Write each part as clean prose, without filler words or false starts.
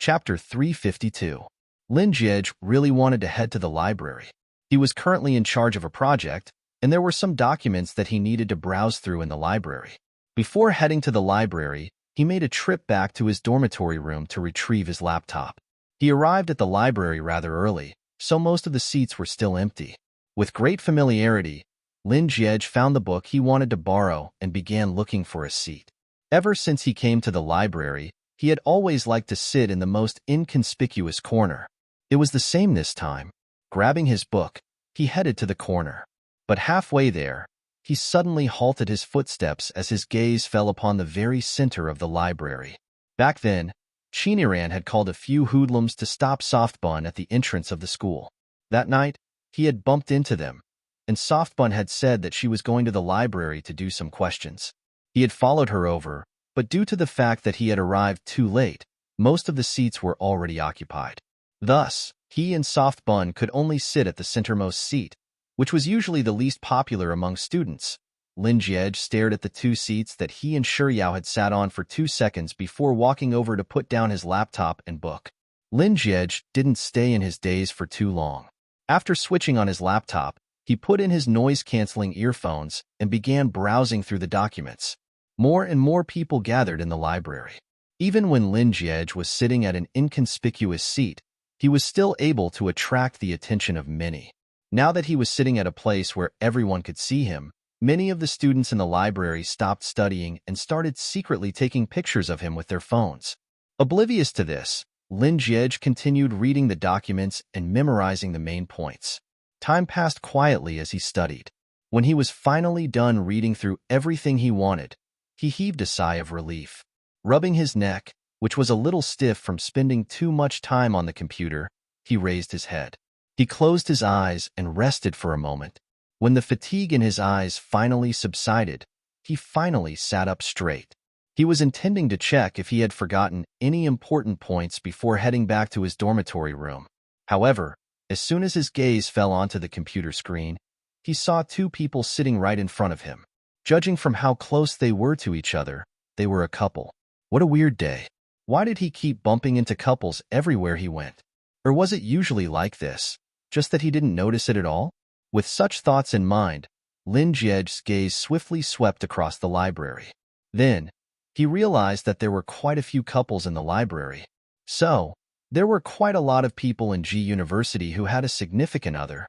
Chapter 352. Lin Jiej really wanted to head to the library. He was currently in charge of a project, and there were some documents that he needed to browse through in the library. Before heading to the library, he made a trip back to his dormitory room to retrieve his laptop. He arrived at the library rather early, so most of the seats were still empty. With great familiarity, Lin Jiej found the book he wanted to borrow and began looking for a seat. Ever since he came to the library, he had always liked to sit in the most inconspicuous corner. It was the same this time. Grabbing his book, he headed to the corner. But halfway there, he suddenly halted his footsteps as his gaze fell upon the very center of the library. Back then, Chiniran had called a few hoodlums to stop Softbun at the entrance of the school. That night, he had bumped into them, and Softbun had said that she was going to the library to do some questions. He had followed her over, but due to the fact that he had arrived too late, most of the seats were already occupied. Thus, he and Softbun could only sit at the centermost seat, which was usually the least popular among students. Lin Jiej stared at the two seats that he and Shiryao had sat on for 2 seconds before walking over to put down his laptop and book. Lin Jiej didn't stay in his daze for too long. After switching on his laptop, he put in his noise-canceling earphones and began browsing through the documents. More and more people gathered in the library. Even when Lin Jiej was sitting at an inconspicuous seat, he was still able to attract the attention of many. Now that he was sitting at a place where everyone could see him, many of the students in the library stopped studying and started secretly taking pictures of him with their phones. Oblivious to this, Lin Jiej continued reading the documents and memorizing the main points. Time passed quietly as he studied. When he was finally done reading through everything he wanted, he heaved a sigh of relief. Rubbing his neck, which was a little stiff from spending too much time on the computer, he raised his head. He closed his eyes and rested for a moment. When the fatigue in his eyes finally subsided, he finally sat up straight. He was intending to check if he had forgotten any important points before heading back to his dormitory room. However, as soon as his gaze fell onto the computer screen, he saw two people sitting right in front of him. Judging from how close they were to each other, they were a couple. What a weird day. Why did he keep bumping into couples everywhere he went? Or was it usually like this, just that he didn't notice it at all? With such thoughts in mind, Lin Jiej's gaze swiftly swept across the library. Then, he realized that there were quite a few couples in the library. So, there were quite a lot of people in G University who had a significant other.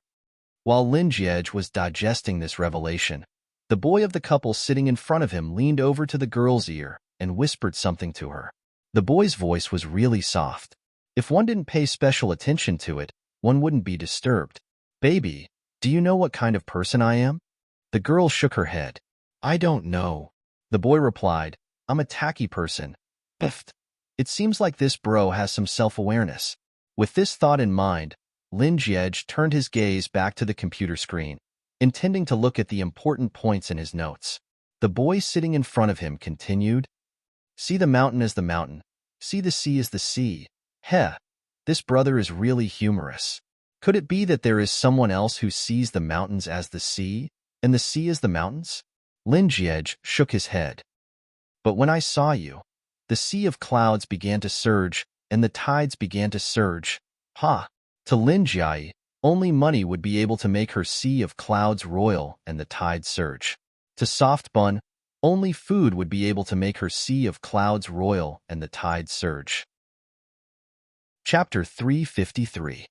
While Lin Jiej was digesting this revelation, the boy of the couple sitting in front of him leaned over to the girl's ear and whispered something to her. The boy's voice was really soft. If one didn't pay special attention to it, one wouldn't be disturbed. "Baby, do you know what kind of person I am?" The girl shook her head. "I don't know." The boy replied, "I'm a tacky person." Biffed. It seems like this bro has some self-awareness. With this thought in mind, Lin Jiej turned his gaze back to the computer screen, intending to look at the important points in his notes. The boy sitting in front of him continued, "See the mountain as the mountain. See the sea as the sea. Heh, this brother is really humorous. Could it be that there is someone else who sees the mountains as the sea, and the sea as the mountains?" Lin Jiej shook his head. "But when I saw you, the sea of clouds began to surge, and the tides began to surge. Ha! To Lin Jiai, only money would be able to make her sea of clouds royal and the tides surge. To Softbun, only food would be able to make her sea of clouds royal and the tides surge." Chapter 353.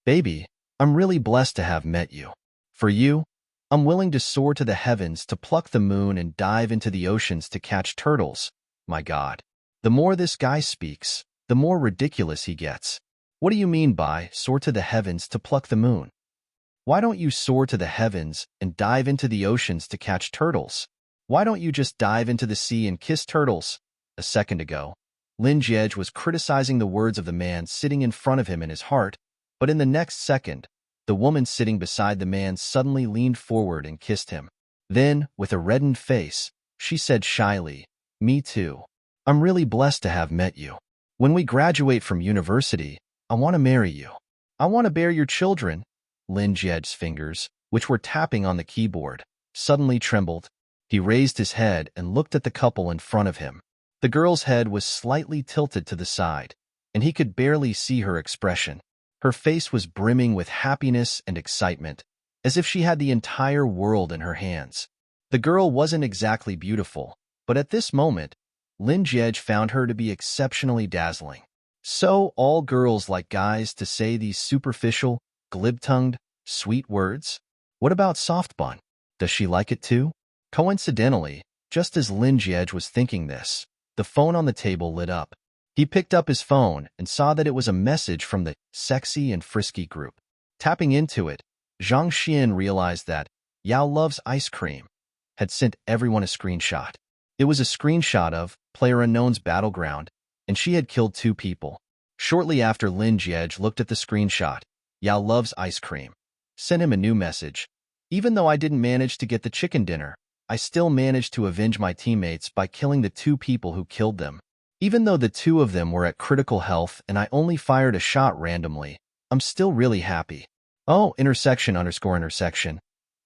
Baby, I'm really blessed to have met you. For you, I'm willing to soar to the heavens to pluck the moon and dive into the oceans to catch turtles. My God. The more this guy speaks, the more ridiculous he gets. What do you mean by soar to the heavens to pluck the moon? Why don't you soar to the heavens and dive into the oceans to catch turtles? Why don't you just dive into the sea and kiss turtles? A second ago, Lin Jiej was criticizing the words of the man sitting in front of him in his heart, but in the next second, the woman sitting beside the man suddenly leaned forward and kissed him. Then, with a reddened face, she said shyly, "Me too. I'm really blessed to have met you. When we graduate from university, I want to marry you. I want to bear your children." Lin Jiej's fingers, which were tapping on the keyboard, suddenly trembled. He raised his head and looked at the couple in front of him. The girl's head was slightly tilted to the side, and he could barely see her expression. Her face was brimming with happiness and excitement, as if she had the entire world in her hands. The girl wasn't exactly beautiful, but at this moment, Lin Jie found her to be exceptionally dazzling. So all girls like guys to say these superficial, glib-tongued, sweet words? What about soft bun? Does she like it too? Coincidentally, just as Lin Jie was thinking this, the phone on the table lit up. He picked up his phone and saw that it was a message from the Sexy and Frisky group. Tapping into it, Zhang Xian realized that Yao Loves Ice Cream had sent everyone a screenshot. It was a screenshot of PlayerUnknown's Battleground, and she had killed 2 people. Shortly after Lin Jie looked at the screenshot, Yao Loves Ice Cream sent him a new message. Even though I didn't manage to get the chicken dinner, I still managed to avenge my teammates by killing the 2 people who killed them. Even though the 2 of them were at critical health and I only fired a shot randomly, I'm still really happy. Oh, intersection_intersection.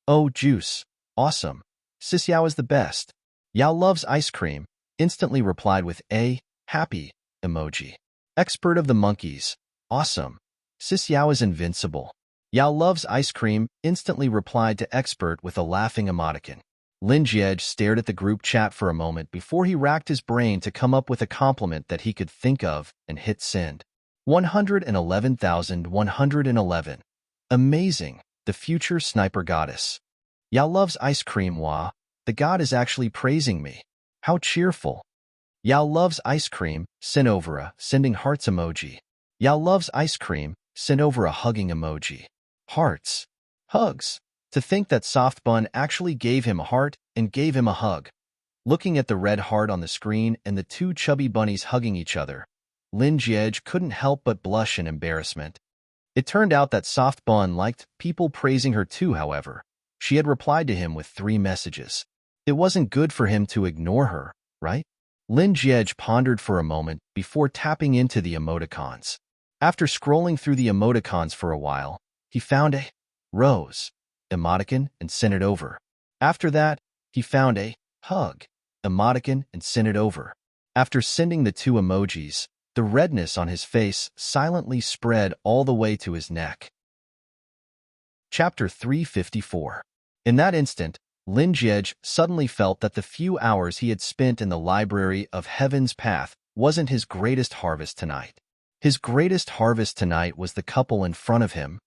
Oh, juice. Awesome. Sis Yao is the best. Yao Loves Ice Cream instantly replied with a happy emoji. Expert of the monkeys. Awesome. Sis Yao is invincible. Yao Loves Ice Cream instantly replied to expert with a laughing emoticon. Lin Jie stared at the group chat for a moment before he racked his brain to come up with a compliment that he could think of and hit send. 111,111. Amazing. The future sniper goddess. Yao Loves Ice Cream. Wah. The god is actually praising me. How cheerful. Yao Loves Ice Cream. Send over a sending hearts emoji. Yao Loves Ice Cream. Send over a hugging emoji. Hearts. Hugs. To think that Soft Bun actually gave him a heart and gave him a hug. Looking at the red heart on the screen and the 2 chubby bunnies hugging each other, Lin Jie couldn't help but blush in embarrassment. It turned out that Soft Bun liked people praising her too, however. She had replied to him with 3 messages. It wasn't good for him to ignore her, right? Lin Jie pondered for a moment before tapping into the emoticons. After scrolling through the emoticons for a while, he found a rose emoticon and sent it over. After that, he found a hug emoticon and sent it over. After sending the 2 emojis, the redness on his face silently spread all the way to his neck. Chapter 354. In that instant, Lin Jie suddenly felt that the few hours he had spent in the library of Heaven's Path wasn't his greatest harvest tonight. His greatest harvest tonight was the couple in front of him.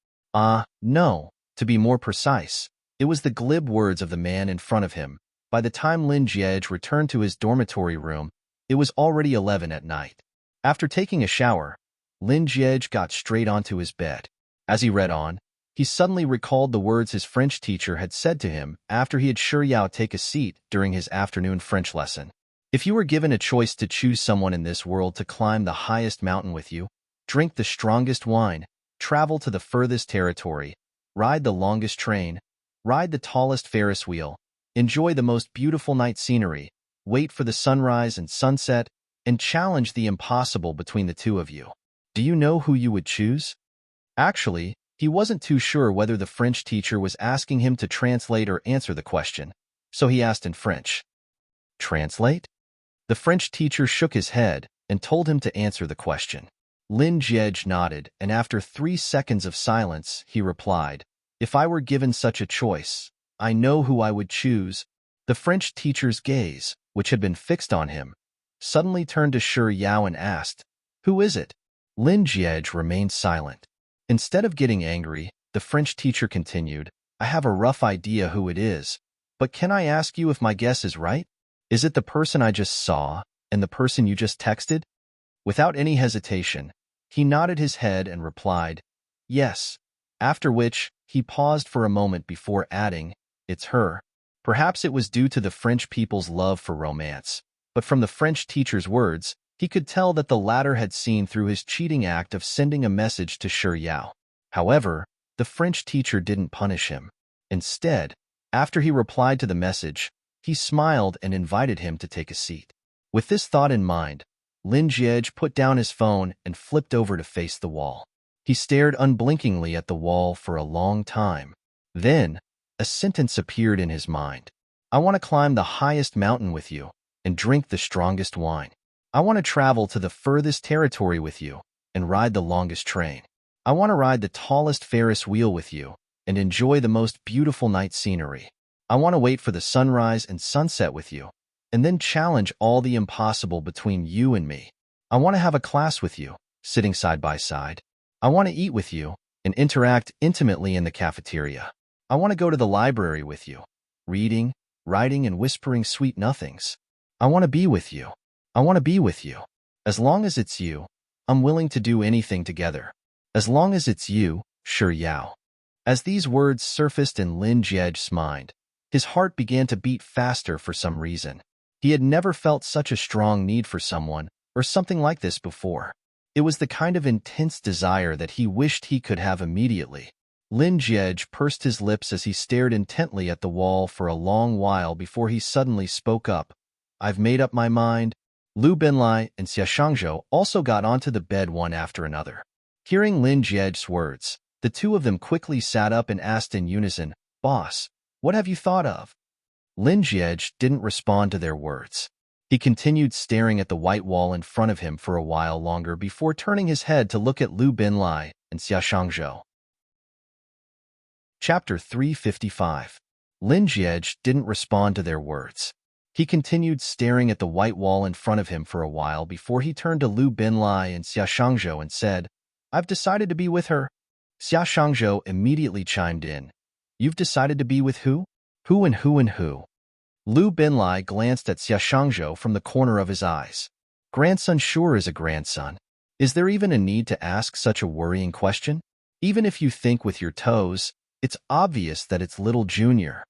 No. To be more precise, it was the glib words of the man in front of him. By the time Lin Jie returned to his dormitory room, it was already 11 at night. After taking a shower, Lin Jie got straight onto his bed. As he read on, he suddenly recalled the words his French teacher had said to him after he had Sure Yao take a seat during his afternoon French lesson. If you were given a choice to choose someone in this world to climb the highest mountain with you, drink the strongest wine, travel to the furthest territory, ride the longest train, ride the tallest Ferris wheel, enjoy the most beautiful night scenery, wait for the sunrise and sunset, and challenge the impossible between the 2 of you. Do you know who you would choose? Actually, he wasn't too sure whether the French teacher was asking him to translate or answer the question, so he asked in French. Translate? The French teacher shook his head and told him to answer the question. Lin Jie nodded, and after 3 seconds of silence, he replied, If I were given such a choice, I know who I would choose. The French teacher's gaze, which had been fixed on him, suddenly turned to Sure Yao and asked, Who is it? Lin Jie remained silent. Instead of getting angry, the French teacher continued, I have a rough idea who it is, but can I ask you if my guess is right? Is it the person I just saw and the person you just texted? Without any hesitation, he nodded his head and replied, Yes, after which he paused for a moment before adding, It's her. Perhaps it was due to the French people's love for romance, but from the French teacher's words, he could tell that the latter had seen through his cheating act of sending a message to Sure Yao. However, the French teacher didn't punish him. Instead, after he replied to the message, he smiled and invited him to take a seat. With this thought in mind, Lin Jie put down his phone and flipped over to face the wall. He stared unblinkingly at the wall for a long time. Then, a sentence appeared in his mind. I want to climb the highest mountain with you and drink the strongest wine. I want to travel to the furthest territory with you and ride the longest train. I want to ride the tallest Ferris wheel with you and enjoy the most beautiful night scenery. I want to wait for the sunrise and sunset with you, and then challenge all the impossible between you and me. I want to have a class with you, sitting side by side. I want to eat with you and interact intimately in the cafeteria. I want to go to the library with you, reading, writing, and whispering sweet nothings. I want to be with you. I want to be with you. As long as it's you, I'm willing to do anything together. As long as it's you, sure Yao. As these words surfaced in Lin Jiej's mind, his heart began to beat faster for some reason. He had never felt such a strong need for someone or something like this before. It was the kind of intense desire that he wished he could have immediately. Lin Jiej pursed his lips as he stared intently at the wall for a long while before he suddenly spoke up. I've made up my mind. Lu Binlai and Xia Shangzhou also got onto the bed one after another. Hearing Lin Jiej's words, the two of them quickly sat up and asked in unison, Boss, what have you thought of? Lin Jiej didn't respond to their words. He continued staring at the white wall in front of him for a while longer before turning his head to look at Lu Binlai and Xia Shangzhou. Chapter 355. Lin Jiej didn't respond to their words. He continued staring at the white wall in front of him for a while before he turned to Lu Binlai and Xia Shangzhou and said, I've decided to be with her. Xia Shangzhou immediately chimed in. You've decided to be with who? Who and who and who? Lu Binlai glanced at Xia Shangzhou from the corner of his eyes. Grandson sure is a grandson. Is there even a need to ask such a worrying question? Even if you think with your toes, it's obvious that it's little Junior.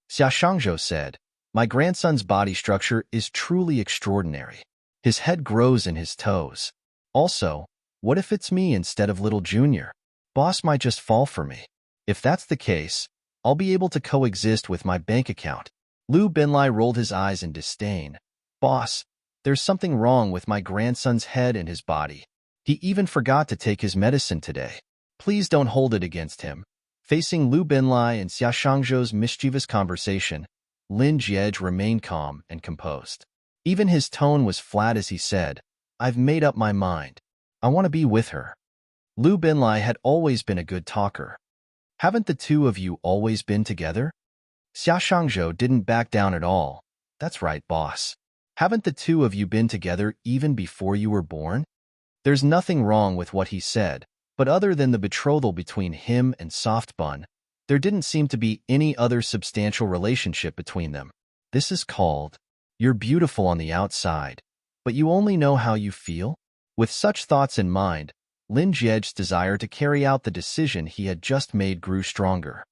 Xia Shangzhou said, My grandson's body structure is truly extraordinary. His head grows in his toes. Also, what if it's me instead of little Junior? Boss might just fall for me. If that's the case, I'll be able to coexist with my bank account. Lu Binlai rolled his eyes in disdain. Boss, there's something wrong with my grandson's head and his body. He even forgot to take his medicine today. Please don't hold it against him. Facing Lu Binlai and Xia Shangzhou's mischievous conversation, Lin Jiej remained calm and composed. Even his tone was flat as he said, I've made up my mind. I want to be with her. Lu Binlai had always been a good talker. Haven't the two of you always been together? Xia Shangzhou didn't back down at all. That's right, boss. Haven't the two of you been together even before you were born? There's nothing wrong with what he said, but other than the betrothal between him and Soft Bun, there didn't seem to be any other substantial relationship between them. This is called, you're beautiful on the outside, but you only know how you feel? With such thoughts in mind, Lin Jiej's desire to carry out the decision he had just made grew stronger.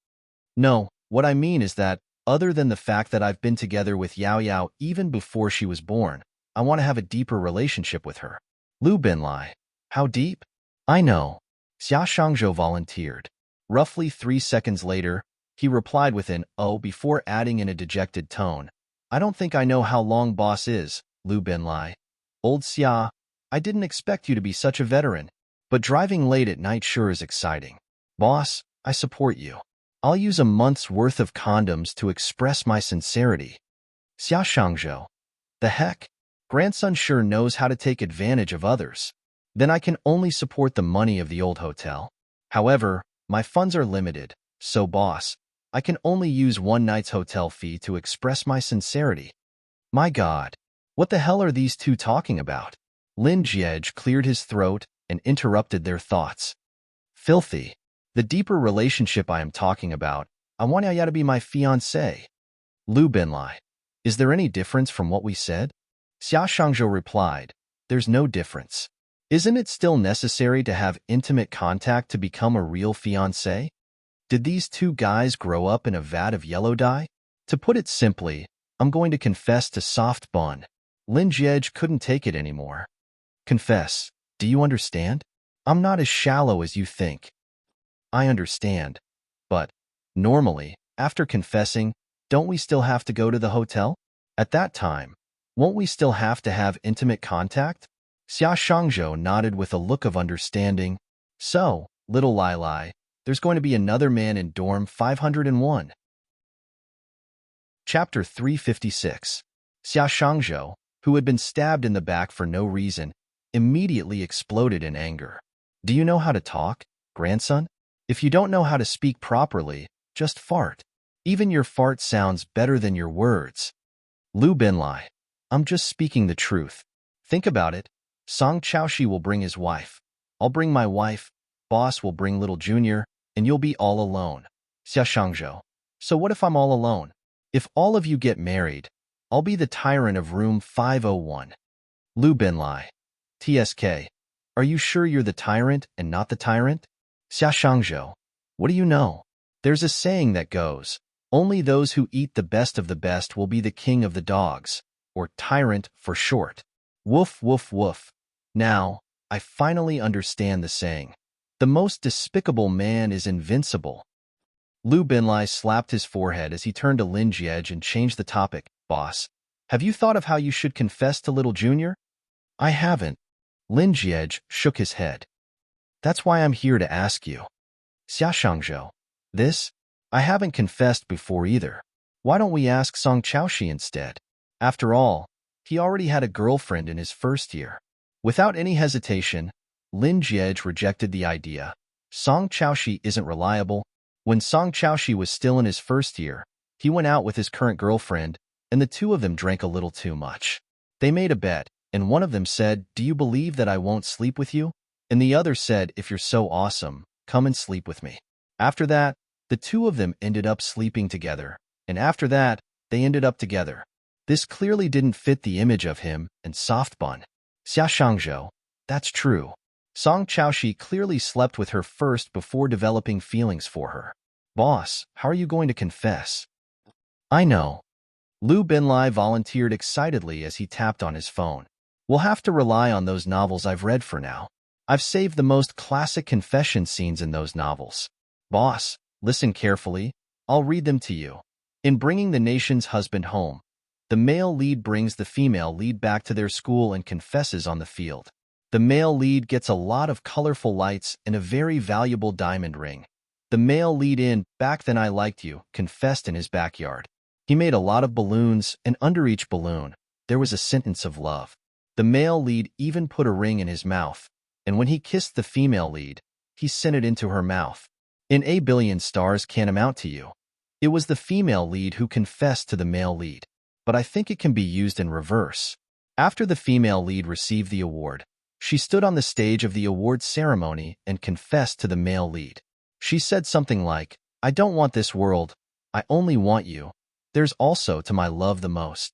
No, what I mean is that, other than the fact that I've been together with Yao Yao even before she was born, I want to have a deeper relationship with her. Lu Binlai. How deep? I know. Xia Shangzhou volunteered. Roughly 3 seconds later, he replied with an "oh" before adding in a dejected tone, I don't think I know how long boss is, Lu Binlai. Old Xia, I didn't expect you to be such a veteran. But driving late at night sure is exciting. Boss, I support you. I'll use a month's worth of condoms to express my sincerity. Xia Shangzhou. The heck? Grandson sure knows how to take advantage of others. Then I can only support the money of the old hotel. However, my funds are limited, so boss, I can only use one night's hotel fee to express my sincerity. My God, what the hell are these two talking about? Lin Jiej cleared his throat and interrupted their thoughts. Filthy. The deeper relationship I am talking about, I want Yaya to be my fiancé. Lu Binlai. Is there any difference from what we said? Xia Shangzhou replied, There's no difference. Isn't it still necessary to have intimate contact to become a real fiancé? Did these two guys grow up in a vat of yellow dye? To put it simply, I'm going to confess to Soft Bun. Lin Jiej couldn't take it anymore. Confess. Do you understand? I'm not as shallow as you think. I understand. But, normally, after confessing, don't we still have to go to the hotel? At that time, won't we still have to have intimate contact? Xia Shangzhou nodded with a look of understanding. So, little Lai Lai, there's going to be another man in dorm 501. Chapter 356. Xia Shangzhou, who had been stabbed in the back for no reason, immediately exploded in anger. Do you know how to talk, grandson? If you don't know how to speak properly, just fart. Even your fart sounds better than your words. Lu Binlai, I'm just speaking the truth. Think about it. Song Chaoshi will bring his wife. I'll bring my wife. Boss will bring little Junior, and you'll be all alone. Xia Shangzhou. So what if I'm all alone? If all of you get married, I'll be the tyrant of room 501. Lu Binlai. TSK. Are you sure you're the tyrant and not the tyrant? Xia Shangzhou. What do you know? There's a saying that goes, only those who eat the best of the best will be the king of the dogs, or tyrant for short. Woof, woof, woof. Now, I finally understand the saying. The most despicable man is invincible. Lu Binlai slapped his forehead as he turned to Lin Jiej and changed the topic. Boss, have you thought of how you should confess to little Junior? I haven't. Lin Jiej shook his head. That's why I'm here to ask you. Xia Shangzhou. This? I haven't confessed before either. Why don't we ask Song Chaoshi instead? After all, he already had a girlfriend in his first year. Without any hesitation, Lin Jiej rejected the idea. Song Chaoshi isn't reliable. When Song Chaoshi was still in his first year, he went out with his current girlfriend, and the two of them drank a little too much. They made a bet, and one of them said, "Do you believe that I won't sleep with you?" And the other said, "If you're so awesome, come and sleep with me." After that, the two of them ended up sleeping together, and after that, they ended up together. This clearly didn't fit the image of him and Soft Bun. Xia Shangzhou. That's true. Song Chaoshi clearly slept with her first before developing feelings for her. Boss, how are you going to confess? I know. Lu Binlai volunteered excitedly as he tapped on his phone. We'll have to rely on those novels I've read for now. I've saved the most classic confession scenes in those novels. Boss, listen carefully. I'll read them to you. In Bringing the Nation's Husband Home, the male lead brings the female lead back to their school and confesses on the field. The male lead gets a lot of colorful lights and a very valuable diamond ring. The male lead in Back Then I Liked You confessed in his backyard. He made a lot of balloons, and under each balloon, there was a sentence of love. The male lead even put a ring in his mouth, and when he kissed the female lead, he sent it into her mouth. In A Billion Stars Can't Amount to You, it was the female lead who confessed to the male lead. But I think it can be used in reverse. After the female lead received the award, she stood on the stage of the awards ceremony and confessed to the male lead. She said something like, "I don't want this world, I only want you. There's also to my love the most."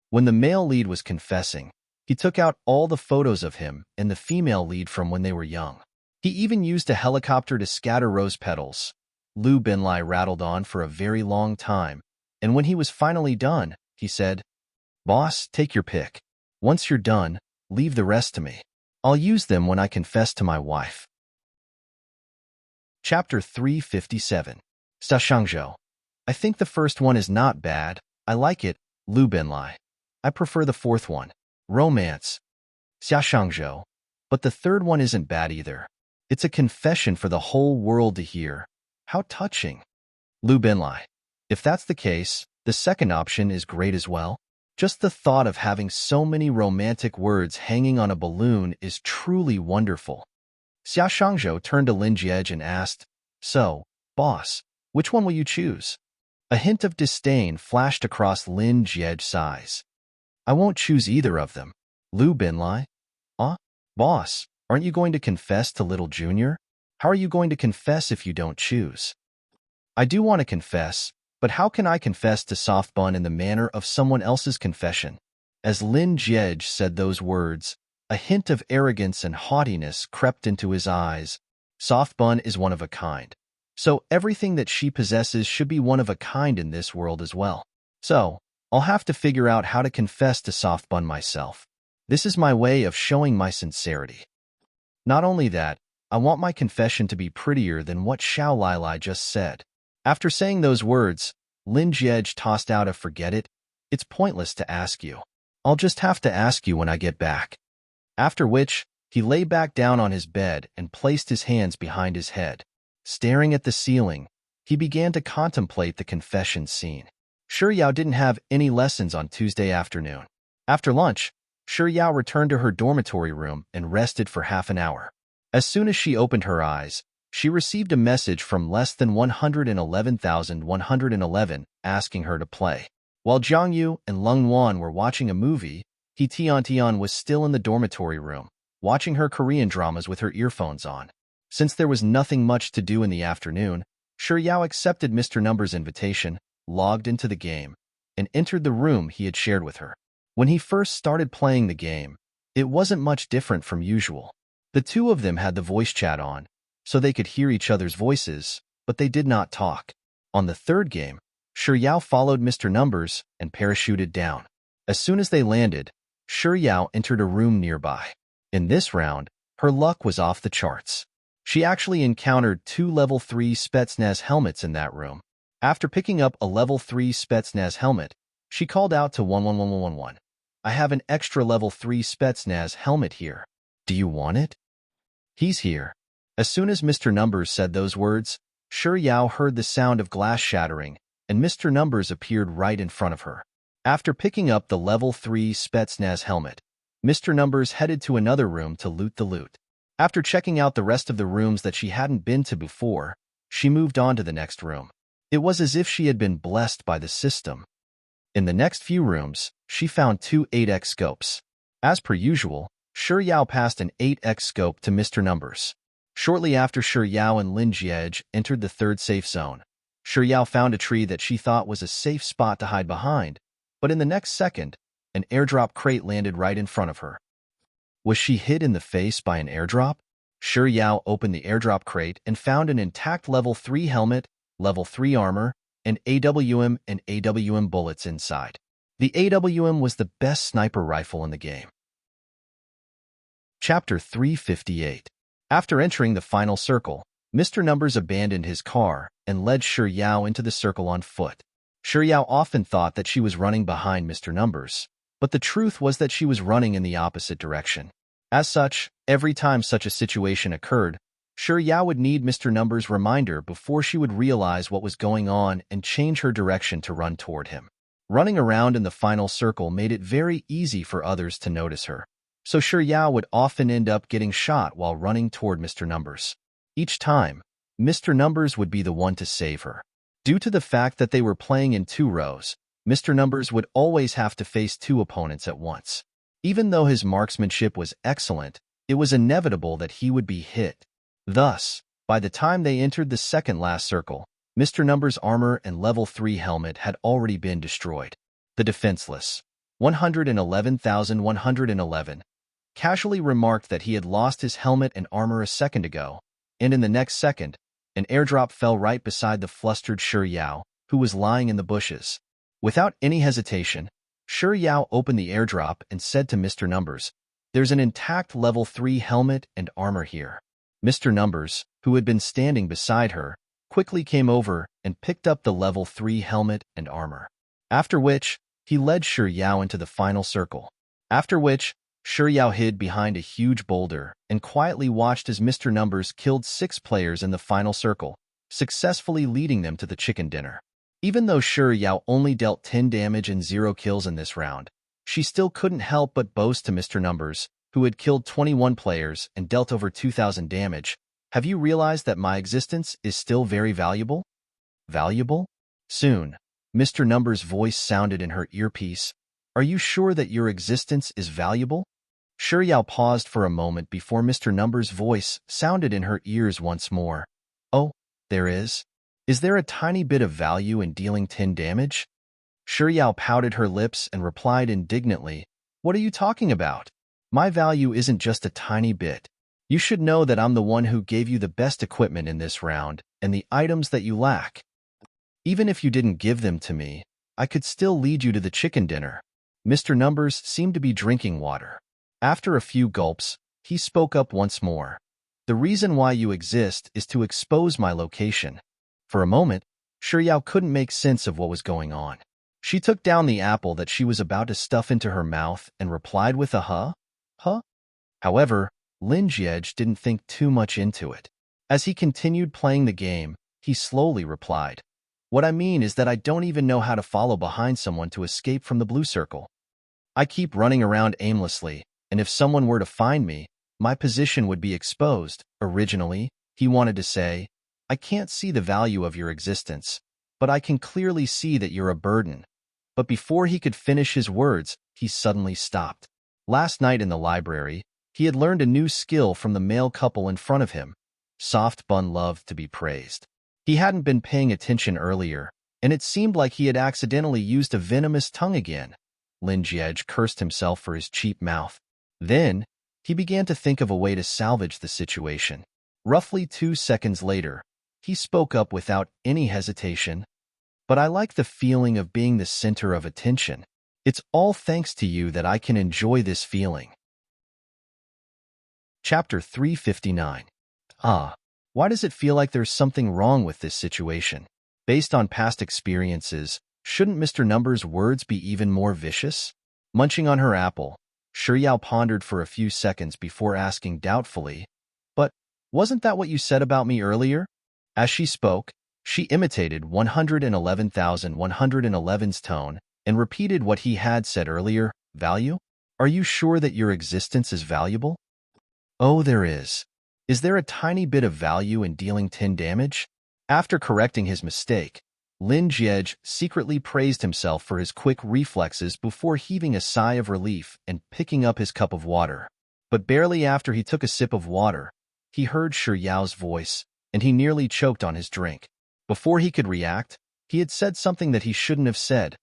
When the male lead was confessing, he took out all the photos of him and the female lead from when they were young. He even used a helicopter to scatter rose petals. Lu Binlai rattled on for a very long time, and when he was finally done, he said, "Boss, take your pick. Once you're done, leave the rest to me. I'll use them when I confess to my wife." Chapter 357. Xia Shangzhou. I think the first one is not bad. I like it, Lu Binlai. I prefer the fourth one. Romance. Xia Shangzhou. But the third one isn't bad either. It's a confession for the whole world to hear. How touching. Lu Binlai. If that's the case, the second option is great as well. Just the thought of having so many romantic words hanging on a balloon is truly wonderful. Xia Shangzhou turned to Lin Jiej and asked, "So, boss, which one will you choose?" A hint of disdain flashed across Lin Jiej's eyes. "I won't choose either of them." Lu Binlai. Boss, aren't you going to confess to little Junior? How are you going to confess if you don't choose? I do want to confess, but how can I confess to Soft Bun in the manner of someone else's confession? As Lin Jiej said those words, a hint of arrogance and haughtiness crept into his eyes. Soft Bun is one of a kind. So everything that she possesses should be one of a kind in this world as well. So, I'll have to figure out how to confess to Soft Bun myself. This is my way of showing my sincerity. Not only that, I want my confession to be prettier than what Xiao Lailai just said. After saying those words, Lin Jiej tossed out a "forget it. It's pointless to ask you. I'll just have to ask you when I get back." After which, he lay back down on his bed and placed his hands behind his head. Staring at the ceiling, he began to contemplate the confession scene. Sure Yao didn't have any lessons on Tuesday afternoon. After lunch, Shi Yao returned to her dormitory room and rested for half an hour. As soon as she opened her eyes, she received a message from less than 111,111 asking her to play. While Zhang Yu and Lung Wan were watching a movie, He Tian was still in the dormitory room, watching her Korean dramas with her earphones on. Since there was nothing much to do in the afternoon, Shi Yao accepted Mr. Number's invitation, logged into the game, and entered the room he had shared with her. When he first started playing the game, it wasn't much different from usual. The two of them had the voice chat on, so they could hear each other's voices, but they did not talk. On the third game, Shi Yao followed Mr. Numbers and parachuted down. As soon as they landed, Shi Yao entered a room nearby. In this round, her luck was off the charts. She actually encountered 2 level 3 Spetsnaz helmets in that room. After picking up a level 3 Spetsnaz helmet, she called out to 111111. I have an extra level 3 Spetsnaz helmet here. Do you want it? He's here. As soon as Mr. Numbers said those words, Shi Yao heard the sound of glass shattering, and Mr. Numbers appeared right in front of her. After picking up the level 3 Spetsnaz helmet, Mr. Numbers headed to another room to loot the loot. After checking out the rest of the rooms that she hadn't been to before, she moved on to the next room. It was as if she had been blessed by the system. In the next few rooms, she found 2 8x scopes. As per usual, Shi Yao passed an 8x scope to Mr. Numbers. Shortly after Shi Yao and Lin Jiej entered the third safe zone, Shi Yao found a tree that she thought was a safe spot to hide behind, but in the next second, an airdrop crate landed right in front of her. Was she hit in the face by an airdrop? Shi Yao opened the airdrop crate and found an intact level 3 helmet, level 3 armor, and AWM bullets inside. The AWM was the best sniper rifle in the game. Chapter 358. After entering the final circle, Mr. Numbers abandoned his car and led Shi Yao into the circle on foot. Shi Yao often thought that she was running behind Mr. Numbers, but the truth was that she was running in the opposite direction. As such, every time such a situation occurred, Shi Yao would need Mr. Numbers' reminder before she would realize what was going on and change her direction to run toward him. Running around in the final circle made it very easy for others to notice her, so Shi Yao would often end up getting shot while running toward Mr. Numbers. Each time, Mr. Numbers would be the one to save her. Due to the fact that they were playing in 2 rows, Mr. Numbers would always have to face 2 opponents at once. Even though his marksmanship was excellent, it was inevitable that he would be hit. Thus, by the time they entered the second last circle, Mr. Numbers' armor and level 3 helmet had already been destroyed. The defenseless 111,111 casually remarked that he had lost his helmet and armor a second ago, and in the next second, an airdrop fell right beside the flustered Shi Yao, who was lying in the bushes. Without any hesitation, Shi Yao opened the airdrop and said to Mr. Numbers, "There's an intact level 3 helmet and armor here." Mr. Numbers, who had been standing beside her, quickly came over and picked up the level 3 helmet and armor. After which, he led Shi Yao into the final circle. After which, Shi Yao hid behind a huge boulder and quietly watched as Mr. Numbers killed 6 players in the final circle, successfully leading them to the chicken dinner. Even though Shi Yao only dealt 10 damage and 0 kills in this round, she still couldn't help but boast to Mr. Numbers, who had killed 21 players and dealt over 2,000 damage, "Have you realized that my existence is still very valuable?" Valuable? Soon, Mr. Numbers' voice sounded in her earpiece. "Are you sure that your existence is valuable?" Shi Yao paused for a moment before Mr. Numbers' voice sounded in her ears once more. "Oh, there is? Is there a tiny bit of value in dealing 10 damage?" Shi Yao pouted her lips and replied indignantly, "What are you talking about? My value isn't just a tiny bit. You should know that I'm the one who gave you the best equipment in this round and the items that you lack. Even if you didn't give them to me, I could still lead you to the chicken dinner." Mr. Numbers seemed to be drinking water. After a few gulps, he spoke up once more. "The reason why you exist is to expose my location." For a moment, Shi Yao couldn't make sense of what was going on. She took down the apple that she was about to stuff into her mouth and replied with a huh? Huh? However, Lin Jiej didn't think too much into it. As he continued playing the game, he slowly replied, "What I mean is that I don't even know how to follow behind someone to escape from the blue circle." I keep running around aimlessly, and if someone were to find me, my position would be exposed. Originally, he wanted to say, I can't see the value of your existence, but I can clearly see that you're a burden. But before he could finish his words, he suddenly stopped. Last night in the library, he had learned a new skill from the male couple in front of him. Soft bun loved to be praised. He hadn't been paying attention earlier, and it seemed like he had accidentally used a venomous tongue again. Lin Jiej cursed himself for his cheap mouth. Then, he began to think of a way to salvage the situation. Roughly 2 seconds later, he spoke up without any hesitation. But I like the feeling of being the center of attention. It's all thanks to you that I can enjoy this feeling. Chapter 359. Why does it feel like there's something wrong with this situation? Based on past experiences, shouldn't Mr. Number's words be even more vicious? Munching on her apple, Shiyao pondered for a few seconds before asking doubtfully, But wasn't that what you said about me earlier? As she spoke, she imitated 111,111's tone and repeated what he had said earlier. Value? Are you sure that your existence is valuable? Oh, there is. Is there a tiny bit of value in dealing 10 damage? After correcting his mistake, Lin Jiej secretly praised himself for his quick reflexes before heaving a sigh of relief and picking up his cup of water. But barely after he took a sip of water, he heard Shi Yao's voice, and he nearly choked on his drink. Before he could react, he had said something that he shouldn't have said.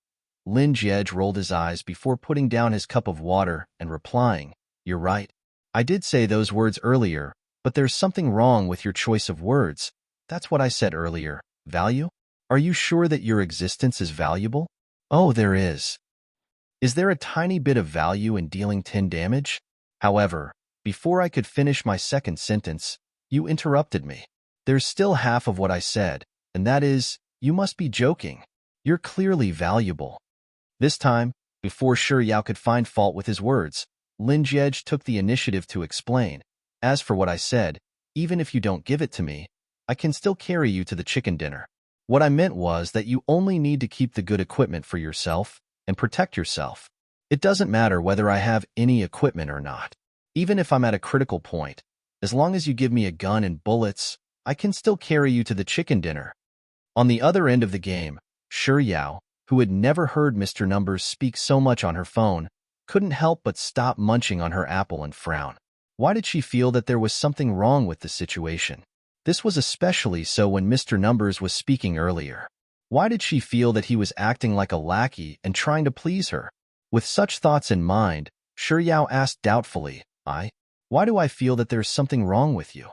Lin Jiej rolled his eyes before putting down his cup of water and replying, You're right. I did say those words earlier, but there's something wrong with your choice of words. That's what I said earlier. Value? Are you sure that your existence is valuable? Oh, there is. Is there a tiny bit of value in dealing 10 damage? However, before I could finish my second sentence, you interrupted me. There's still half of what I said, and that is, you must be joking. You're clearly valuable. This time, before Shi Yao could find fault with his words, Lin Jiej took the initiative to explain. As for what I said, even if you don't give it to me, I can still carry you to the chicken dinner. What I meant was that you only need to keep the good equipment for yourself and protect yourself. It doesn't matter whether I have any equipment or not. Even if I'm at a critical point, as long as you give me a gun and bullets, I can still carry you to the chicken dinner. On the other end of the game, Shi Yao, who had never heard Mr. Numbers speak so much on her phone, couldn't help but stop munching on her apple and frown. Why did she feel that there was something wrong with the situation? This was especially so when Mr. Numbers was speaking earlier. Why did she feel that he was acting like a lackey and trying to please her? With such thoughts in mind, Shi Yao asked doubtfully, Why do I feel that there's something wrong with you?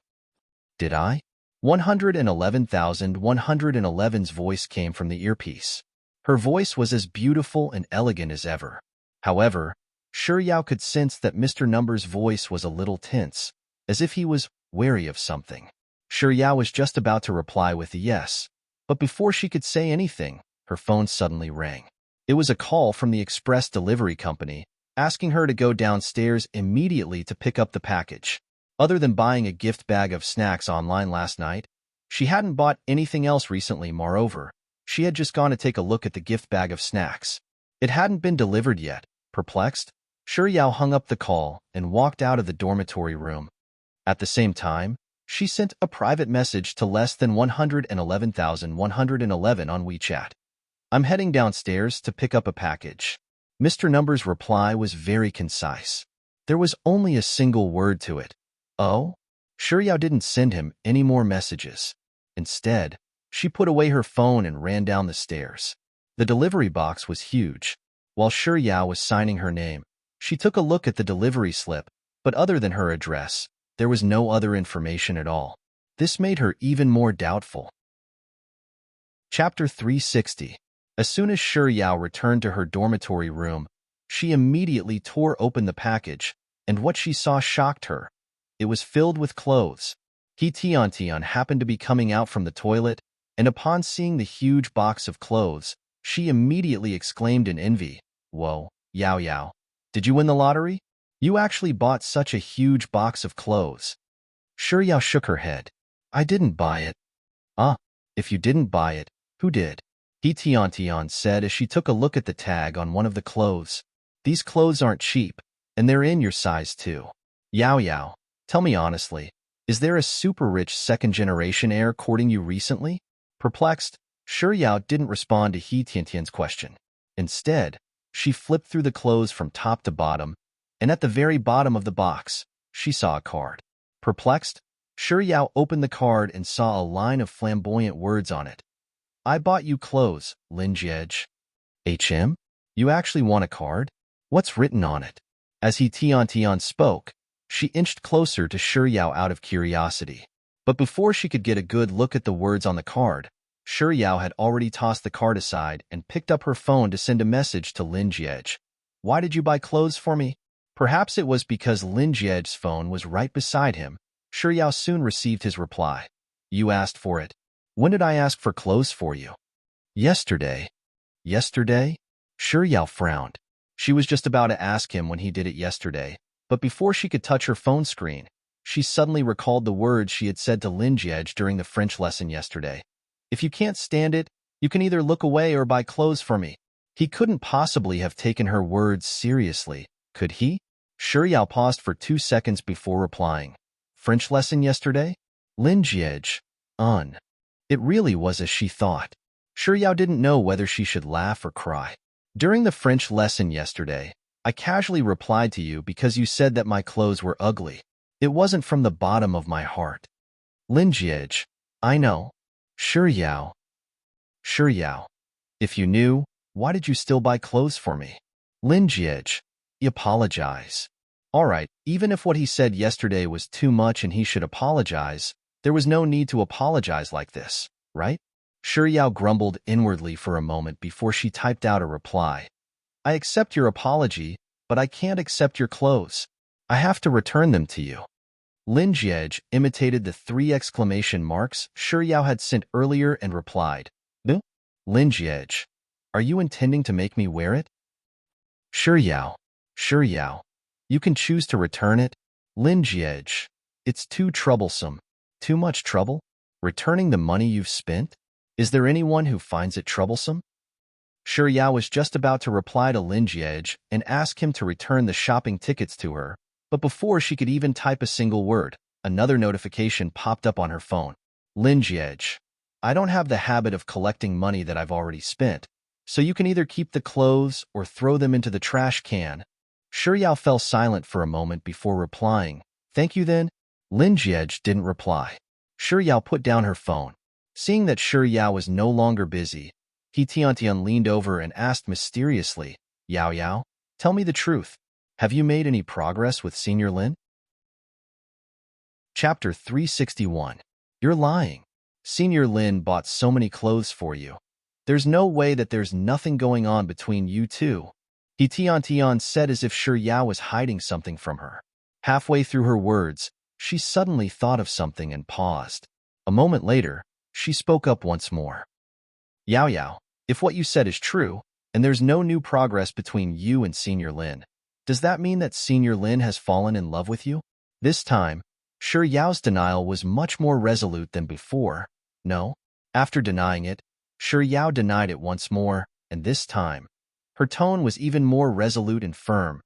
Did I? 111,111's voice came from the earpiece. Her voice was as beautiful and elegant as ever. However, Shi Yao could sense that Mr. Numbers' voice was a little tense, as if he was wary of something. Shi Yao was just about to reply with a yes, but before she could say anything, her phone suddenly rang. It was a call from the express delivery company, asking her to go downstairs immediately to pick up the package. Other than buying a gift bag of snacks online last night, she hadn't bought anything else recently. Moreover, she had just gone to take a look at the gift bag of snacks. It hadn't been delivered yet. Perplexed, Shi Yao hung up the call and walked out of the dormitory room. At the same time, she sent a private message to less than 111,111 on WeChat. I'm heading downstairs to pick up a package. Mr. Numbers' reply was very concise. There was only a single word to it. Oh? Shi Yao didn't send him any more messages. Instead, she put away her phone and ran down the stairs. The delivery box was huge. While Shi Yao was signing her name, she took a look at the delivery slip, but other than her address, there was no other information at all. This made her even more doubtful. Chapter 360. As soon as Shi Yao returned to her dormitory room, she immediately tore open the package, and what she saw shocked her. It was filled with clothes. He Tian happened to be coming out from the toilet, and upon seeing the huge box of clothes, she immediately exclaimed in envy, Whoa, Yao Yao, did you win the lottery? You actually bought such a huge box of clothes. Shi Yao shook her head. I didn't buy it. If you didn't buy it, who did? He Tian said as she took a look at the tag on one of the clothes. These clothes aren't cheap, and they're in your size too. Yao Yao, tell me honestly, is there a super-rich second-generation heir courting you recently? Perplexed, Shi Yao didn't respond to He Tiantian's question. Instead, she flipped through the clothes from top to bottom, and at the very bottom of the box, she saw a card. Perplexed, Shi Yao opened the card and saw a line of flamboyant words on it. I bought you clothes, Lin Jiej. HM? You actually want a card? What's written on it? As He Tian spoke, she inched closer to Shi Yao out of curiosity. But before she could get a good look at the words on the card, Shi Yao had already tossed the card aside and picked up her phone to send a message to Lin Jiej. Why did you buy clothes for me? Perhaps it was because Lin Jiej's phone was right beside him. Shi Yao soon received his reply. You asked for it. When did I ask for clothes for you? Yesterday. Yesterday? Shi Yao frowned. She was just about to ask him when he did it yesterday, but before she could touch her phone screen, she suddenly recalled the words she had said to Lin Jiej during the French lesson yesterday. If you can't stand it, you can either look away or buy clothes for me. He couldn't possibly have taken her words seriously, could he? Shi Yao paused for 2 seconds before replying. French lesson yesterday? Lin Jiej. It really was as she thought. Shi Yao didn't know whether she should laugh or cry. During the French lesson yesterday, I casually replied to you because you said that my clothes were ugly. It wasn't from the bottom of my heart. Lin Jiej. I know. Shi Yao. Shi Yao. If you knew, why did you still buy clothes for me? Lin Jiej. Apologize. All right, even if what he said yesterday was too much and he should apologize, there was no need to apologize like this, right? Shi Yao grumbled inwardly for a moment before she typed out a reply. I accept your apology, but I can't accept your clothes. I have to return them to you. Lin Jiej imitated the 3 exclamation marks Shi Yao had sent earlier and replied, No? Lin Jiej, are you intending to make me wear it? Shi Yao, you can choose to return it. Lin Jiej, it's too troublesome. Too much trouble? Returning the money you've spent? Is there anyone who finds it troublesome? Shi Yao was just about to reply to Lin Jiej and ask him to return the shopping tickets to her, but before she could even type a single word, another notification popped up on her phone. Lin Jiej, I don't have the habit of collecting money that I've already spent, so you can either keep the clothes or throw them into the trash can. Shi Yao fell silent for a moment before replying. Thank you then? Lin Jiej didn't reply. Shi Yao put down her phone. Seeing that Shi Yao was no longer busy, He Tiantian leaned over and asked mysteriously, Yao Yao, tell me the truth. Have you made any progress with Senior Lin? Chapter 361. You're lying. Senior Lin bought so many clothes for you. There's no way that there's nothing going on between you two. He Tiantian said as if Shi Yao was hiding something from her. Halfway through her words, she suddenly thought of something and paused. A moment later, she spoke up once more. Yao Yao, if what you said is true, and there's no new progress between you and Senior Lin, does that mean that Senior Lin has fallen in love with you? This time, Shi Yao's denial was much more resolute than before. No. After denying it, Shi Yao denied it once more, and this time, her tone was even more resolute and firm.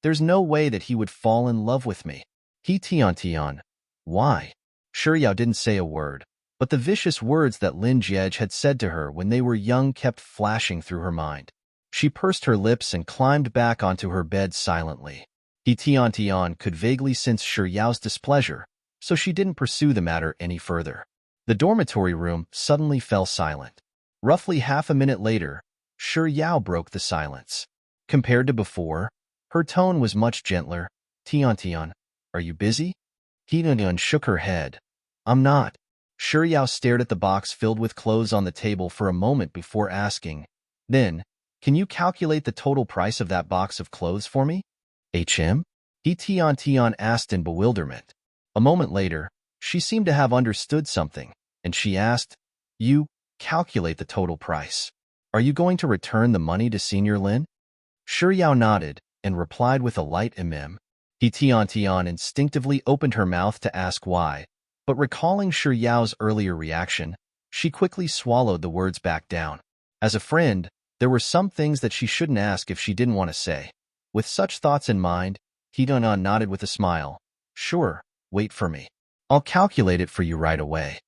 There's no way that he would fall in love with me. He Tiantian. Why? Shi Yao didn't say a word, but the vicious words that Lin Jiej had said to her when they were young kept flashing through her mind. She pursed her lips and climbed back onto her bed silently. He Tiantian could vaguely sense Shi Yao's displeasure, so she didn't pursue the matter any further. The dormitory room suddenly fell silent. Roughly half a minute later, Shi Yao broke the silence. Compared to before, her tone was much gentler. Tiantian, are you busy? Tiantian shook her head. I'm not. Shi Yao stared at the box filled with clothes on the table for a moment before asking, Then, can you calculate the total price of that box of clothes for me? HM? He Tiantian asked in bewilderment. A moment later, she seemed to have understood something, and she asked, You calculate the total price. Are you going to return the money to Senior Lin? Shi Yao nodded and replied with a light He Tiantian instinctively opened her mouth to ask why, but recalling Shi Yao's earlier reaction, she quickly swallowed the words back down. As a friend, there were some things that she shouldn't ask if she didn't want to say. With such thoughts in mind, He nodded with a smile. Sure, wait for me. I'll calculate it for you right away.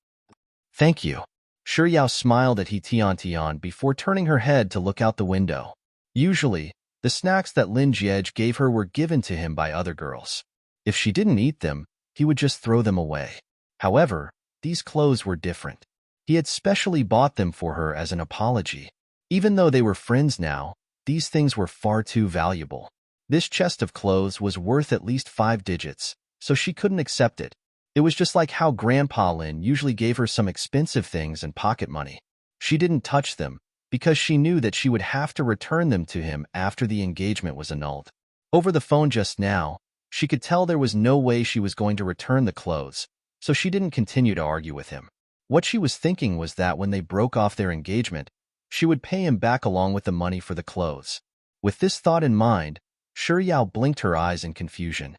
Thank you. Shi Yao smiled at He Tian before turning her head to look out the window. Usually, the snacks that Lin Jiej gave her were given to him by other girls. If she didn't eat them, he would just throw them away. However, these clothes were different. He had specially bought them for her as an apology. Even though they were friends now, these things were far too valuable. This chest of clothes was worth at least 5 digits, so she couldn't accept it. It was just like how Grandpa Lin usually gave her some expensive things and pocket money. She didn't touch them, because she knew that she would have to return them to him after the engagement was annulled. Over the phone just now, she could tell there was no way she was going to return the clothes, so she didn't continue to argue with him. What she was thinking was that when they broke off their engagement, she would pay him back along with the money for the clothes. With this thought in mind, Shi Yao blinked her eyes in confusion.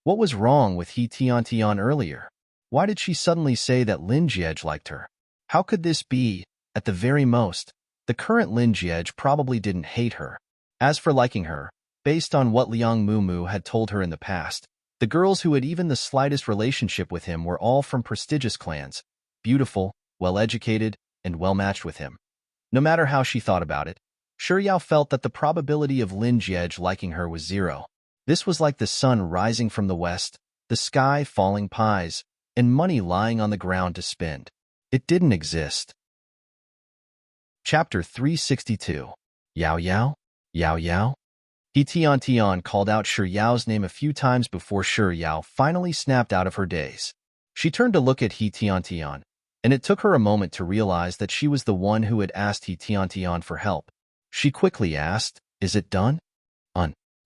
What was wrong with He Tian earlier? Why did she suddenly say that Lin Jiej liked her? How could this be? At the very most, the current Lin Jiej probably didn't hate her. As for liking her, based on what Liang Mumu had told her in the past, the girls who had even the slightest relationship with him were all from prestigious clans, beautiful, well-educated, and well-matched with him. No matter how she thought about it, Shi Yao felt that the probability of Lin Jiej liking her was 0. This was like the sun rising from the west, the sky falling pies, and money lying on the ground to spend. It didn't exist. Chapter 362. Yao Yao? Yao Yao? He Tian called out Shi Yao's name a few times before Shi Yao finally snapped out of her daze. She turned to look at He Tian, and it took her a moment to realize that she was the one who had asked He Tian for help. She quickly asked, "Is it done?"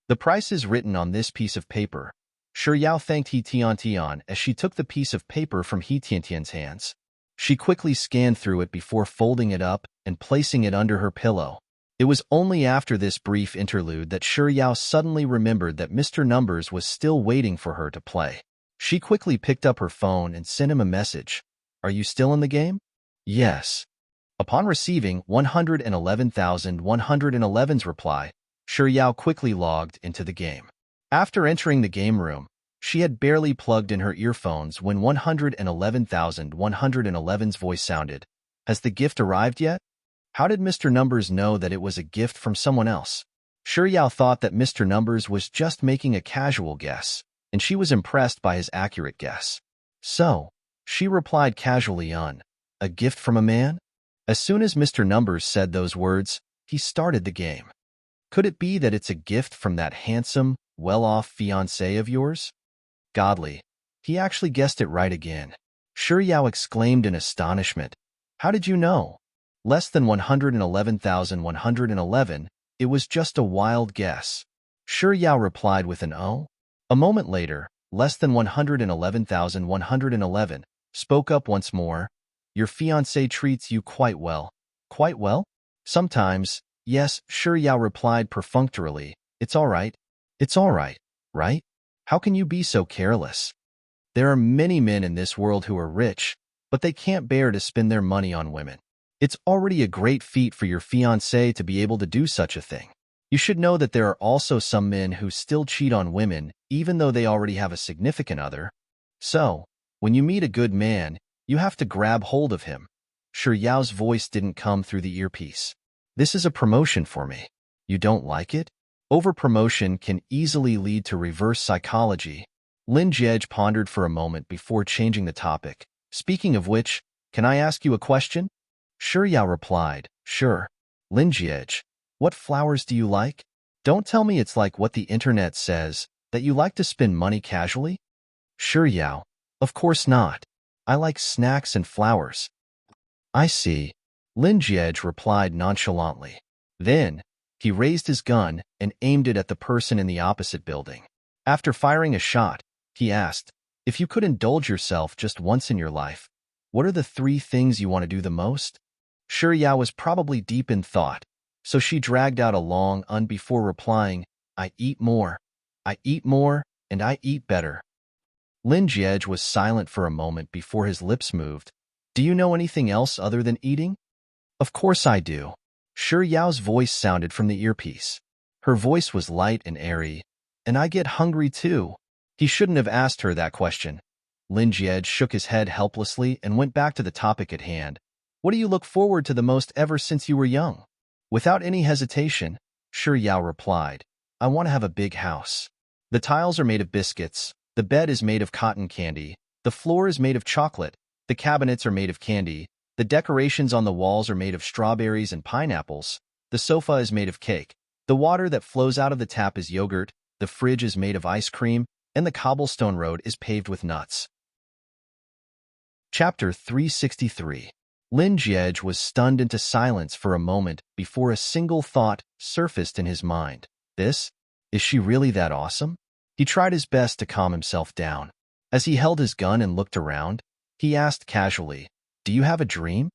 The price is written on this piece of paper. Shi Yao thanked He Tian as she took the piece of paper from He Tian's hands. She quickly scanned through it before folding it up and placing it under her pillow. It was only after this brief interlude that Shi Yao suddenly remembered that Mr. Numbers was still waiting for her to play. She quickly picked up her phone and sent him a message. "Are you still in the game?" "Yes." Upon receiving 111,111's reply, Shi Yao quickly logged into the game. After entering the game room, she had barely plugged in her earphones when 111,111's voice sounded. "Has the gift arrived yet?" How did Mr. Numbers know that it was a gift from someone else? Shi Yao thought that Mr. Numbers was just making a casual guess, and she was impressed by his accurate guess. So, she replied casually a gift from a man? As soon as Mr. Numbers said those words, he started the game. Could it be that it's a gift from that handsome, well-off fiancé of yours? Godly, he actually guessed it right again. Shi Yao exclaimed in astonishment. How did you know? Less than 111,111, it was just a wild guess. Shi Yao replied with an "oh." A moment later, less than 111,111 spoke up once more. Your fiancé treats you quite well. Quite well? Sometimes, yes, Shi Yao replied perfunctorily. It's all right. It's all right, right? How can you be so careless? There are many men in this world who are rich, but they can't bear to spend their money on women. It's already a great feat for your fiancé to be able to do such a thing. You should know that there are also some men who still cheat on women, even though they already have a significant other. So, when you meet a good man, you have to grab hold of him. Shi Yao's voice didn't come through the earpiece. This is a promotion for me. You don't like it? Over-promotion can easily lead to reverse psychology. Lin Jiej pondered for a moment before changing the topic. Speaking of which, can I ask you a question? Shi Yao replied, sure. Lin Jiej, what flowers do you like? Don't tell me it's like what the internet says, that you like to spend money casually? Shi Yao, of course not. I like snacks and flowers. I see. Lin Jiej replied nonchalantly. Then, he raised his gun and aimed it at the person in the opposite building. After firing a shot, he asked, if you could indulge yourself just once in your life, what are the 3 things you want to do the most? Shi Yao was probably deep in thought, so she dragged out a long before replying, I eat more, and I eat better. Lin Jiej was silent for a moment before his lips moved. Do you know anything else other than eating? Of course I do. Shi Yao's voice sounded from the earpiece. Her voice was light and airy. And I get hungry too. He shouldn't have asked her that question. Lin Jie shook his head helplessly and went back to the topic at hand. What do you look forward to the most ever since you were young? Without any hesitation, Shi Yao replied, I want to have a big house. The tiles are made of biscuits, the bed is made of cotton candy, the floor is made of chocolate, the cabinets are made of candy, the decorations on the walls are made of strawberries and pineapples, the sofa is made of cake, the water that flows out of the tap is yogurt, the fridge is made of ice cream, and the cobblestone road is paved with nuts. Chapter 363. Lin Jie was stunned into silence for a moment before a single thought surfaced in his mind. Is she really that awesome? He tried his best to calm himself down. As he held his gun and looked around, he asked casually, Do you have a dream?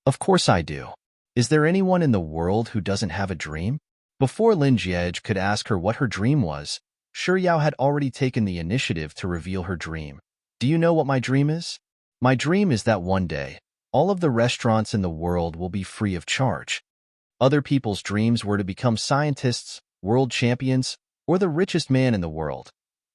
Of course I do. Is there anyone in the world who doesn't have a dream? Before Lin Jie could ask her what her dream was, Shi Yao had already taken the initiative to reveal her dream. Do you know what my dream is? My dream is that one day, all of the restaurants in the world will be free of charge. Other people's dreams were to become scientists, world champions, or the richest man in the world.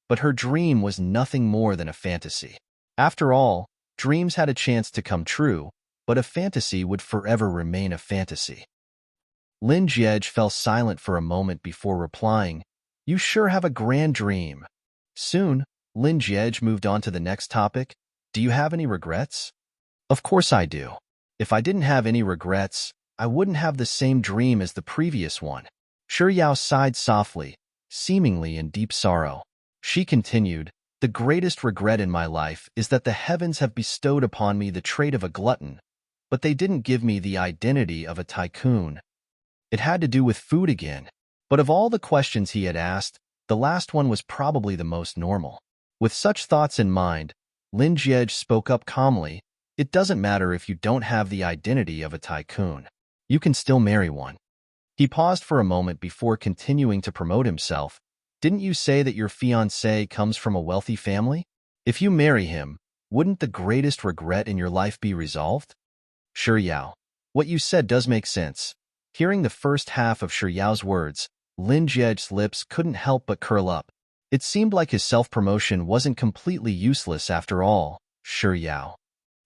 But her dream was nothing more than a fantasy. After all, dreams had a chance to come true, but a fantasy would forever remain a fantasy. Lin Jie fell silent for a moment before replying, You sure have a grand dream. Soon, Lin Jie moved on to the next topic. Do you have any regrets? Of course I do. If I didn't have any regrets, I wouldn't have the same dream as the previous one. Shi Yao sighed softly, seemingly in deep sorrow. She continued, The greatest regret in my life is that the heavens have bestowed upon me the trait of a glutton, but they didn't give me the identity of a tycoon. It had to do with food again. But of all the questions he had asked, the last one was probably the most normal. With such thoughts in mind, Lin Jie spoke up calmly, It doesn't matter if you don't have the identity of a tycoon. You can still marry one. He paused for a moment before continuing to promote himself. Didn't you say that your fiancé comes from a wealthy family? If you marry him, wouldn't the greatest regret in your life be resolved? Shi Yao, what you said does make sense. Hearing the first half of Shi Yao's words, Lin Jie's lips couldn't help but curl up. It seemed like his self-promotion wasn't completely useless after all. Shi Yao.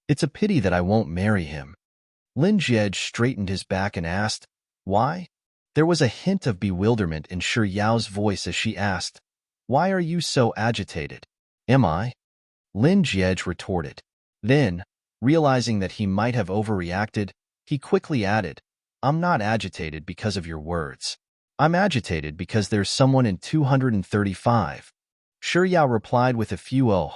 It's a pity that I won't marry him. Lin Jie straightened his back and asked, Why? There was a hint of bewilderment in Shi Yao's voice as she asked, Why are you so agitated? Am I? Lin Jie retorted. Then, realizing that he might have overreacted, he quickly added, I'm not agitated because of your words. I'm agitated because there's someone in 235. Shi Yao replied with a few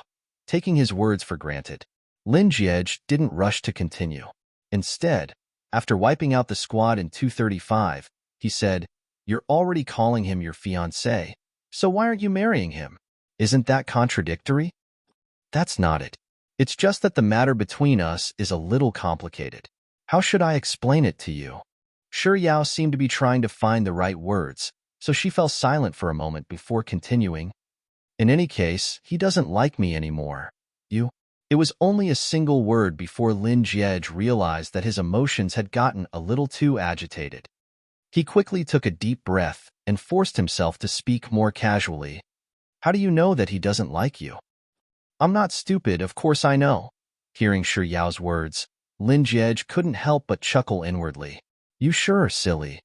taking his words for granted. Lin Jie didn't rush to continue. Instead, after wiping out the squad in 235, he said, You're already calling him your fiancé, so why aren't you marrying him? Isn't that contradictory? That's not it. It's just that the matter between us is a little complicated. How should I explain it to you? Shi Yao seemed to be trying to find the right words, so she fell silent for a moment before continuing. In any case, he doesn't like me anymore. You? It was only a single word before Lin Jie realized that his emotions had gotten a little too agitated. He quickly took a deep breath and forced himself to speak more casually. How do you know that he doesn't like you? I'm not stupid, of course I know. Hearing Shi Yao's words, Lin Jie couldn't help but chuckle inwardly. You sure are silly.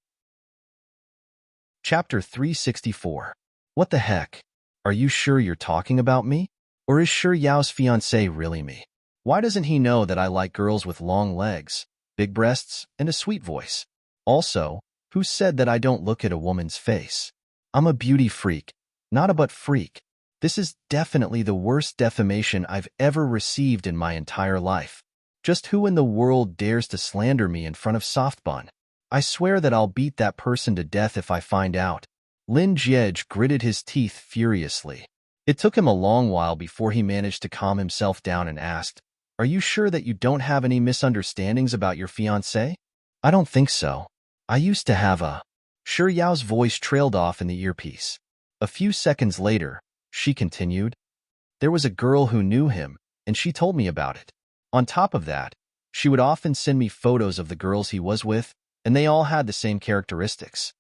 Chapter 364. What the heck? Are you sure you're talking about me? Or is Shi Yao's fiancé really me? Why doesn't he know that I like girls with long legs, big breasts, and a sweet voice? Also, who said that I don't look at a woman's face? I'm a beauty freak, not a butt freak. This is definitely the worst defamation I've ever received in my entire life. Just who in the world dares to slander me in front of Softbun? I swear that I'll beat that person to death if I find out. Lin Jie gritted his teeth furiously. It took him a long while before he managed to calm himself down and asked, Are you sure that you don't have any misunderstandings about your fiancé? I don't think so. I used to have a... Shi Yao's voice trailed off in the earpiece. A few seconds later, she continued, There was a girl who knew him, and she told me about it. On top of that, she would often send me photos of the girls he was with, and they all had the same characteristics.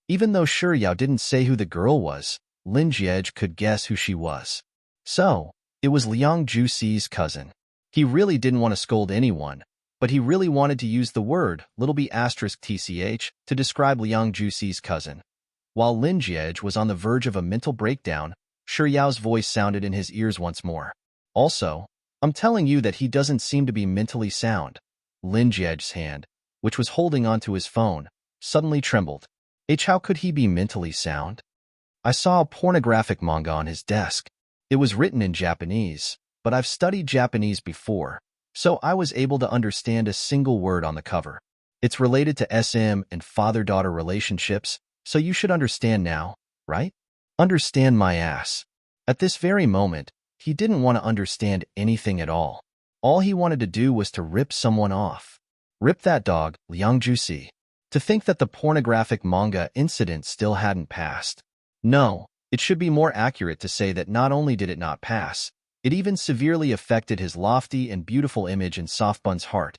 Even though Yao didn't say who the girl was, Lin Jiej could guess who she was. So, it was Liang Juxi's cousin. He really didn't want to scold anyone, but he really wanted to use the word *tch to describe Liang Juxi's cousin. While Lin Jiej was on the verge of a mental breakdown, Yao's voice sounded in his ears once more. Also, I'm telling you that he doesn't seem to be mentally sound. Lin Jiej's hand, which was holding onto his phone, suddenly trembled. How could he be mentally sound? I saw a pornographic manga on his desk. It was written in Japanese, but I've studied Japanese before, so I was able to understand a single word on the cover. It's related to SM and father-daughter relationships, so you should understand now, right? Understand my ass. At this very moment, he didn't want to understand anything at all. All he wanted to do was to rip someone off. Rip that dog, Liang Juxi. To think that the pornographic manga incident still hadn't passed. No, it should be more accurate to say that not only did it not pass, it even severely affected his lofty and beautiful image in Softbun's heart.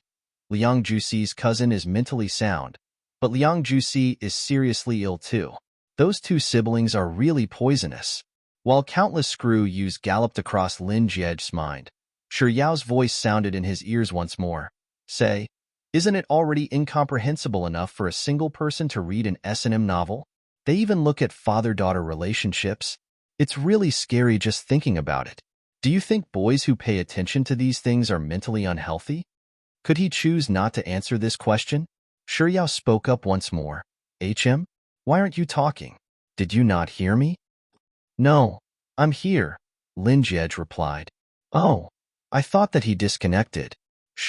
Liang Juxi's cousin is mentally sound, but Liang Juxi is seriously ill too. Those two siblings are really poisonous. While countless screw yous galloped across Lin Jiej's mind, Yao's voice sounded in his ears once more. Say, isn't it already incomprehensible enough for a single person to read an S&M novel? They even look at father-daughter relationships. It's really scary just thinking about it. Do you think boys who pay attention to these things are mentally unhealthy? Could he choose not to answer this question? Yao spoke up once more. HM? Why aren't you talking? Did you not hear me? No, I'm here, Lin Jiej replied. Oh, I thought that he disconnected.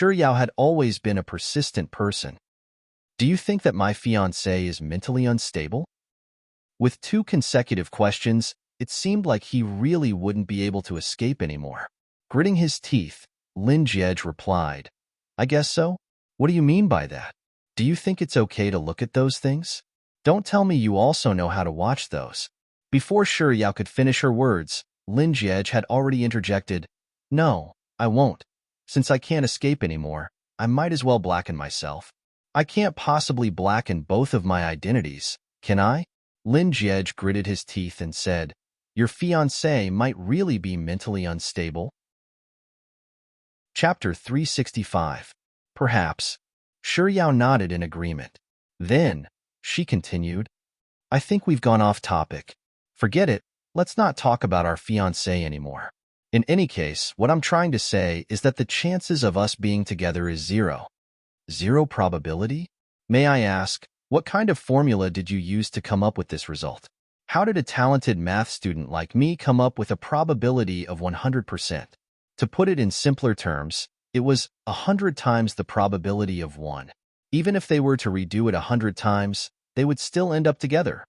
Yao had always been a persistent person. Do you think that my fiancé is mentally unstable? With 2 consecutive questions, it seemed like he really wouldn't be able to escape anymore. Gritting his teeth, Lin Jiej replied, I guess so. What do you mean by that? Do you think it's okay to look at those things? Don't tell me you also know how to watch those. Before Yao could finish her words, Lin Jiej had already interjected, No, I won't. Since I can't escape anymore, I might as well blacken myself. I can't possibly blacken both of my identities, can I? Lin Jiej gritted his teeth and said, Your fiancé might really be mentally unstable. Chapter 365. Perhaps. Yao nodded in agreement. Then, she continued, I think we've gone off topic. Forget it, let's not talk about our fiancé anymore. In any case, what I'm trying to say is that the chances of us being together is 0. 0 probability? May I ask, what kind of formula did you use to come up with this result? How did a talented math student like me come up with a probability of 100%? To put it in simpler terms, it was 100 times the probability of 1. Even if they were to redo it 100 times, they would still end up together.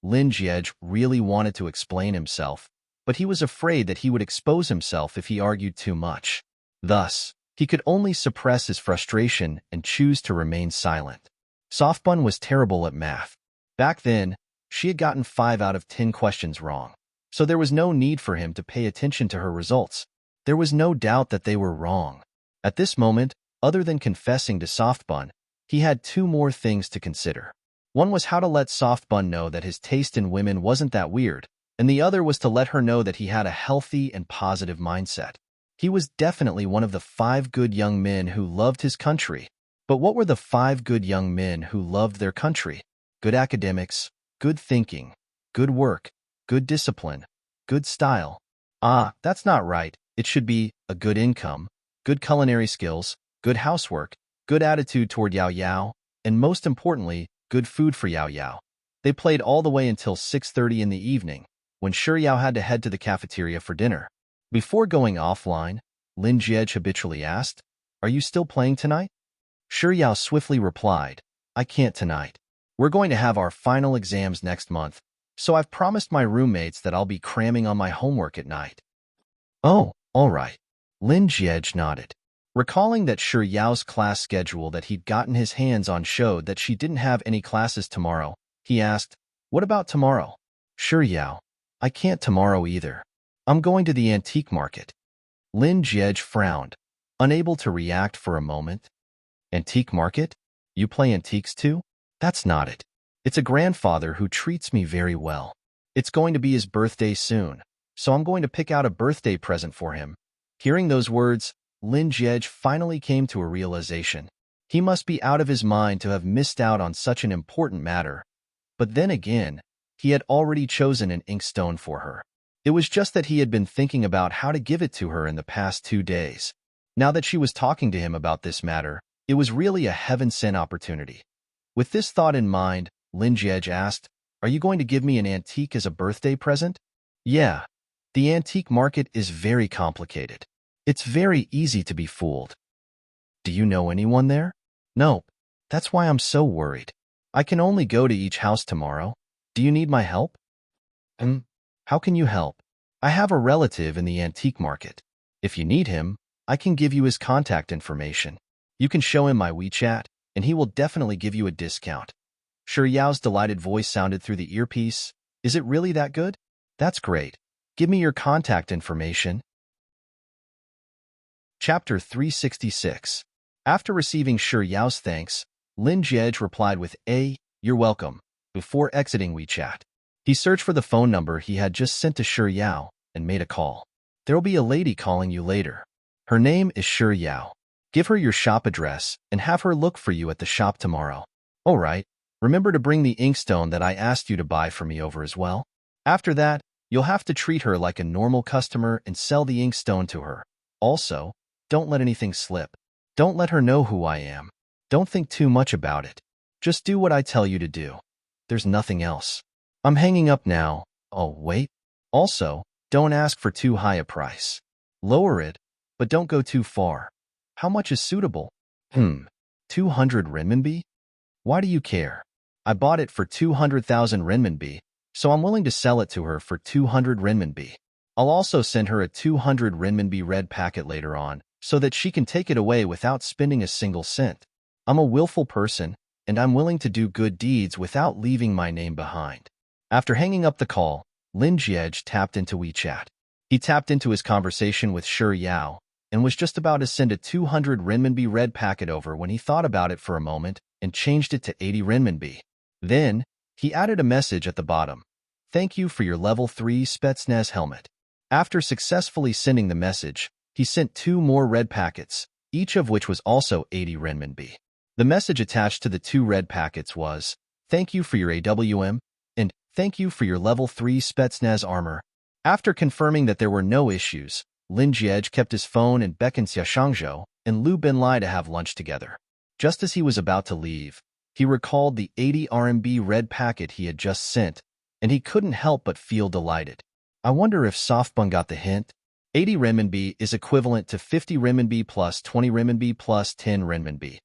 Lin Jiej really wanted to explain himself, but he was afraid that he would expose himself if he argued too much. Thus, he could only suppress his frustration and choose to remain silent. Softbun was terrible at math. Back then, she had gotten 5 out of 10 questions wrong, so there was no need for him to pay attention to her results. There was no doubt that they were wrong. At this moment, other than confessing to Softbun, he had 2 more things to consider. One was how to let Softbun know that his taste in women wasn't that weird, and the other was to let her know that he had a healthy and positive mindset. He was definitely one of the 5 good young men who loved his country. But what were the 5 good young men who loved their country? Good academics, good thinking, good work, good discipline, good style. That's not right. It should be a good income, good culinary skills, good housework, good attitude toward Yao Yao, and most importantly, good food for Yao Yao. They played all the way until 6:30 in the evening, when Yao had to head to the cafeteria for dinner. Before going offline, Lin Jiej habitually asked, Are you still playing tonight? Yao swiftly replied, I can't tonight. We're going to have our final exams next month, so I've promised my roommates that I'll be cramming on my homework at night. Oh, all right. Lin Jiej nodded. Recalling that Yao's class schedule that he'd gotten his hands on showed that she didn't have any classes tomorrow, he asked, What about tomorrow? Yao, I can't tomorrow either. I'm going to the antique market. Lin Jiej frowned, unable to react for a moment. Antique market? You play antiques too? That's not it. It's a grandfather who treats me very well. It's going to be his birthday soon, so I'm going to pick out a birthday present for him." Hearing those words, Lin Jie finally came to a realization. He must be out of his mind to have missed out on such an important matter. But then again, he had already chosen an inkstone for her. It was just that he had been thinking about how to give it to her in the past 2 days. Now that she was talking to him about this matter, it was really a heaven-sent opportunity. With this thought in mind, Lin Jie asked, "Are you going to give me an antique as a birthday present?" "Yeah. The antique market is very complicated. It's very easy to be fooled." "Do you know anyone there?" "Nope. That's why I'm so worried. I can only go to each house tomorrow. Do you need my help?" How can you help?" "I have a relative in the antique market. If you need him, I can give you his contact information. You can show him my WeChat, and he will definitely give you a discount." Shi Yao's delighted voice sounded through the earpiece. "Is it really that good? That's great. Give me your contact information." Chapter 366. After receiving Shi Yao's thanks, Lin Jie replied with "You're welcome," before exiting WeChat. He searched for the phone number he had just sent to Shi Yao and made a call. "There'll be a lady calling you later. Her name is Shi Yao. Give her your shop address and have her look for you at the shop tomorrow. All right, remember to bring the inkstone that I asked you to buy for me over as well. After that, you'll have to treat her like a normal customer and sell the inkstone to her. Also, don't let anything slip. Don't let her know who I am. Don't think too much about it. Just do what I tell you to do. There's nothing else. I'm hanging up now. Oh, wait. Also, don't ask for too high a price. Lower it, but don't go too far. How much is suitable?" 200 renminbi? Why do you care? I bought it for 200,000 renminbi, so I'm willing to sell it to her for 200 renminbi. I'll also send her a 200 renminbi red packet later on, so that she can take it away without spending a single cent. I'm a willful person, and I'm willing to do good deeds without leaving my name behind. After hanging up the call, Lin Jie tapped into WeChat. He tapped into his conversation with Shi Yao and was just about to send a 200 renminbi red packet over when he thought about it for a moment and changed it to 80 renminbi. Then, he added a message at the bottom. "Thank you for your level 3 Spetsnaz helmet." After successfully sending the message, he sent 2 more red packets, each of which was also 80 renminbi. The message attached to the 2 red packets was, "Thank you for your AWM," and "Thank you for your level 3 Spetsnaz armor." After confirming that there were no issues, Lin Jie kept his phone and beckoned Xia Shangzhou and Lu Benlai to have lunch together. Just as he was about to leave, he recalled the 80 RMB red packet he had just sent, and he couldn't help but feel delighted. I wonder if Softbun got the hint. 80 renminbi is equivalent to 50 renminbi plus 20 renminbi plus 10 renminbi.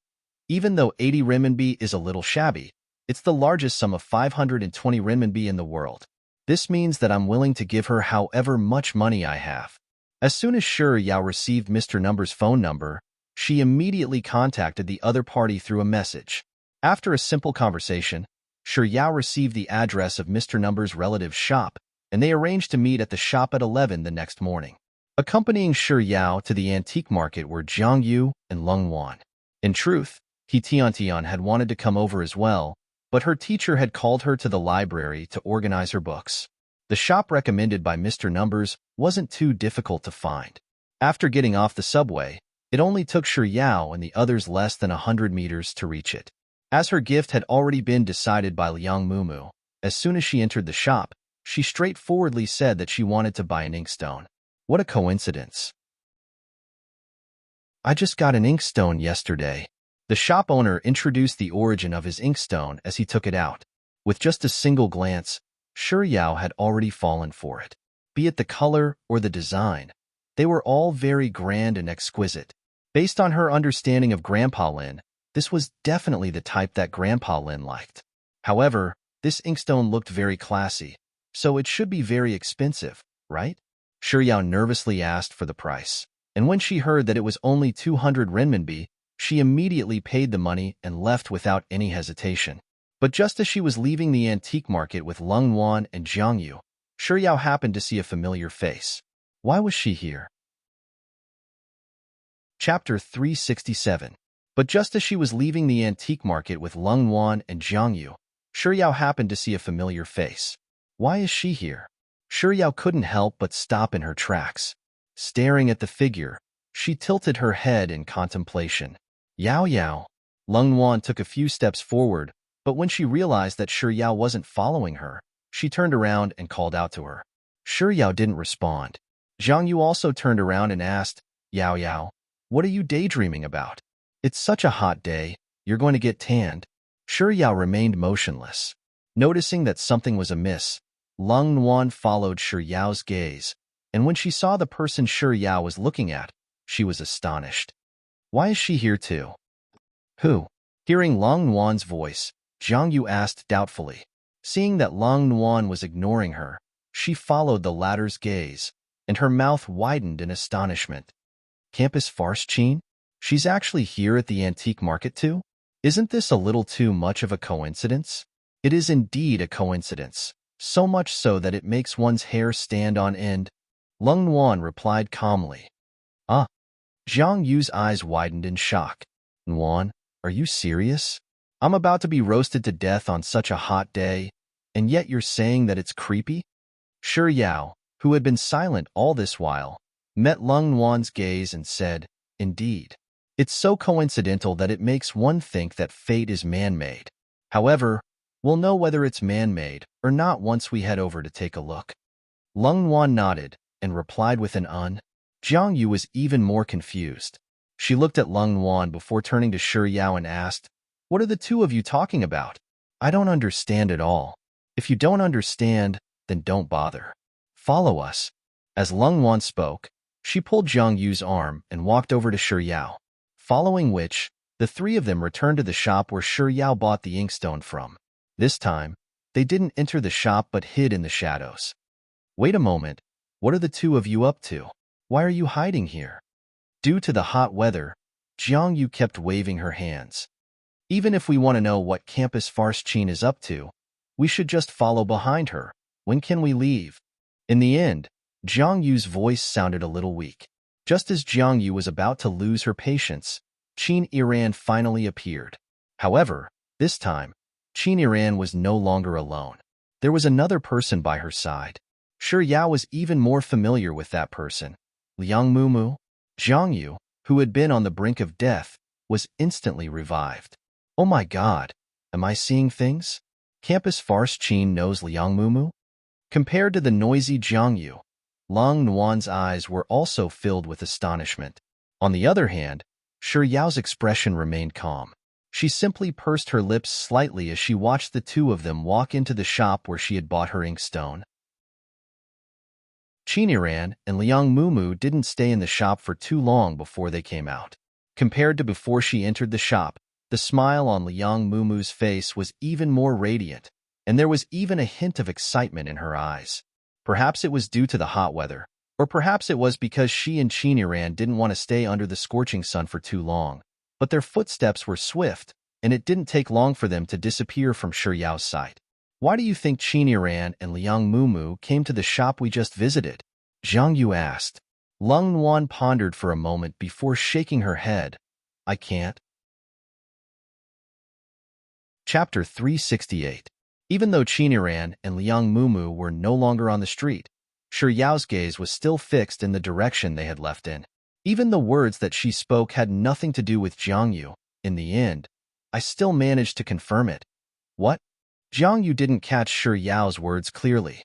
Even though 80 renminbi is a little shabby, it's the largest sum of 520 renminbi in the world. This means that I'm willing to give her however much money I have. As soon as Shi Yao received Mr. Number's phone number, she immediately contacted the other party through a message. After a simple conversation, Shi Yao received the address of Mr. Number's relative's shop, and they arranged to meet at the shop at 11 the next morning. Accompanying Shi Yao to the antique market were Jiang Yu and Lung Wan. In truth, He Tian had wanted to come over as well, but her teacher had called her to the library to organize her books. The shop recommended by Mr. Numbers wasn't too difficult to find. After getting off the subway, it only took Shi Yao and the others less than 100 meters to reach it. As her gift had already been decided by Liang Mumu, as soon as she entered the shop, she straightforwardly said that she wanted to buy an inkstone. What a coincidence. "I just got an inkstone yesterday." The shop owner introduced the origin of his inkstone as he took it out. With just a single glance, Shi Yao had already fallen for it. Be it the color or the design, they were all very grand and exquisite. Based on her understanding of Grandpa Lin, this was definitely the type that Grandpa Lin liked. However, this inkstone looked very classy, so it should be very expensive, right? Shi Yao nervously asked for the price, and when she heard that it was only 200 renminbi, she immediately paid the money and left without any hesitation. But just as she was leaving the antique market with Lung Wan and Jiang Yu, Shi Yao happened to see a familiar face. Why was she here? Chapter 367. But just as she was leaving the antique market with Lung Wan and Jiang Yu, Yao happened to see a familiar face. Why is she here? Yao couldn't help but stop in her tracks. Staring at the figure, she tilted her head in contemplation. Yao Yao. Lung Wan took a few steps forward, but when she realized that Yao wasn't following her, she turned around and called out to her. Yao didn't respond. Zhang Yu also turned around and asked, Yao Yao, what are you daydreaming about? It's such a hot day, you're going to get tanned. Yao remained motionless. Noticing that something was amiss, Lung Wan followed Yao's gaze, and when she saw the person Yao was looking at, she was astonished. Why is she here too? Who? Hearing Lung Wan's voice, Zhang Yu asked doubtfully. Seeing that Lung Wan was ignoring her, she followed the latter's gaze, and her mouth widened in astonishment. Campus farce Qin? She's actually here at the antique market too? Isn't this a little too much of a coincidence? It is indeed a coincidence, so much so that it makes one's hair stand on end. Lung Wan replied calmly. Ah. Zhang Yu's eyes widened in shock. Wan, are you serious? I'm about to be roasted to death on such a hot day, and yet you're saying that it's creepy? Yao, who had been silent all this while, met Lung Wan's gaze and said, Indeed. It's so coincidental that it makes one think that fate is man-made. However, we'll know whether it's man-made or not once we head over to take a look. Lung Wan nodded and replied with an Zhang Yu was even more confused. She looked at Lung Wan before turning to Yao and asked, What are the two of you talking about? I don't understand at all. If you don't understand, then don't bother. Follow us. As Lung Wan spoke, she pulled Zhang Yu's arm and walked over to Yao. Following which, the three of them returned to the shop where Yao bought the inkstone from. This time, they didn't enter the shop but hid in the shadows. Wait a moment, what are the two of you up to? Why are you hiding here? Due to the hot weather, Zhang Yu kept waving her hands. Even if we want to know what Campus Farce Qin is up to, we should just follow behind her. When can we leave? In the end, Zhang Yu's voice sounded a little weak. Just as Zhang Yu was about to lose her patience, Qin Iran finally appeared. However, this time, Qin Iran was no longer alone. There was another person by her side. Yao was even more familiar with that person. Liang Mumu, Zhang Yu, who had been on the brink of death, was instantly revived. Oh my God, am I seeing things? Campus Farce Qin knows Liang Mumu? Compared to the noisy Zhang Yu, Lung Wan's eyes were also filled with astonishment. On the other hand, Yao's expression remained calm. She simply pursed her lips slightly as she watched the two of them walk into the shop where she had bought her inkstone. Qin Iran and Liang Mumu didn't stay in the shop for too long before they came out. Compared to before she entered the shop, the smile on Liang Mumu's face was even more radiant, and there was even a hint of excitement in her eyes. Perhaps it was due to the hot weather, or perhaps it was because she and Qin Iran didn't want to stay under the scorching sun for too long. But their footsteps were swift, and it didn't take long for them to disappear from Yao's sight. Why do you think Qin Iran and Liang Mumu came to the shop we just visited? Zhang Yu asked. Lung Wan pondered for a moment before shaking her head. I can't. Chapter 368. Even though Qin Iran and Liang Mumu were no longer on the street, Yao's gaze was still fixed in the direction they had left in. Even the words that she spoke had nothing to do with Zhang Yu. In the end, I still managed to confirm it. What? Zhang Yu didn't catch Yao's words clearly.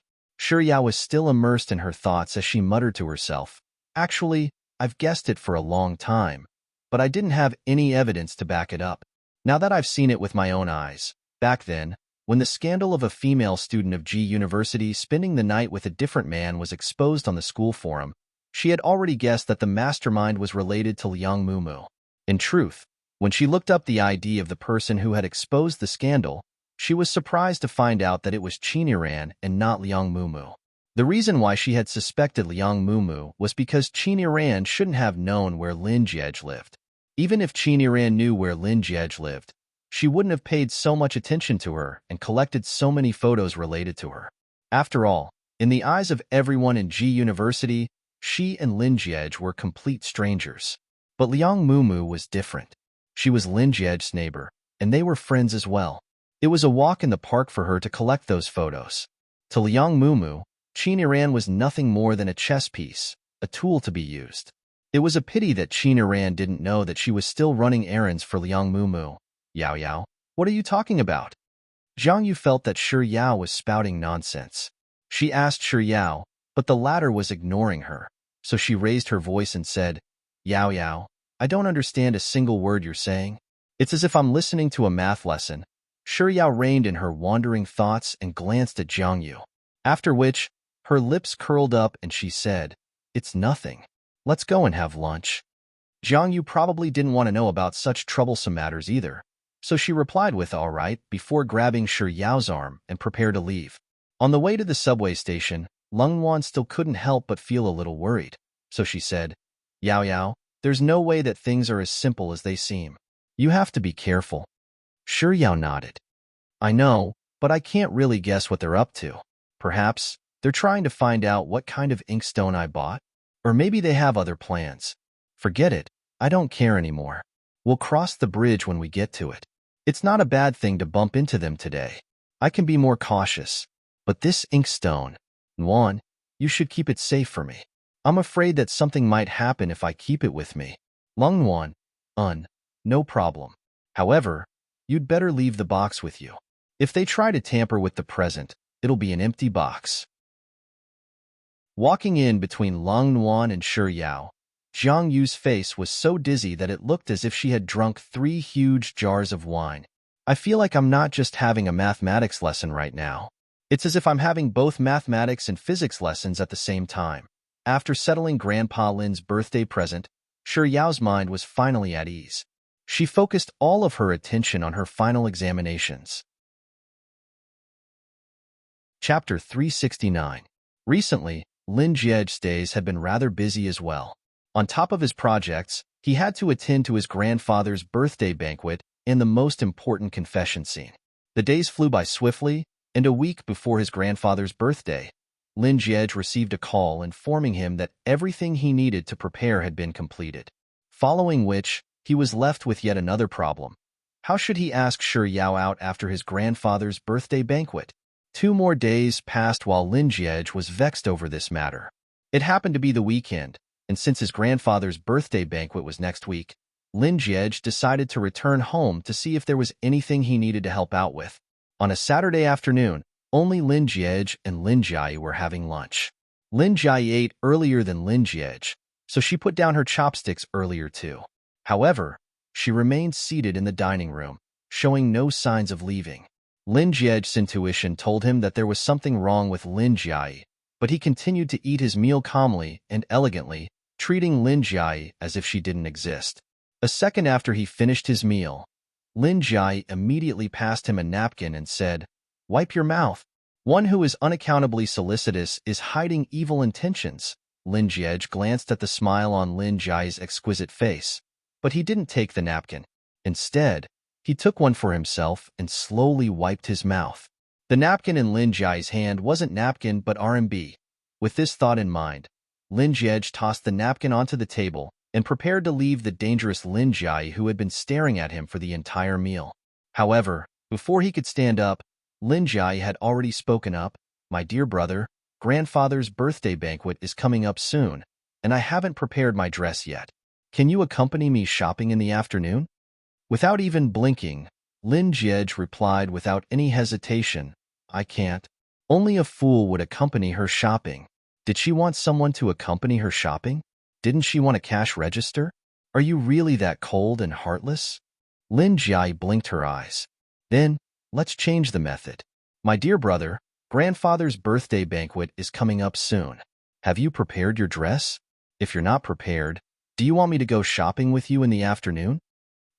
Yao was still immersed in her thoughts as she muttered to herself. Actually, I've guessed it for a long time, but I didn't have any evidence to back it up. Now that I've seen it with my own eyes. Back then, when the scandal of a female student of G University spending the night with a different man was exposed on the school forum, she had already guessed that the mastermind was related to Liang Mumu. In truth, when she looked up the ID of the person who had exposed the scandal, she was surprised to find out that it was Qin Iran and not Liang Mumu. The reason why she had suspected Liang Mumu was because Qin Iran shouldn't have known where Lin Jiej lived. Even if Qin Iran knew where Lin Jiej lived, she wouldn't have paid so much attention to her and collected so many photos related to her. After all, in the eyes of everyone in G University, she and Lin Jiej were complete strangers. But Liang Mumu was different. She was Lin Jiej's neighbor, and they were friends as well. It was a walk in the park for her to collect those photos. To Liang Mumu, Qin was nothing more than a chess piece, a tool to be used. It was a pity that Qin didn't know that she was still running errands for Liang Mumu. Yao Yao, what are you talking about? Zhang Yu felt that Shi Yao was spouting nonsense. She asked Shi Yao, but the latter was ignoring her, so she raised her voice and said, Yao Yao, I don't understand a single word you're saying. It's as if I'm listening to a math lesson. Shi Yao reined in her wandering thoughts and glanced at Zhang Yu. After which, her lips curled up and she said, It's nothing. Let's go and have lunch. Zhang Yu probably didn't want to know about such troublesome matters either, so she replied with all right before grabbing Shi Yao's arm and prepared to leave. On the way to the subway station, Lung Wan still couldn't help but feel a little worried, so she said, Yao Yao, there's no way that things are as simple as they seem. You have to be careful. Shi Yao nodded. I know, but I can't really guess what they're up to. Perhaps they're trying to find out what kind of inkstone I bought, or maybe they have other plans. Forget it, I don't care anymore. We'll cross the bridge when we get to it. It's not a bad thing to bump into them today. I can be more cautious. But this inkstone, Nguan, you should keep it safe for me. I'm afraid that something might happen if I keep it with me. Lung Nguan, no problem. However, you'd better leave the box with you. If they try to tamper with the present, it'll be an empty box. Walking in between Lung Nguan and Shi Yao, Zhang Yu's face was so dizzy that it looked as if she had drunk 3 huge jars of wine. I feel like I'm not just having a mathematics lesson right now. It's as if I'm having both mathematics and physics lessons at the same time. After settling Grandpa Lin's birthday present, Shi Yao's mind was finally at ease. She focused all of her attention on her final examinations. Chapter 369. Recently, Lin Jiej's days had been rather busy as well. On top of his projects, he had to attend to his grandfather's birthday banquet and the most important confession scene. The days flew by swiftly, and a week before his grandfather's birthday, Lin Jiej received a call informing him that everything he needed to prepare had been completed. Following which, he was left with yet another problem. How should he ask Shi Yao out after his grandfather's birthday banquet? 2 more days passed while Lin Jiej was vexed over this matter. It happened to be the weekend, and since his grandfather's birthday banquet was next week, Lin Jiej decided to return home to see if there was anything he needed to help out with. On a Saturday afternoon, only Lin Jiej and Lin Jiayi were having lunch. Lin Jiayi ate earlier than Lin Jiej, so she put down her chopsticks earlier too. However, she remained seated in the dining room, showing no signs of leaving. Lin Jiej's intuition told him that there was something wrong with Lin Jiayi, but he continued to eat his meal calmly and elegantly, treating Lin Jiayi as if she didn't exist. A second after he finished his meal, Lin Jiayi immediately passed him a napkin and said, Wipe your mouth. One who is unaccountably solicitous is hiding evil intentions. Lin Jiej glanced at the smile on Lin Jiayi's exquisite face, but he didn't take the napkin. Instead, he took one for himself and slowly wiped his mouth. The napkin in Lin Jiayi's hand wasn't napkin but RMB. With this thought in mind, Lin Jiej tossed the napkin onto the table and prepared to leave the dangerous Lin Jiayi who had been staring at him for the entire meal. However, before he could stand up, Lin Jiayi had already spoken up. My dear brother, grandfather's birthday banquet is coming up soon, and I haven't prepared my dress yet. Can you accompany me shopping in the afternoon? Without even blinking, Lin Jiej replied without any hesitation, I can't. Only a fool would accompany her shopping. Did she want someone to accompany her shopping? Didn't she want a cash register? Are you really that cold and heartless? Lin Jiayi blinked her eyes. Then, let's change the method. My dear brother, grandfather's birthday banquet is coming up soon. Have you prepared your dress? If you're not prepared, do you want me to go shopping with you in the afternoon?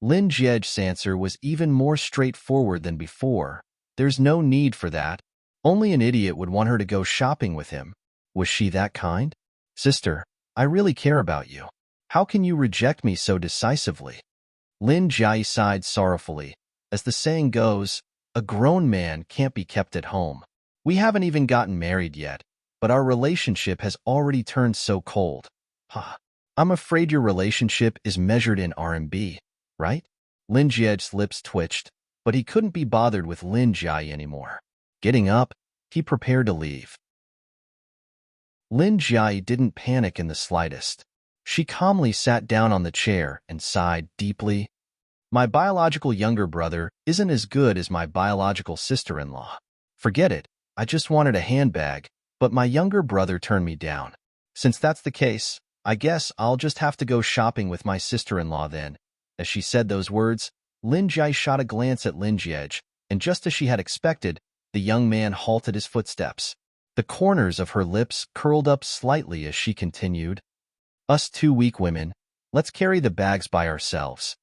Lin Jiej's answer was even more straightforward than before. There's no need for that. Only an idiot would want her to go shopping with him. Was she that kind? Sister, I really care about you. How can you reject me so decisively? Lin Jiayi sighed sorrowfully. As the saying goes, a grown man can't be kept at home. We haven't even gotten married yet, but our relationship has already turned so cold. I'm afraid your relationship is measured in RMB, right? Lin Jiej's lips twitched, but he couldn't be bothered with Lin Jiayi anymore. Getting up, he prepared to leave. Lin Jiayi didn't panic in the slightest. She calmly sat down on the chair and sighed deeply. My biological younger brother isn't as good as my biological sister-in-law. Forget it, I just wanted a handbag, but my younger brother turned me down. Since that's the case, I guess I'll just have to go shopping with my sister-in-law then. As she said those words, Lin Jiayi shot a glance at Lin Jiej, and just as she had expected, the young man halted his footsteps. The corners of her lips curled up slightly as she continued. Us two weak women, let's carry the bags by ourselves.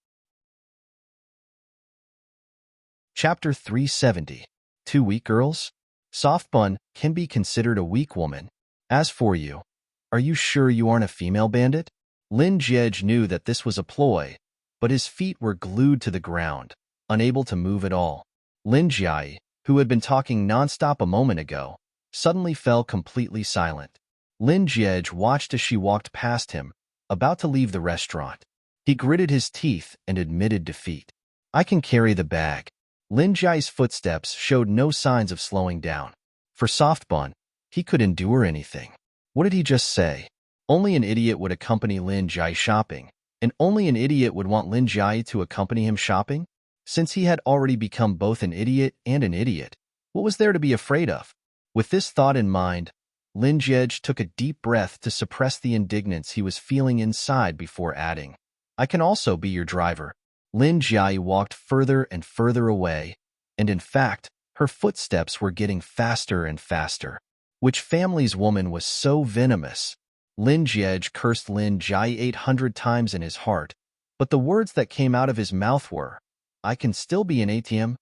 Chapter 370. Two weak girls? Soft Bun can be considered a weak woman. As for you, are you sure you aren't a female bandit? Lin Jiej knew that this was a ploy, but his feet were glued to the ground, unable to move at all. Lin Jiayi, who had been talking nonstop a moment ago, suddenly fell completely silent. Lin Jiej watched as she walked past him, about to leave the restaurant. He gritted his teeth and admitted defeat. I can carry the bag. Lin Jiayi's footsteps showed no signs of slowing down. For Soft Bun, he could endure anything. What did he just say? Only an idiot would accompany Lin Jiayi shopping, and only an idiot would want Lin Jiayi to accompany him shopping? Since he had already become both an idiot and an idiot, what was there to be afraid of? With this thought in mind, Lin Jiej took a deep breath to suppress the indignance he was feeling inside before adding, I can also be your driver. Lin Jiayi walked further and further away, and in fact, her footsteps were getting faster and faster. Which family's woman was so venomous? Lin Jiej cursed Lin Jiayi 800 times in his heart, but the words that came out of his mouth were, I can still be an ATM?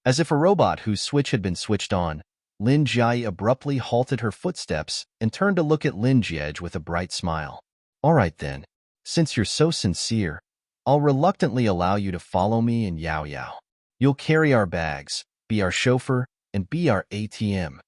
As if a robot whose switch had been switched on, Lin Jiayi abruptly halted her footsteps and turned to look at Lin Jiej with a bright smile. All right then, since you're so sincere, I'll reluctantly allow you to follow me and Yao Yao. You'll carry our bags, be our chauffeur, and be our ATM.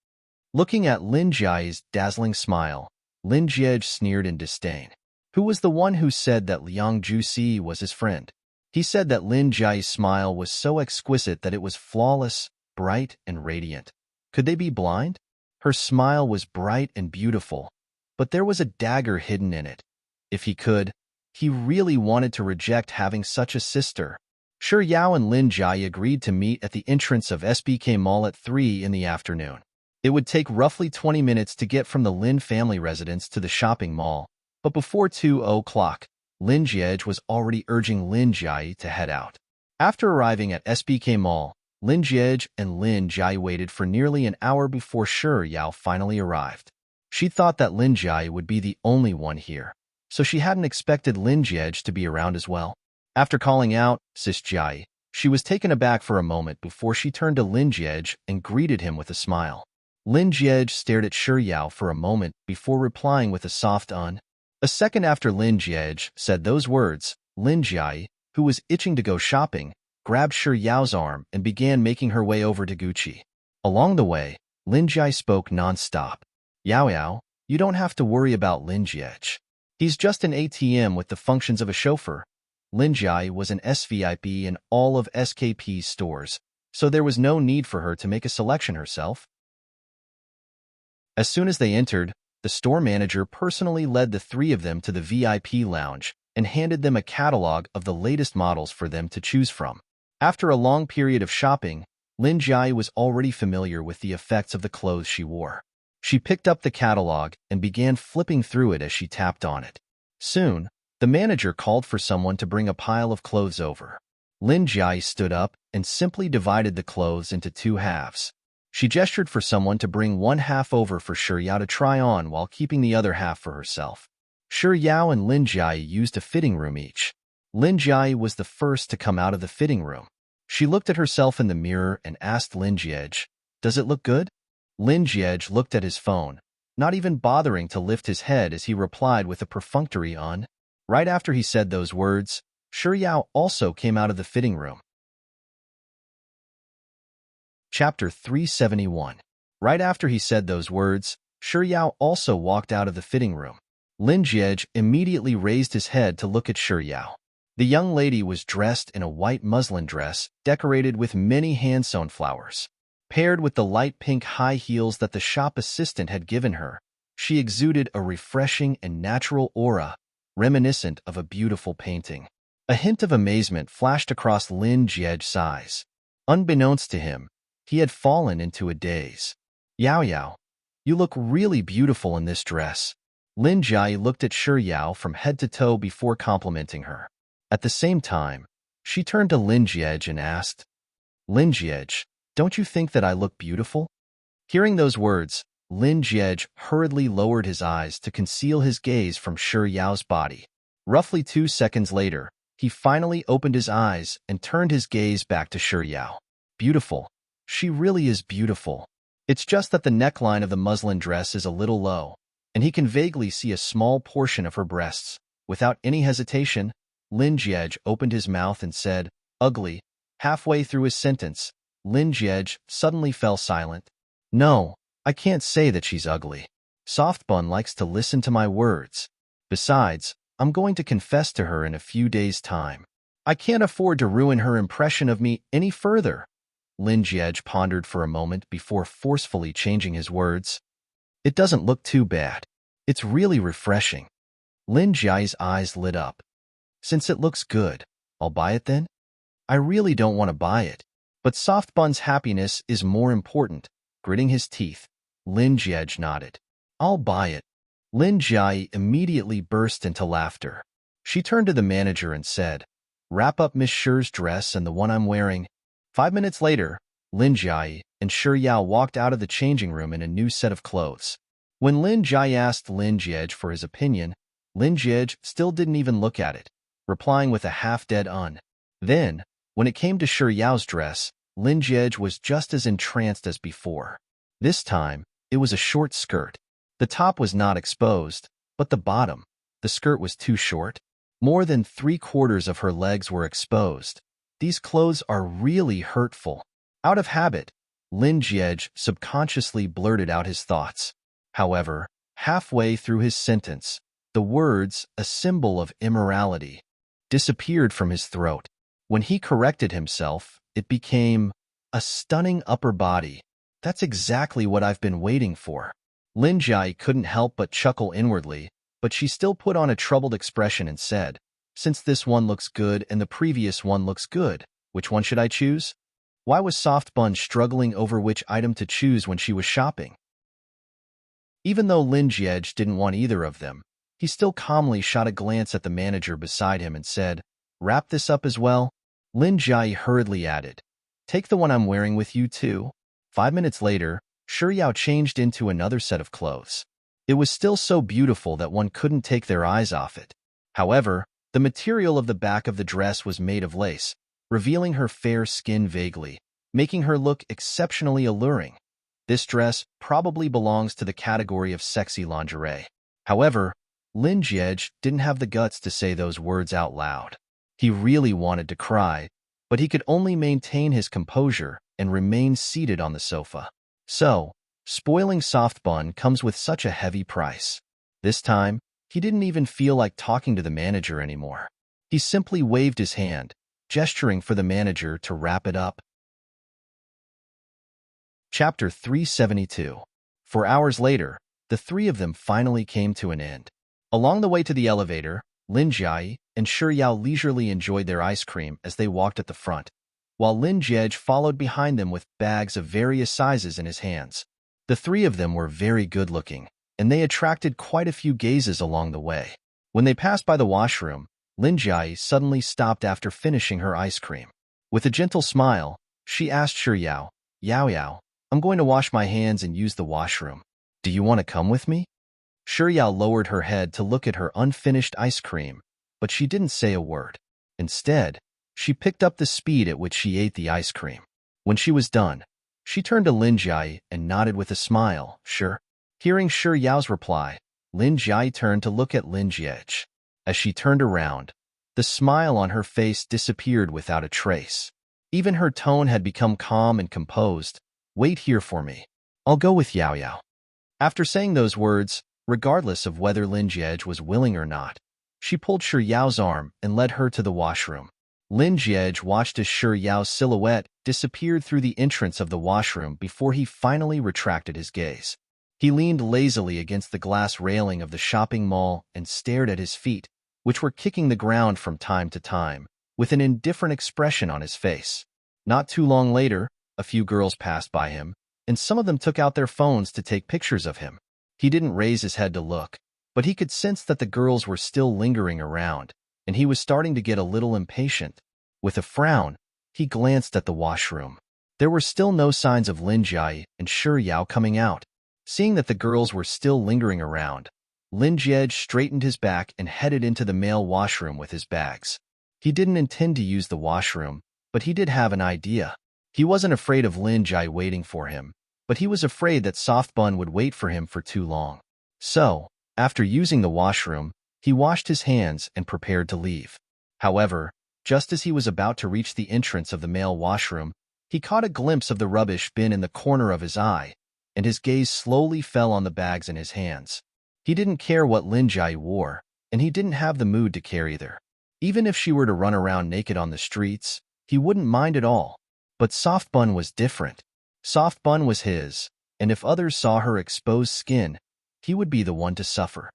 Looking at Lin Jiayi's dazzling smile, Lin Jiej sneered in disdain. Who was the one who said that Liang Jusi was his friend? He said that Lin Jiayi's smile was so exquisite that it was flawless, bright, and radiant. Could they be blind? Her smile was bright and beautiful, but there was a dagger hidden in it. If he could, he really wanted to reject having such a sister. Sure, Yao and Lin Jiayi agreed to meet at the entrance of SBK Mall at 3 in the afternoon. It would take roughly 20 minutes to get from the Lin family residence to the shopping mall, but before 2 o'clock, Lin Jiej was already urging Lin Jiayi to head out. After arriving at SBK Mall, Lin Jiej and Lin Jiayi waited for nearly an hour before Sure Yao finally arrived. She thought that Lin Jiayi would be the only one here, so she hadn't expected Lin Jiej to be around as well. After calling out, Sis Jiayi, she was taken aback for a moment before she turned to Lin Jiej and greeted him with a smile. Lin Jiej stared at Sure Yao for a moment before replying with a soft un. A second after Lin Jiej said those words, Lin Jiayi, who was itching to go shopping, grabbed Sure Yao's arm and began making her way over to Gucci. Along the way, Lin Jiayi spoke non-stop. Yao Yao, you don't have to worry about Lin Jiej. He's just an ATM with the functions of a chauffeur. Lin Jiayi was an SVIP in all of SKP's stores, so there was no need for her to make a selection herself. As soon as they entered, the store manager personally led the three of them to the VIP lounge and handed them a catalog of the latest models for them to choose from. After a long period of shopping, Lin Jiayi was already familiar with the effects of the clothes she wore. She picked up the catalog and began flipping through it as she tapped on it. Soon, the manager called for someone to bring a pile of clothes over. Lin Jiayi stood up and simply divided the clothes into two halves. She gestured for someone to bring one half over for Sure Yao to try on while keeping the other half for herself. Sure Yao and Lin Jiayi used a fitting room each. Lin Jiayi was the first to come out of the fitting room. She looked at herself in the mirror and asked Lin Jiej, "Does it look good?" Lin Jiej looked at his phone, not even bothering to lift his head as he replied with a perfunctory "un." Right after he said those words, Sure Yao also came out of the fitting room. Chapter 371. Right after he said those words, Sure Yao also walked out of the fitting room. Lin Jiej immediately raised his head to look at Sure Yao. The young lady was dressed in a white muslin dress decorated with many hand-sewn flowers. Paired with the light pink high heels that the shop assistant had given her, she exuded a refreshing and natural aura, reminiscent of a beautiful painting. A hint of amazement flashed across Lin Jie's eyes. Unbeknownst to him, he had fallen into a daze. "Yao Yao, you look really beautiful in this dress." Lin Jie looked at Shi Yao from head to toe before complimenting her. At the same time, she turned to Lin Jie and asked, "Lin Jie, don't you think that I look beautiful?" Hearing those words, Lin Jie hurriedly lowered his eyes to conceal his gaze from Shi Yao's body. Roughly 2 seconds later, he finally opened his eyes and turned his gaze back to Shi Yao. "Beautiful. She really is beautiful. It's just that the neckline of the muslin dress is a little low, and he can vaguely see a small portion of her breasts." Without any hesitation, Lin Jie opened his mouth and said, "Ugly." Halfway through his sentence, Lin Jie suddenly fell silent. "No, I can't say that she's ugly. Softbun likes to listen to my words. Besides, I'm going to confess to her in a few days' time. I can't afford to ruin her impression of me any further." Lin Jie pondered for a moment before forcefully changing his words. "It doesn't look too bad. It's really refreshing." Lin Jie's eyes lit up. "Since it looks good, I'll buy it then? I really don't want to buy it, but Softbun's happiness is more important." Gritting his teeth, Lin Jie nodded. "I'll buy it." Lin Jie immediately burst into laughter. She turned to the manager and said, "Wrap up Miss Shi's dress and the one I'm wearing." 5 minutes later, Lin Jie and Shi Yao walked out of the changing room in a new set of clothes. When Lin Jie asked Lin Jie for his opinion, Lin Jie still didn't even look at it, replying with a half-dead "un." Then, when it came to Shi Yao's dress, Lin Jie was just as entranced as before. This time, it was a short skirt. The top was not exposed, but the bottom, the skirt was too short. More than 3/4 of her legs were exposed. These clothes are really hurtful. Out of habit, Lin Jie subconsciously blurted out his thoughts. However, halfway through his sentence, the words, "a symbol of immorality," disappeared from his throat. When he corrected himself, it became, "a stunning upper body. That's exactly what I've been waiting for." Lin Jie couldn't help but chuckle inwardly, but she still put on a troubled expression and said, "Since this one looks good and the previous one looks good, which one should I choose?" Why was Softbun struggling over which item to choose when she was shopping? Even though Lin Jie didn't want either of them, he still calmly shot a glance at the manager beside him and said, "Wrap this up as well." Lin Jie hurriedly added, "Take the one I'm wearing with you too." 5 minutes later, Shi Yao changed into another set of clothes. It was still so beautiful that one couldn't take their eyes off it. However, the material of the back of the dress was made of lace, revealing her fair skin vaguely, making her look exceptionally alluring. This dress probably belongs to the category of sexy lingerie. However, Lin Jie didn't have the guts to say those words out loud. He really wanted to cry, but he could only maintain his composure and remain seated on the sofa. So, spoiling Softbun comes with such a heavy price. This time, he didn't even feel like talking to the manager anymore. He simply waved his hand, gesturing for the manager to wrap it up. Chapter 372. 4 hours later, the three of them finally came to an end. Along the way to the elevator, Lin Jie and Shi Yao leisurely enjoyed their ice cream as they walked at the front, while Lin Jie followed behind them with bags of various sizes in his hands. The three of them were very good-looking, and they attracted quite a few gazes along the way. When they passed by the washroom, Lin Jie suddenly stopped after finishing her ice cream. With a gentle smile, she asked Shi Yao, "Yao Yao, I'm going to wash my hands and use the washroom. Do you want to come with me?" Shi Yao lowered her head to look at her unfinished ice cream, but she didn't say a word. Instead, she picked up the speed at which she ate the ice cream. When she was done, she turned to Lin Jie and nodded with a smile, "Sure." Hearing Shi Yao's reply, Lin Jie turned to look at Lin Jie. As she turned around, the smile on her face disappeared without a trace. Even her tone had become calm and composed. "Wait here for me. I'll go with Yao Yao." After saying those words, regardless of whether Lin Jie was willing or not, She pulled Shi Yao's arm and led her to the washroom. Lin Jie watched as Shi Yao's silhouette disappeared through the entrance of the washroom before he finally retracted his gaze. He leaned lazily against the glass railing of the shopping mall and stared at his feet, which were kicking the ground from time to time, with an indifferent expression on his face. Not too long later, a few girls passed by him, and some of them took out their phones to take pictures of him. He didn't raise his head to look, but he could sense that the girls were still lingering around, and he was starting to get a little impatient. With a frown, he glanced at the washroom. There were still no signs of Lin Jie and Shi Yao coming out. Seeing that the girls were still lingering around, Lin Jie straightened his back and headed into the male washroom with his bags. He didn't intend to use the washroom, but he did have an idea. He wasn't afraid of Lin Jie waiting for him, but he was afraid that Soft Bun would wait for him for too long. So, after using the washroom, he washed his hands and prepared to leave. However, just as he was about to reach the entrance of the male washroom, he caught a glimpse of the rubbish bin in the corner of his eye, and his gaze slowly fell on the bags in his hands. He didn't care what Lin Jie wore, and he didn't have the mood to care either. Even if she were to run around naked on the streets, he wouldn't mind at all. But Soft Bun was different. Soft Bun was his, and if others saw her exposed skin, he would be the one to suffer.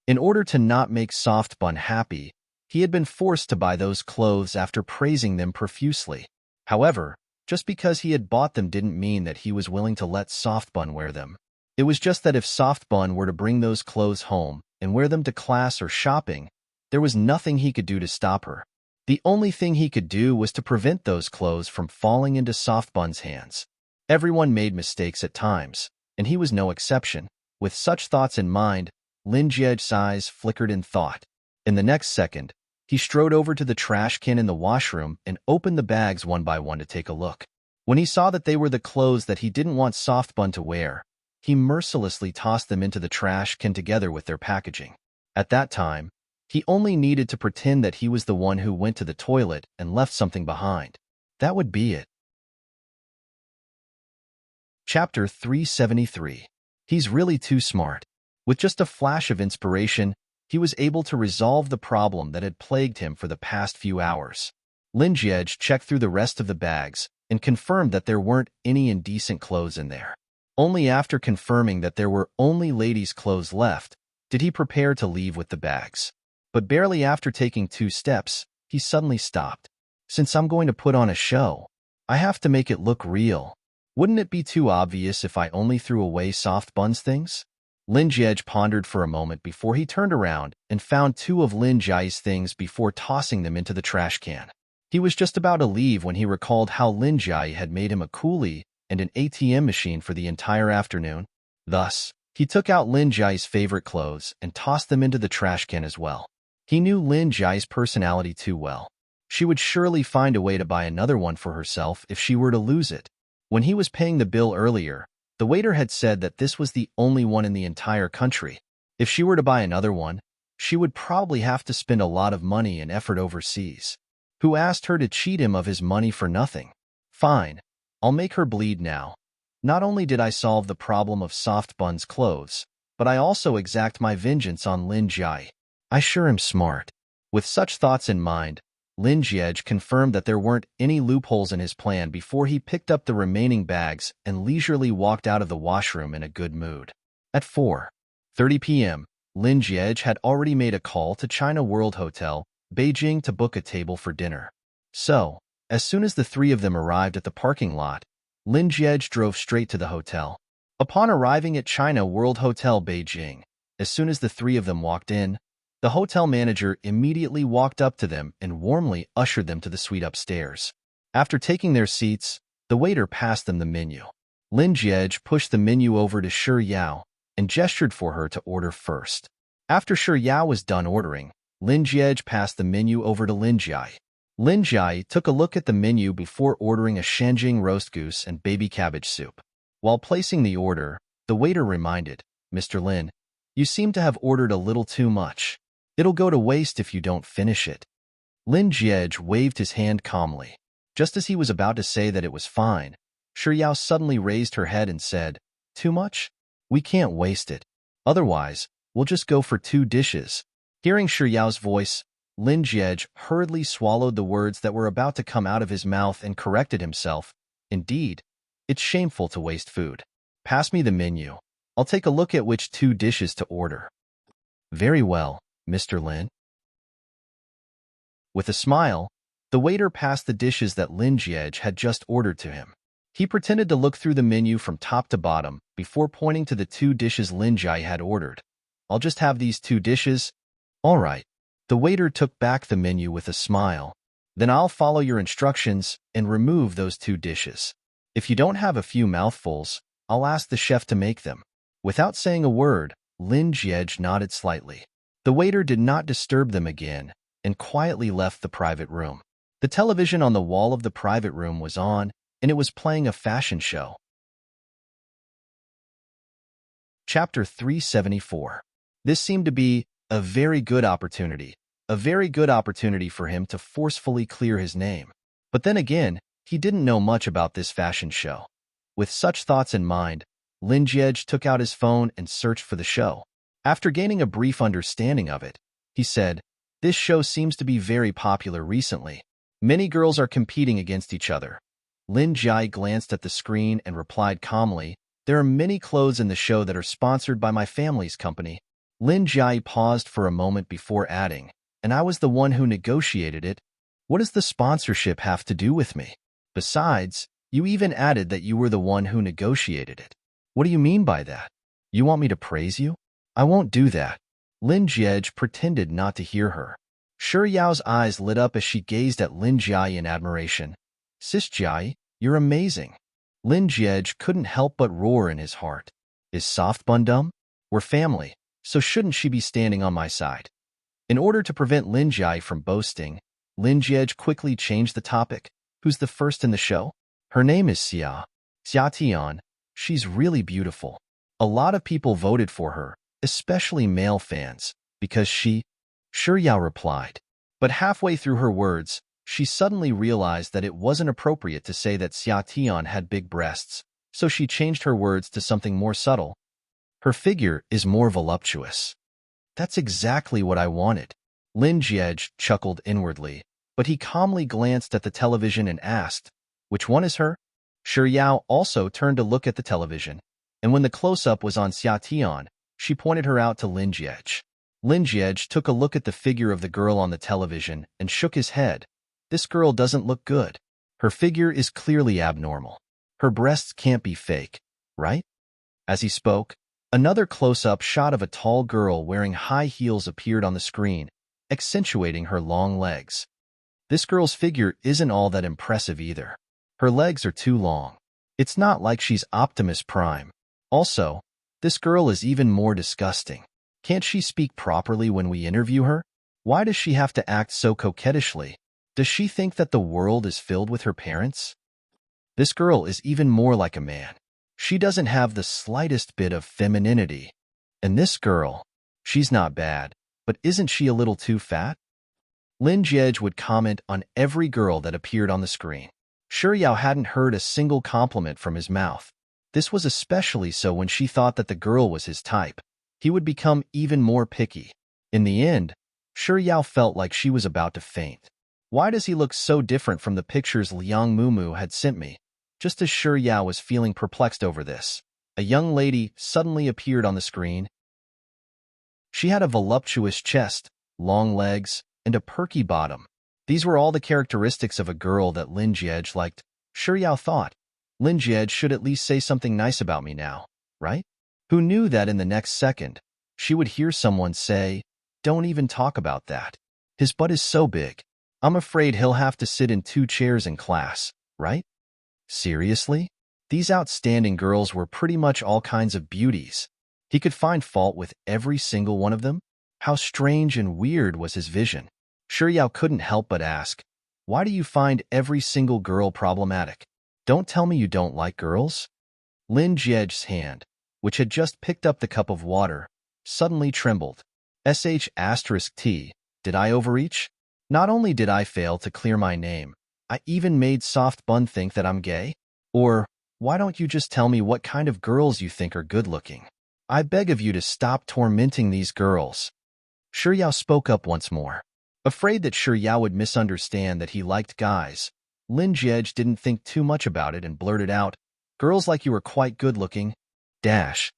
In order to not make Soft Bun happy, he had been forced to buy those clothes after praising them profusely. However, just because he had bought them didn't mean that he was willing to let Soft Bun wear them. It was just that if Soft Bun were to bring those clothes home and wear them to class or shopping, there was nothing he could do to stop her. The only thing he could do was to prevent those clothes from falling into Soft Bun's hands. Everyone made mistakes at times, and he was no exception. With such thoughts in mind, Lin Jie's eyes flickered in thought. In the next second, he strode over to the trash can in the washroom and opened the bags one by one to take a look. When he saw that they were the clothes that he didn't want Soft Bun to wear, he mercilessly tossed them into the trash can together with their packaging. At that time, he only needed to pretend that he was the one who went to the toilet and left something behind. That would be it. Chapter 373. He's really too smart. With just a flash of inspiration, he was able to resolve the problem that had plagued him for the past few hours. Lin Jie checked through the rest of the bags and confirmed that there weren't any indecent clothes in there. Only after confirming that there were only ladies' clothes left did he prepare to leave with the bags. But barely after taking 2 steps, he suddenly stopped. Since I'm going to put on a show, I have to make it look real. Wouldn't it be too obvious if I only threw away Soft Bun's things? Lin Jie pondered for a moment before he turned around and found 2 of Lin Jie's things before tossing them into the trash can. He was just about to leave when he recalled how Lin Jie had made him a coolie and an ATM machine for the entire afternoon. Thus, he took out Lin Jie's favorite clothes and tossed them into the trash can as well. He knew Lin Jie's personality too well. She would surely find a way to buy another one for herself if she were to lose it. When he was paying the bill earlier, the waiter had said that this was the only one in the entire country. If she were to buy another one, she would probably have to spend a lot of money and effort overseas. Who asked her to cheat him of his money for nothing? Fine, I'll make her bleed now. Not only did I solve the problem of Soft Bun's clothes, but I also exact my vengeance on Lin Jie. I sure am smart. With such thoughts in mind, Lin Jie confirmed that there weren't any loopholes in his plan before he picked up the remaining bags and leisurely walked out of the washroom in a good mood. At 4:30 p.m., Lin Jie had already made a call to China World Hotel, Beijing to book a table for dinner. So, as soon as the 3 of them arrived at the parking lot, Lin Jie drove straight to the hotel. Upon arriving at China World Hotel Beijing, as soon as the 3 of them walked in, the hotel manager immediately walked up to them and warmly ushered them to the suite upstairs. After taking their seats, the waiter passed them the menu. Lin Jie pushed the menu over to Shi Yao and gestured for her to order first. After Shi Yao was done ordering, Lin Jie passed the menu over to Lin Jie. Lin Jie took a look at the menu before ordering a Shanjing roast goose and baby cabbage soup. While placing the order, the waiter reminded, "Mr. Lin, you seem to have ordered a little too much. It'll go to waste if you don't finish it." Lin Jie waved his hand calmly. Just as he was about to say that it was fine, Shi Yao suddenly raised her head and said, "Too much? We can't waste it. Otherwise, we'll just go for 2 dishes." Hearing Shi Yao's voice, Lin Jie hurriedly swallowed the words that were about to come out of his mouth and corrected himself. Indeed, it's shameful to waste food. Pass me the menu. I'll take a look at which 2 dishes to order. Very well, Mr. Lin. With a smile, the waiter passed the dishes that Lin Jie had just ordered to him. He pretended to look through the menu from top to bottom before pointing to the 2 dishes Lin Jie had ordered. I'll just have these 2 dishes. All right. The waiter took back the menu with a smile. Then I'll follow your instructions and remove those 2 dishes. If you don't have a few mouthfuls, I'll ask the chef to make them. Without saying a word, Lin Jie nodded slightly. The waiter did not disturb them again and quietly left the private room. The television on the wall of the private room was on, and it was playing a fashion show. Chapter 374. This seemed to be a very good opportunity for him to forcefully clear his name. But then again, he didn't know much about this fashion show. With such thoughts in mind, Lin Jie took out his phone and searched for the show. After gaining a brief understanding of it, he said, "This show seems to be very popular recently. Many girls are competing against each other." Lin Jie glanced at the screen and replied calmly, "There are many clothes in the show that are sponsored by my family's company." Lin Jie paused for a moment before adding, "And I was the one who negotiated it. What does the sponsorship have to do with me? Besides, you even added that you were the one who negotiated it. What do you mean by that? You want me to praise you? I won't do that." Lin Jie pretended not to hear her. Shi Yao's eyes lit up as she gazed at Lin Jie in admiration. "Sis Jie, you're amazing." Lin Jie couldn't help but roar in his heart. Is Soft Bun dumb? We're family, so shouldn't she be standing on my side? In order to prevent Lin Jie from boasting, Lin Jie quickly changed the topic. "Who's the first in the show?" "Her name is Xia Tian. She's really beautiful. A lot of people voted for her, especially male fans, because Shi Yao replied. But halfway through her words, she suddenly realized that it wasn't appropriate to say that Xia Tian had big breasts, so she changed her words to something more subtle. "Her figure is more voluptuous." "That's exactly what I wanted." Lin Jie chuckled inwardly, but he calmly glanced at the television and asked, "Which one is her?" Shi Yao also turned to look at the television, and when the close-up was on Xia Tian, she pointed her out to Lin Jie. Lin Jie took a look at the figure of the girl on the television and shook his head. "This girl doesn't look good. Her figure is clearly abnormal. Her breasts can't be fake, right?" As he spoke, another close-up shot of a tall girl wearing high heels appeared on the screen, accentuating her long legs. This girl's figure isn't all that impressive either. Her legs are too long. It's not like she's Optimus Prime. Also, this girl is even more disgusting. Can't she speak properly when we interview her? Why does she have to act so coquettishly? Does she think that the world is filled with her parents? This girl is even more like a man. She doesn't have the slightest bit of femininity. And this girl, she's not bad, but isn't she a little too fat? Lin Jie would comment on every girl that appeared on the screen. Shi Yao hadn't heard a single compliment from his mouth. This was especially so when she thought that the girl was his type. He would become even more picky. In the end, Shi Yao felt like she was about to faint. Why does he look so different from the pictures Liang Mumu had sent me? Just as Shi Yao was feeling perplexed over this, a young lady suddenly appeared on the screen. She had a voluptuous chest, long legs, and a perky bottom. These were all the characteristics of a girl that Lin Jie liked. Shi Yao thought, Lin Jie should at least say something nice about me now, right? Who knew that in the next second, she would hear someone say, "Don't even talk about that. His butt is so big. I'm afraid he'll have to sit in 2 chairs in class, right?" Seriously? These outstanding girls were pretty much all kinds of beauties. He could find fault with every single one of them? How strange and weird was his vision. Shi Yao couldn't help but ask, "Why do you find every single girl problematic? Don't tell me you don't like girls?" Lin Jie's hand, which had just picked up the cup of water, suddenly trembled. *T, did I overreach? Not only did I fail to clear my name, I even made Soft Bun think that I'm gay? Or, why don't you just tell me what kind of girls you think are good-looking? I beg of you to stop tormenting these girls. Shi Yao spoke up once more. Afraid that Shi Yao would misunderstand that he liked guys, Lin Jie didn't think too much about it and blurted out, "Girls like you are quite good-looking." Dash.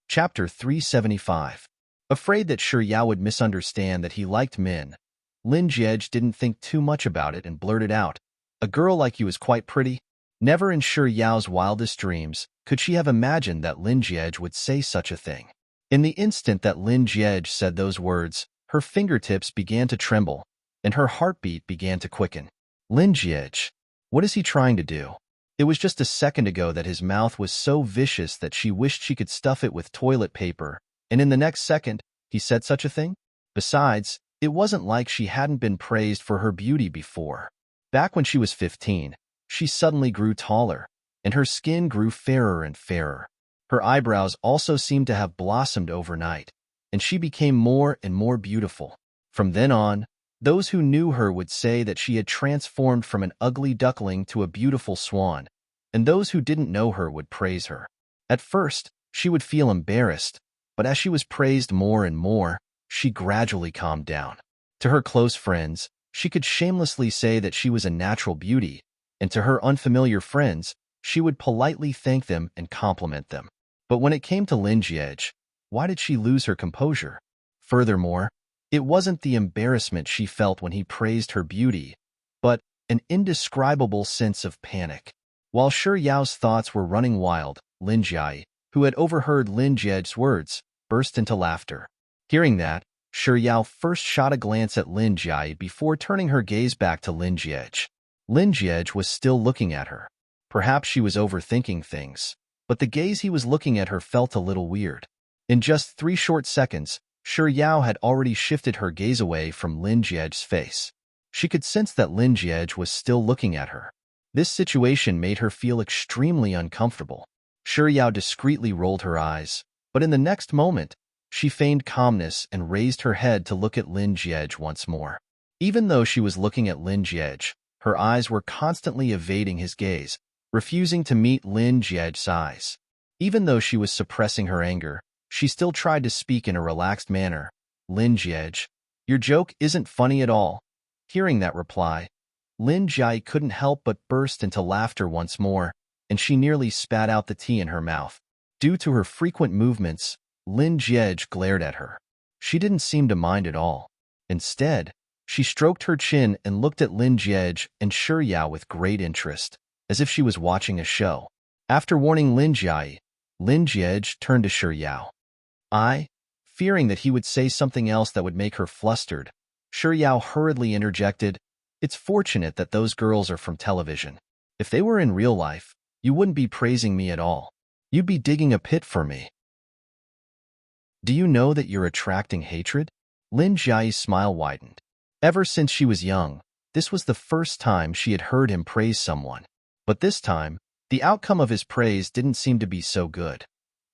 Chapter 375. Afraid that Shi Yao would misunderstand that he liked men, Lin Jie didn't think too much about it and blurted out, "A girl like you is quite pretty." Never in Shi Yao's wildest dreams could she have imagined that Lin Jie would say such a thing. In the instant that Lin Jie said those words, her fingertips began to tremble, and her heartbeat began to quicken. Lin Jie, what is he trying to do? It was just a second ago that his mouth was so vicious that she wished she could stuff it with toilet paper, and in the next second, he said such a thing? Besides, it wasn't like she hadn't been praised for her beauty before. Back when she was 15, she suddenly grew taller, and her skin grew fairer and fairer. Her eyebrows also seemed to have blossomed overnight, and she became more and more beautiful. From then on, those who knew her would say that she had transformed from an ugly duckling to a beautiful swan, and those who didn't know her would praise her. At first, she would feel embarrassed, but as she was praised more and more, she gradually calmed down. To her close friends, she could shamelessly say that she was a natural beauty, and to her unfamiliar friends, she would politely thank them and compliment them. But when it came to Lin Jie, why did she lose her composure? Furthermore, it wasn't the embarrassment she felt when he praised her beauty, but an indescribable sense of panic. While Shi Yao's thoughts were running wild, Lin Jie, who had overheard Lin Jie's words, burst into laughter. Hearing that, Shi Yao first shot a glance at Lin Jie before turning her gaze back to Lin Jie. Lin Jie was still looking at her. Perhaps she was overthinking things, but the gaze he was looking at her felt a little weird. In just 3 short seconds, Shi Yao had already shifted her gaze away from Lin Jie's face. She could sense that Lin Jie was still looking at her. This situation made her feel extremely uncomfortable. Shi Yao discreetly rolled her eyes, but in the next moment, she feigned calmness and raised her head to look at Lin Jie once more. Even though she was looking at Lin Jie, her eyes were constantly evading his gaze, refusing to meet Lin Jie's eyes. Even though she was suppressing her anger, she still tried to speak in a relaxed manner. "Lin Jie, your joke isn't funny at all." Hearing that reply, Lin Jie couldn't help but burst into laughter once more, and she nearly spat out the tea in her mouth. Due to her frequent movements, Lin Jie glared at her. She didn't seem to mind at all. Instead, she stroked her chin and looked at Lin Jie and Shi Yao with great interest, as if she was watching a show. After warning Lin Jie turned to Shi Yao. Fearing that he would say something else that would make her flustered, Shi Yao hurriedly interjected, "It's fortunate that those girls are from television. If they were in real life, you wouldn't be praising me at all. You'd be digging a pit for me. Do you know that you're attracting hatred?" Lin Jie's smile widened. Ever since she was young, this was the first time she had heard him praise someone. But this time, the outcome of his praise didn't seem to be so good.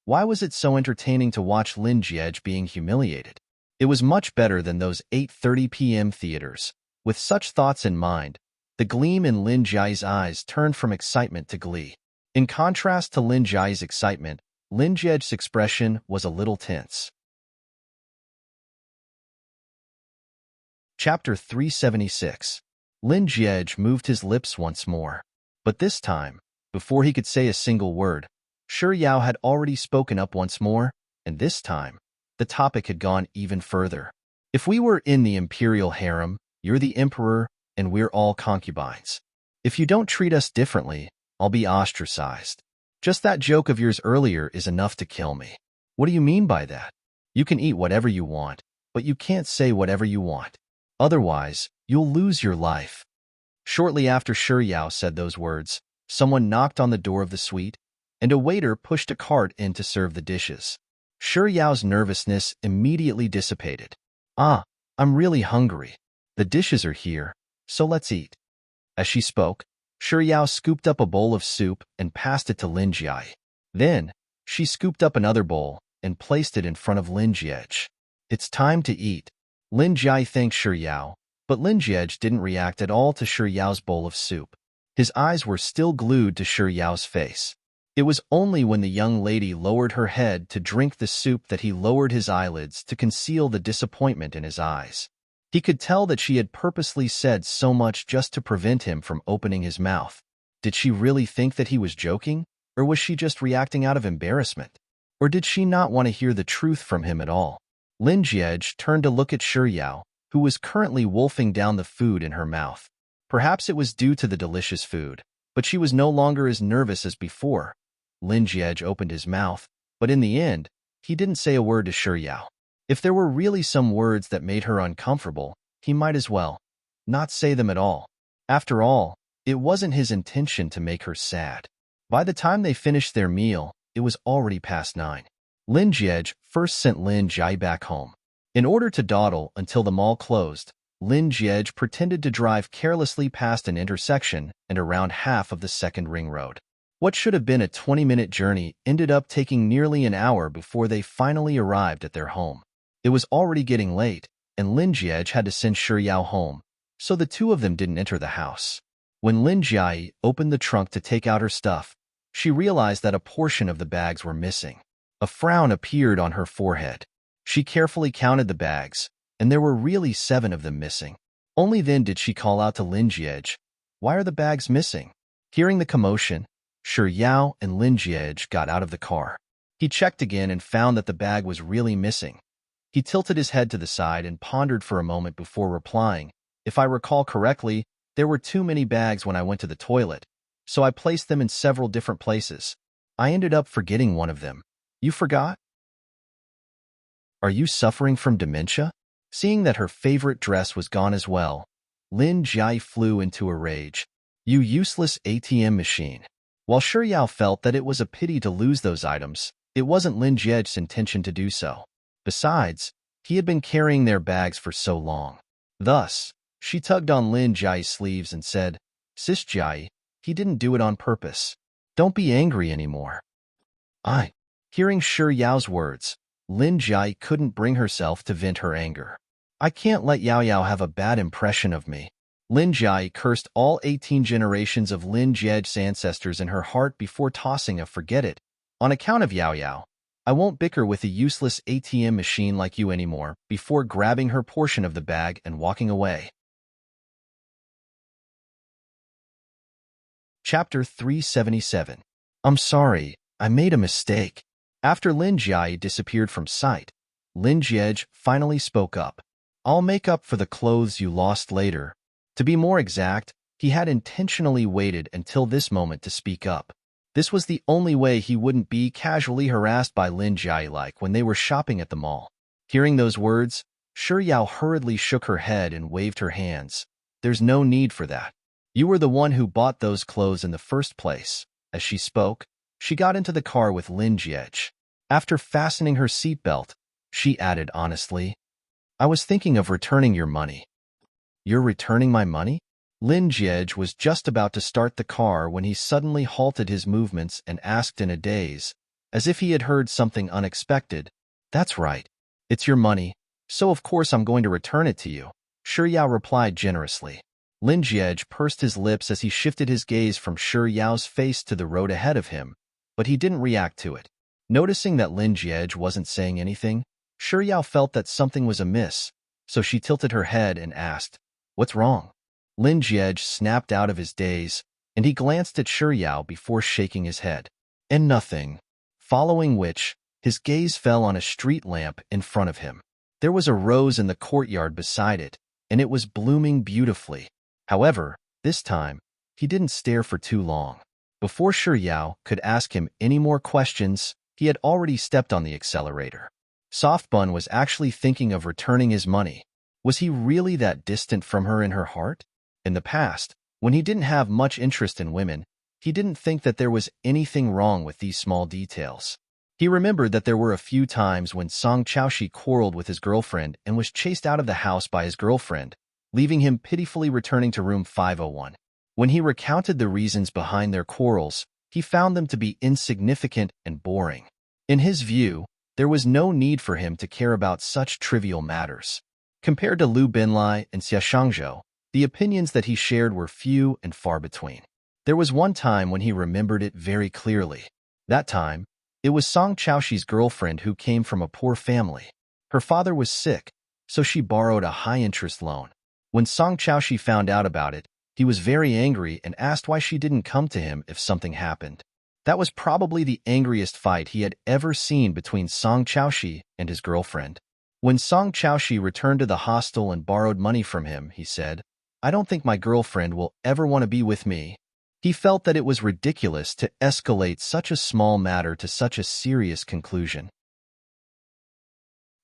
Why was it so entertaining to watch Lin Jie being humiliated? It was much better than those 8:30 p.m. theaters. With such thoughts in mind, the gleam in Lin Jie's eyes turned from excitement to glee. In contrast to Lin Jie's excitement, Lin Jie's expression was a little tense. Chapter 376. Lin Jie moved his lips once more. But this time, before he could say a single word, Shi Yao had already spoken up once more, and this time, the topic had gone even further. "If we were in the imperial harem, you're the emperor, and we're all concubines. If you don't treat us differently, I'll be ostracized. Just that joke of yours earlier is enough to kill me." "What do you mean by that?" "You can eat whatever you want, but you can't say whatever you want. Otherwise, you'll lose your life." Shortly after Shi Yao said those words, someone knocked on the door of the suite, and a waiter pushed a cart in to serve the dishes. Shi Yao's nervousness immediately dissipated. I'm really hungry. The dishes are here, so let's eat." As she spoke, Shi Yao scooped up a bowl of soup and passed it to Lin Jie. Then, she scooped up another bowl and placed it in front of Lin Jie. "It's time to eat." Lin Jie thanked Shi Yao, but Lin Jie didn't react at all to Shi Yao's bowl of soup. His eyes were still glued to Shi Yao's face. It was only when the young lady lowered her head to drink the soup that he lowered his eyelids to conceal the disappointment in his eyes. He could tell that she had purposely said so much just to prevent him from opening his mouth. Did she really think that he was joking, or was she just reacting out of embarrassment? Or did she not want to hear the truth from him at all? Lin Jiej turned to look at Shi Yao, who was currently wolfing down the food in her mouth. Perhaps it was due to the delicious food, but she was no longer as nervous as before. Lin Jiej opened his mouth, but in the end, he didn't say a word to Shi Yao. If there were really some words that made her uncomfortable, he might as well not say them at all. After all, it wasn't his intention to make her sad. By the time they finished their meal, it was already past 9. Lin Jiej first sent Lin Jai back home. In order to dawdle until the mall closed, Lin Jiej pretended to drive carelessly past an intersection and around half of the second ring road. What should have been a 20-minute journey ended up taking nearly an hour before they finally arrived at their home. It was already getting late, and Lin Jiej had to send Shi Yao home, so the two of them didn't enter the house. When Lin Jai opened the trunk to take out her stuff, she realized that a portion of the bags were missing. A frown appeared on her forehead. She carefully counted the bags, and there were really 7 of them missing. Only then did she call out to Lin Jiej, "Why are the bags missing?" Hearing the commotion, Shi Yao and Lin Jiej got out of the car. He checked again and found that the bag was really missing. He tilted his head to the side and pondered for a moment before replying, "If I recall correctly, there were too many bags when I went to the toilet, so I placed them in several different places. I ended up forgetting one of them." "You forgot? Are you suffering from dementia?" Seeing that her favorite dress was gone as well, Lin Jai flew into a rage. "You useless ATM machine." While Shi Yao felt that it was a pity to lose those items, it wasn't Lin Jiej's intention to do so. Besides, he had been carrying their bags for so long. Thus, she tugged on Lin Jai's sleeves and said, "Sis Jai, he didn't do it on purpose. Don't be angry anymore." Hearing Shi Yao's words, Lin Jai couldn't bring herself to vent her anger. "I can't let Yao Yao have a bad impression of me." Lin Jai cursed all 18 generations of Lin Jiej's ancestors in her heart before tossing a "forget it." "On account of Yao Yao, I won't bicker with a useless ATM machine like you anymore," before grabbing her portion of the bag and walking away. Chapter 377. "I'm sorry, I made a mistake." After Lin Jai disappeared from sight, Lin Jiej finally spoke up. "I'll make up for the clothes you lost later." To be more exact, he had intentionally waited until this moment to speak up. This was the only way he wouldn't be casually harassed by Lin Jai like when they were shopping at the mall. Hearing those words, Shi Yao hurriedly shook her head and waved her hands. "There's no need for that. You were the one who bought those clothes in the first place." As she spoke, she got into the car with Lin Jiej. After fastening her seatbelt, she added honestly, "I was thinking of returning your money." "You're returning my money?" Lin Jiej was just about to start the car when he suddenly halted his movements and asked in a daze, as if he had heard something unexpected, "That's right. It's your money, so of course I'm going to return it to you." Shi Yao replied generously. Lin Jiej pursed his lips as he shifted his gaze from Shi Yao's face to the road ahead of him, but he didn't react to it. Noticing that Lin Jiej wasn't saying anything, Shi Yao felt that something was amiss, so she tilted her head and asked, "What's wrong?" Lin Jiej snapped out of his daze, and he glanced at Shi Yao before shaking his head. "And nothing." Following which, his gaze fell on a street lamp in front of him. There was a rose in the courtyard beside it, and it was blooming beautifully. However, this time, he didn't stare for too long. Before Shi Yao could ask him any more questions, he had already stepped on the accelerator. Softbun was actually thinking of returning his money. Was he really that distant from her in her heart? In the past, when he didn't have much interest in women, he didn't think that there was anything wrong with these small details. He remembered that there were a few times when Song Chaoshi quarreled with his girlfriend and was chased out of the house by his girlfriend, leaving him pitifully returning to room 501. When he recounted the reasons behind their quarrels, he found them to be insignificant and boring. In his view, there was no need for him to care about such trivial matters. Compared to Liu Binlai and Xia Shangzhou, the opinions that he shared were few and far between. There was one time when he remembered it very clearly. That time, it was Song Chaoxi's girlfriend who came from a poor family. Her father was sick, so she borrowed a high-interest loan. When Song Chaoxi found out about it, he was very angry and asked why she didn't come to him if something happened. That was probably the angriest fight he had ever seen between Song Chaoxi and his girlfriend. When Song Chaoxi returned to the hostel and borrowed money from him, he said, "I don't think my girlfriend will ever want to be with me." He felt that it was ridiculous to escalate such a small matter to such a serious conclusion.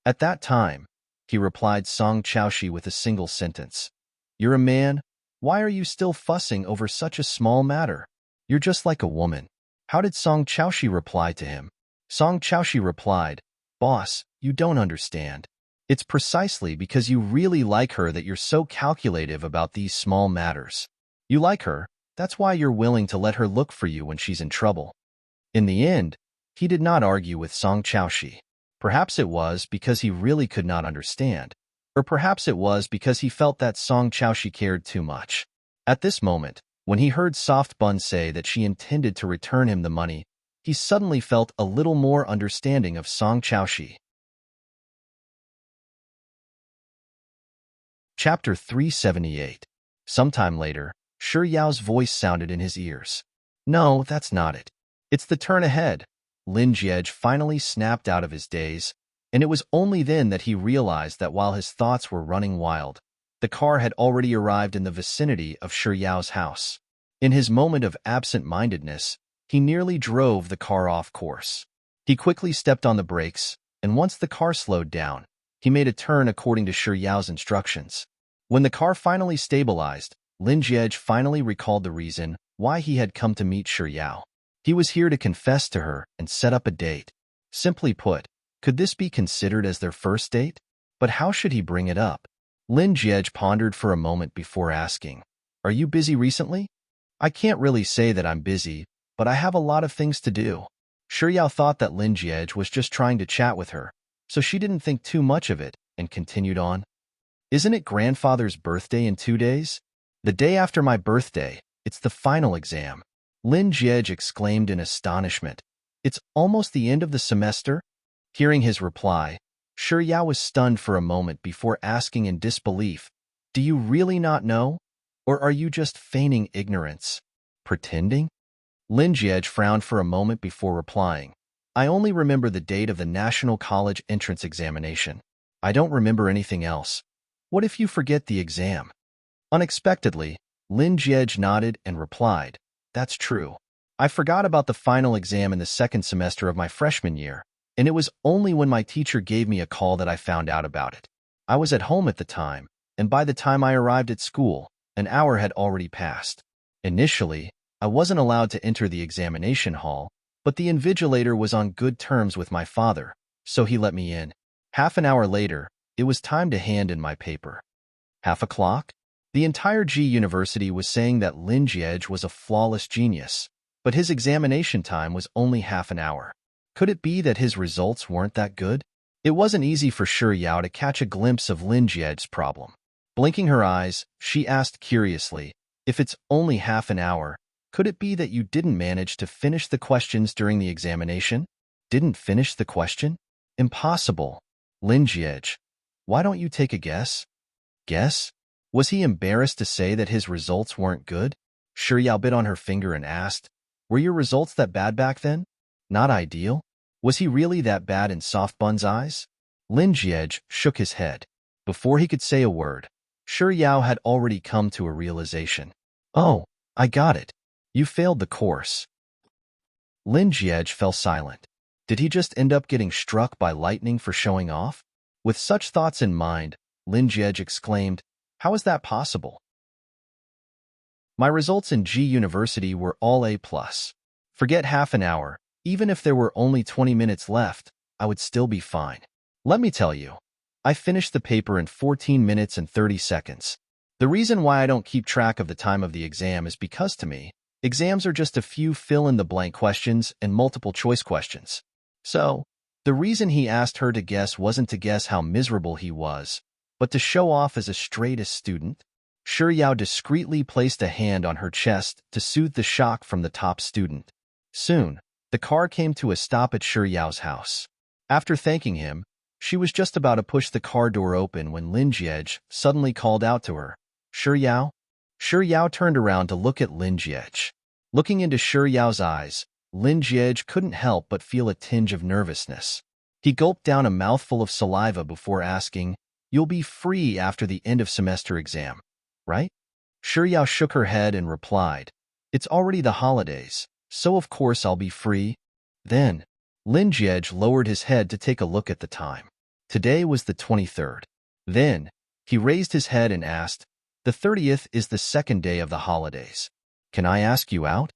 At that time, he replied Song Chaoxi with a single sentence. "You're a man. Why are you still fussing over such a small matter? You're just like a woman." How did Song Chaoxi reply to him? Song Chaoxi replied, "Boss, you don't understand. It's precisely because you really like her that you're so calculative about these small matters. You like her, that's why you're willing to let her look for you when she's in trouble." In the end, he did not argue with Song Chaoxi. Perhaps it was because he really could not understand, or perhaps it was because he felt that Song Chaoxi cared too much. At this moment, when he heard Soft Bun say that she intended to return him the money, he suddenly felt a little more understanding of Song Chaoxi. Chapter 378. Sometime later, Shi Yao's voice sounded in his ears. "No, that's not it. It's the turn ahead." Lin Jie finally snapped out of his daze, and it was only then that he realized that while his thoughts were running wild, the car had already arrived in the vicinity of Shi Yao's house. In his moment of absent-mindedness, he nearly drove the car off course. He quickly stepped on the brakes, and once the car slowed down, he made a turn according to Shi Yao's instructions. When the car finally stabilized, Lin Jie finally recalled the reason why he had come to meet Shi Yao. He was here to confess to her and set up a date. Simply put, could this be considered as their first date? But how should he bring it up? Lin Jie pondered for a moment before asking, "Are you busy recently?" "I can't really say that I'm busy, but I have a lot of things to do." Shi Yao thought that Lin Jie was just trying to chat with her, so she didn't think too much of it and continued on. "Isn't it grandfather's birthday in 2 days? The day after my birthday, it's the final exam." Lin Jie exclaimed in astonishment. "It's almost the end of the semester?" Hearing his reply, Shi Yao was stunned for a moment before asking in disbelief, "Do you really not know? Or are you just feigning ignorance? Pretending?" Lin Jie frowned for a moment before replying, "I only remember the date of the National College entrance examination. I don't remember anything else." "What if you forget the exam?" Unexpectedly, Lin Jie nodded and replied, "That's true. I forgot about the final exam in the second semester of my freshman year, and it was only when my teacher gave me a call that I found out about it. I was at home at the time, and by the time I arrived at school, an hour had already passed. Initially, I wasn't allowed to enter the examination hall, but the invigilator was on good terms with my father, so he let me in. Half an hour later, it was time to hand in my paper." Half a clock? The entire G University was saying that Lin Jie was a flawless genius, but his examination time was only half an hour. Could it be that his results weren't that good? It wasn't easy for Shi Yao to catch a glimpse of Lin Jie's problem. Blinking her eyes, she asked curiously, "If it's only half an hour, could it be that you didn't manage to finish the questions during the examination?" "Didn't finish the question? Impossible." "Lin Jie, why don't you take a guess?" "Guess?" Was he embarrassed to say that his results weren't good? Shi Yao bit on her finger and asked, "Were your results that bad back then?" "Not ideal." Was he really that bad in Soft Bun's eyes? Lin Jie shook his head. Before he could say a word, Shi Yao had already come to a realization. "Oh, I got it. You failed the course." Lin Jie fell silent. Did he just end up getting struck by lightning for showing off? With such thoughts in mind, Lin Jie exclaimed, "How is that possible? My results in G University were all A+. Forget half an hour. Even if there were only 20 minutes left, I would still be fine. Let me tell you, I finished the paper in 14 minutes and 30 seconds. The reason why I don't keep track of the time of the exam is because to me, exams are just a few fill-in-the-blank questions and multiple-choice questions. So, the reason he asked her to guess wasn't to guess how miserable he was, but to show off as a straight-A student. Shi Yao discreetly placed a hand on her chest to soothe the shock from the top student. Soon, The car came to a stop at Shi Yao's house. After thanking him, she was just about to push the car door open when Lin Jiej suddenly called out to her, "Shi Yao?" Shi Yao turned around to look at Lin Jiej. Looking into Shi Yao's eyes, Lin Jiej couldn't help but feel a tinge of nervousness. He gulped down a mouthful of saliva before asking, "You'll be free after the end of semester exam, right?" Shi Yao shook her head and replied, "It's already the holidays, so of course I'll be free." Then, Lin Jiej lowered his head to take a look at the time. Today was the 23rd. Then, he raised his head and asked, "The 30th is the second day of the holidays. Can I ask you out?"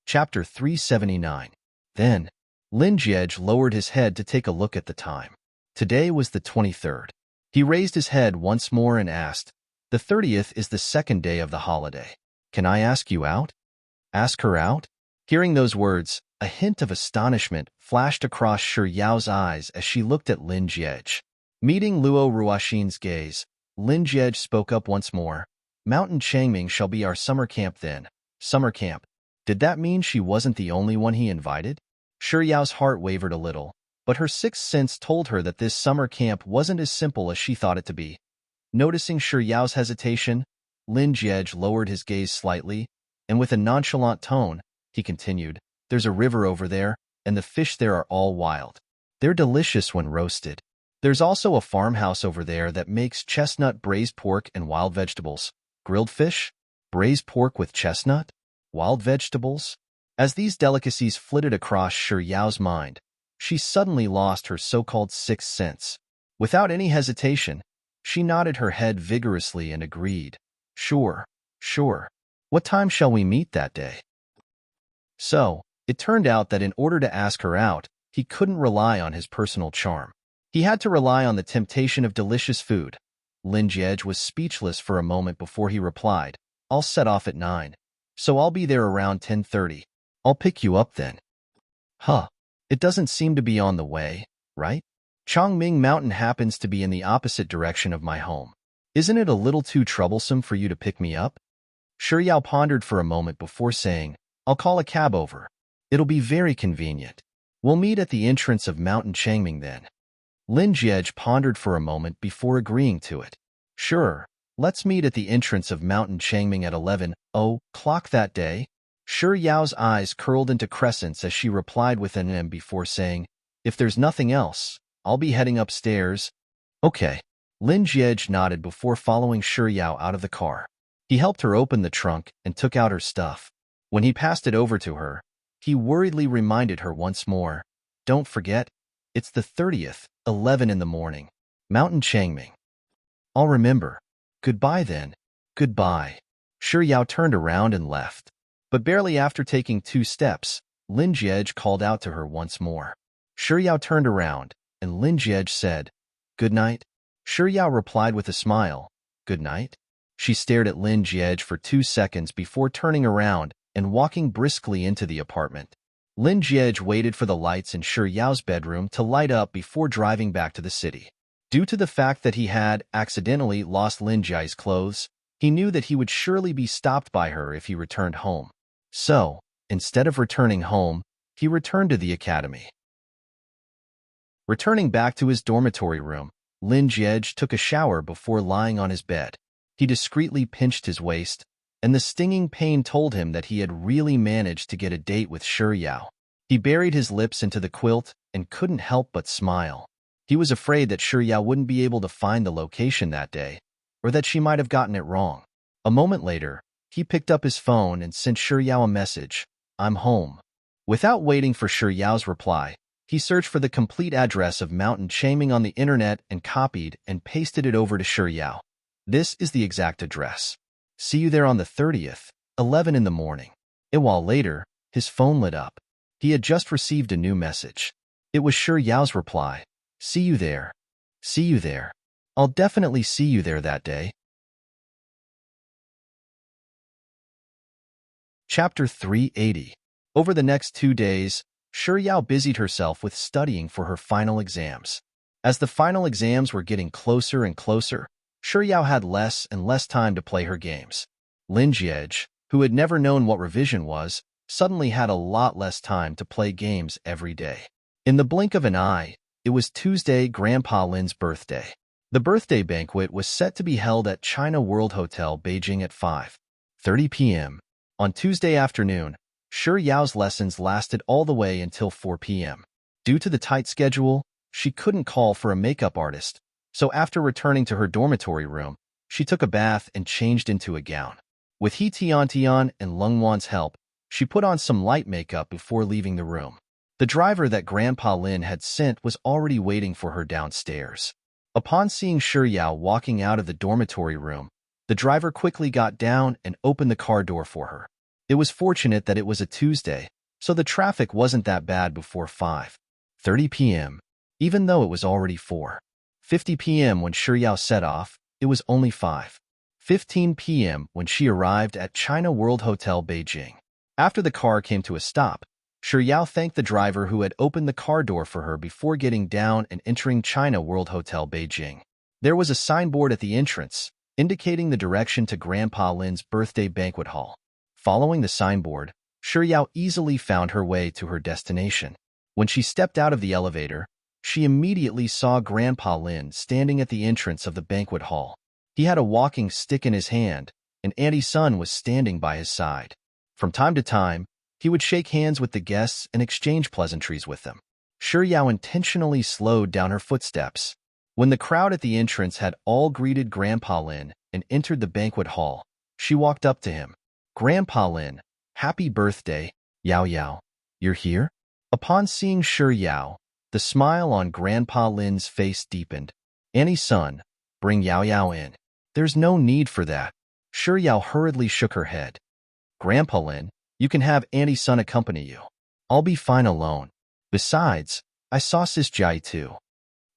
Chapter 379. Then, Lin Jiej lowered his head to take a look at the time. Today was the 23rd. He raised his head once more and asked, "The 30th is the second day of the holiday. Can I ask you out?" Ask her out? Hearing those words, a hint of astonishment flashed across Shi Yao's eyes as she looked at Lin Jiej. Meeting Luo Ruoxin's gaze, Lin Jiej spoke up once more. "Mountain Changming shall be our summer camp then." Summer camp. Did that mean she wasn't the only one he invited? Shi Yao's heart wavered a little, but her sixth sense told her that this summer camp wasn't as simple as she thought it to be. Noticing Shi Yao's hesitation, Lin Jiej lowered his gaze slightly, and with a nonchalant tone, he continued, "There's a river over there, and the fish there are all wild. They're delicious when roasted. There's also a farmhouse over there that makes chestnut braised pork and wild vegetables. Grilled fish? Braised pork with chestnut? Wild vegetables?" As these delicacies flitted across Shi Yao's mind, she suddenly lost her so-called sixth sense. Without any hesitation, she nodded her head vigorously and agreed. "Sure, sure. What time shall we meet that day?" So, it turned out that in order to ask her out, he couldn't rely on his personal charm. He had to rely on the temptation of delicious food. Lin Jiej was speechless for a moment before he replied, "I'll set off at 9, so I'll be there around 10:30. I'll pick you up then." Huh. It doesn't seem to be on the way, right? Chongming Mountain happens to be in the opposite direction of my home. Isn't it a little too troublesome for you to pick me up? Shi Yao pondered for a moment before saying, "I'll call a cab over. It'll be very convenient. We'll meet at the entrance of Mountain Changming then." Lin Jiej pondered for a moment before agreeing to it. "Sure, let's meet at the entrance of Mountain Changming at 11:00 that day." Shi Yao's eyes curled into crescents as she replied with an M before saying, "If there's nothing else, I'll be heading upstairs." "Okay." Lin Jiej nodded before following Shi Yao out of the car. He helped her open the trunk and took out her stuff. When he passed it over to her, he worriedly reminded her once more, "Don't forget, it's the 30th, 11 in the morning. Mountain Changming." "I'll remember. Goodbye then." "Goodbye." Shi Yao turned around and left. But barely after taking 2 steps, Lin Jiej called out to her once more. Shi Yao turned around, and Lin Jiej said, "Good night." Shi Yao replied with a smile, "Good night." She stared at Lin Jiej for 2 seconds before turning around and walking briskly into the apartment. Lin Jiej waited for the lights in Shi Yao's bedroom to light up before driving back to the city. Due to the fact that he had accidentally lost Lin Jiej's clothes, he knew that he would surely be stopped by her if he returned home. So, instead of returning home, he returned to the academy. Returning back to his dormitory room, Lin Jiej took a shower before lying on his bed. He discreetly pinched his waist, and the stinging pain told him that he had really managed to get a date with Shi Yao. He buried his lips into the quilt and couldn't help but smile. He was afraid that Shi Yao wouldn't be able to find the location that day, or that she might have gotten it wrong. A moment later, he picked up his phone and sent Shi Yao a message, "I'm home." Without waiting for Shi Yao's reply, he searched for the complete address of Mountain Changming on the internet and copied and pasted it over to Shi Yao. "This is the exact address. See you there on the 30th, 11 in the morning." A while later, his phone lit up. He had just received a new message. It was Shi Yao's reply, "See you there. See you there. I'll definitely see you there that day." Chapter 380. Over the next 2 days, Shi Yao busied herself with studying for her final exams. As the final exams were getting closer and closer, Shi Yao had less and less time to play her games. Lin Jiej, who had never known what revision was, suddenly had a lot less time to play games every day. In the blink of an eye, it was Tuesday, Grandpa Lin's birthday. The birthday banquet was set to be held at China World Hotel, Beijing at 5:30 p.m. On Tuesday afternoon, Shi Yao's lessons lasted all the way until 4 p.m. Due to the tight schedule, she couldn't call for a makeup artist, so after returning to her dormitory room, she took a bath and changed into a gown. With He Tian and Lung Wan's help, she put on some light makeup before leaving the room. The driver that Grandpa Lin had sent was already waiting for her downstairs. Upon seeing Shi Yao walking out of the dormitory room, the driver quickly got down and opened the car door for her. It was fortunate that it was a Tuesday, so the traffic wasn't that bad before 5:30 p.m. Even though it was already 4:50 p.m. when Shi Yao set off, it was only 5:15 p.m. when she arrived at China World Hotel, Beijing. After the car came to a stop, Shi Yao thanked the driver who had opened the car door for her before getting down and entering China World Hotel, Beijing. There was a signboard at the entrance, indicating the direction to Grandpa Lin's birthday banquet hall. Following the signboard, Shi Yao easily found her way to her destination. When she stepped out of the elevator, she immediately saw Grandpa Lin standing at the entrance of the banquet hall. He had a walking stick in his hand, and Auntie Sun was standing by his side. From time to time, he would shake hands with the guests and exchange pleasantries with them. Shi Yao intentionally slowed down her footsteps. When the crowd at the entrance had all greeted Grandpa Lin and entered the banquet hall, she walked up to him. "Grandpa Lin, happy birthday, Yao Yao. You're here?" Upon seeing Shi Yao, the smile on Grandpa Lin's face deepened. "Auntie Sun, bring Yao Yao in." "There's no need for that." Shi Yao hurriedly shook her head. "Grandpa Lin, you can have Auntie Sun accompany you. I'll be fine alone. Besides, I saw Sis Jai too."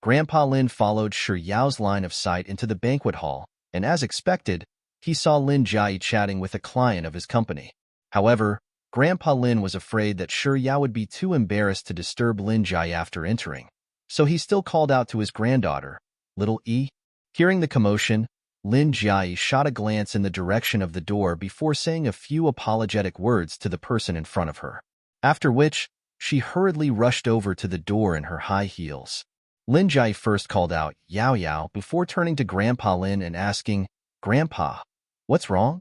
Grandpa Lin followed Shi Yao's line of sight into the banquet hall, and as expected, he saw Lin Jai chatting with a client of his company. However, Grandpa Lin was afraid that Shi Yao would be too embarrassed to disturb Lin Jai after entering, so he still called out to his granddaughter, "Little E." Hearing the commotion, Lin Jai shot a glance in the direction of the door before saying a few apologetic words to the person in front of her, after which she hurriedly rushed over to the door in her high heels. Lin Jai first called out Yao Yao before turning to Grandpa Lin and asking, "Grandpa, what's wrong?"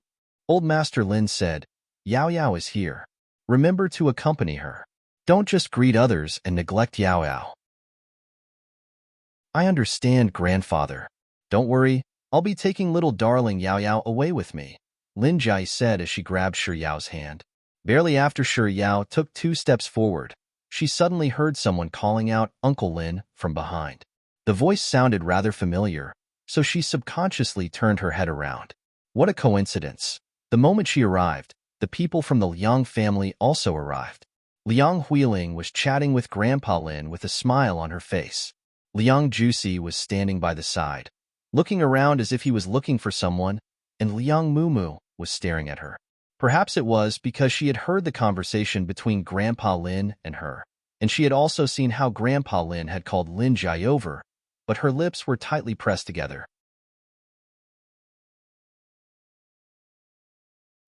Old Master Lin said, "Yao Yao is here. Remember to accompany her. Don't just greet others and neglect Yao Yao." "I understand, grandfather. Don't worry, I'll be taking little darling Yao Yao away with me," Lin Jai said as she grabbed Shi Yao's hand. Barely after Shi Yao took 2 steps forward, she suddenly heard someone calling out "Uncle Lin" from behind. The voice sounded rather familiar, so she subconsciously turned her head around. What a coincidence. The moment she arrived, the people from the Liang family also arrived. Liang Huiling was chatting with Grandpa Lin with a smile on her face. Liang Juicy was standing by the side, looking around as if he was looking for someone, and Liang Mumu was staring at her. Perhaps it was because she had heard the conversation between Grandpa Lin and her, and she had also seen how Grandpa Lin had called Lin Jai over, but her lips were tightly pressed together.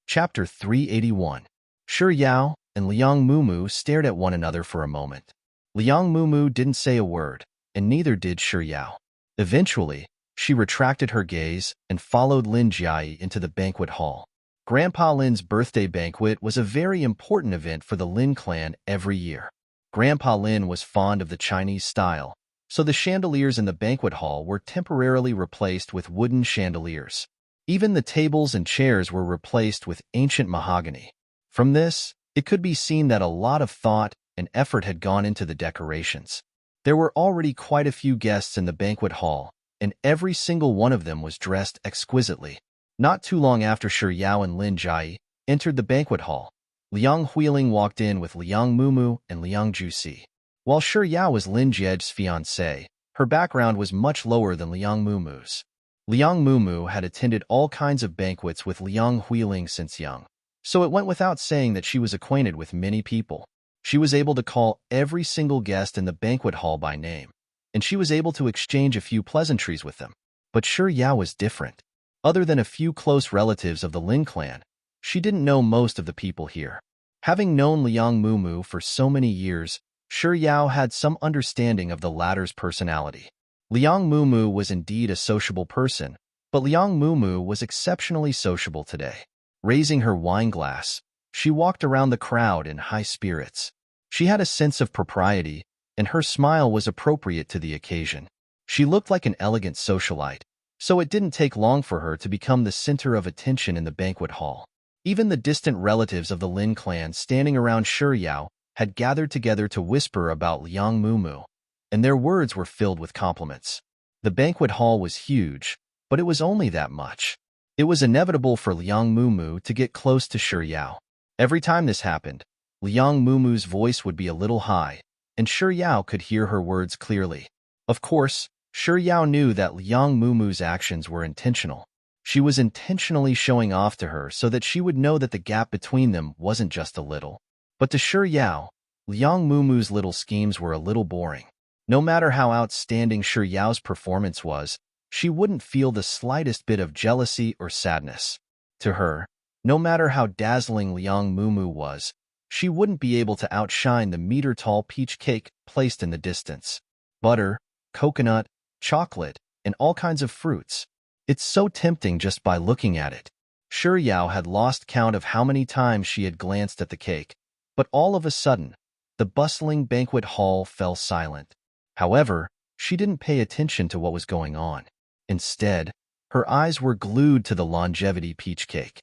Chapter 381. Shi Yao and Liang Mumu stared at one another for a moment. Liang Mumu didn't say a word, and neither did Shi Yao. Eventually, she retracted her gaze and followed Lin Jai into the banquet hall. Grandpa Lin's birthday banquet was a very important event for the Lin clan every year. Grandpa Lin was fond of the Chinese style, so the chandeliers in the banquet hall were temporarily replaced with wooden chandeliers. Even the tables and chairs were replaced with ancient mahogany. From this, it could be seen that a lot of thought and effort had gone into the decorations. There were already quite a few guests in the banquet hall, and every single one of them was dressed exquisitely. Not too long after Shi Yao and Lin Jai entered the banquet hall, Liang Huiling walked in with Liang Mumu and Liang Juicy. While Shi Yao was Lin Jie's fiancée, her background was much lower than Liang Mumu's. Liang Mumu had attended all kinds of banquets with Liang Huiling since young, so it went without saying that she was acquainted with many people. She was able to call every single guest in the banquet hall by name, and she was able to exchange a few pleasantries with them. But Shi Yao was different. Other than a few close relatives of the Lin clan, She didn't know most of the people here. Having known Liang Mumu for so many years, Shi Yao had some understanding of the latter's personality. Liang Mumu was indeed a sociable person, but Liang Mumu was exceptionally sociable today. Raising her wine glass, she walked around the crowd in high spirits. She had a sense of propriety, and her smile was appropriate to the occasion. She looked like an elegant socialite, so it didn't take long for her to become the center of attention in the banquet hall. Even the distant relatives of the Lin clan standing around Shi Yao had gathered together to whisper about Liang Mumu, and their words were filled with compliments. The banquet hall was huge, but it was only that much. It was inevitable for Liang Mumu to get close to Shi Yao. Every time this happened, Liang Mumu's voice would be a little high, and Shi Yao could hear her words clearly. Of course, Shi Yao knew that Liang Mumu's actions were intentional. She was intentionally showing off to her so that she would know that the gap between them wasn't just a little. But to Shi Yao, Liang Mumu's little schemes were a little boring. No matter how outstanding Shi Yao's performance was, she wouldn't feel the slightest bit of jealousy or sadness. To her, no matter how dazzling Liang Mumu was, she wouldn't be able to outshine the meter-tall peach cake placed in the distance. Butter, coconut, chocolate, and all kinds of fruits. It's so tempting just by looking at it. Shi Yao had lost count of how many times she had glanced at the cake, but all of a sudden, the bustling banquet hall fell silent. However, she didn't pay attention to what was going on. Instead, her eyes were glued to the longevity peach cake.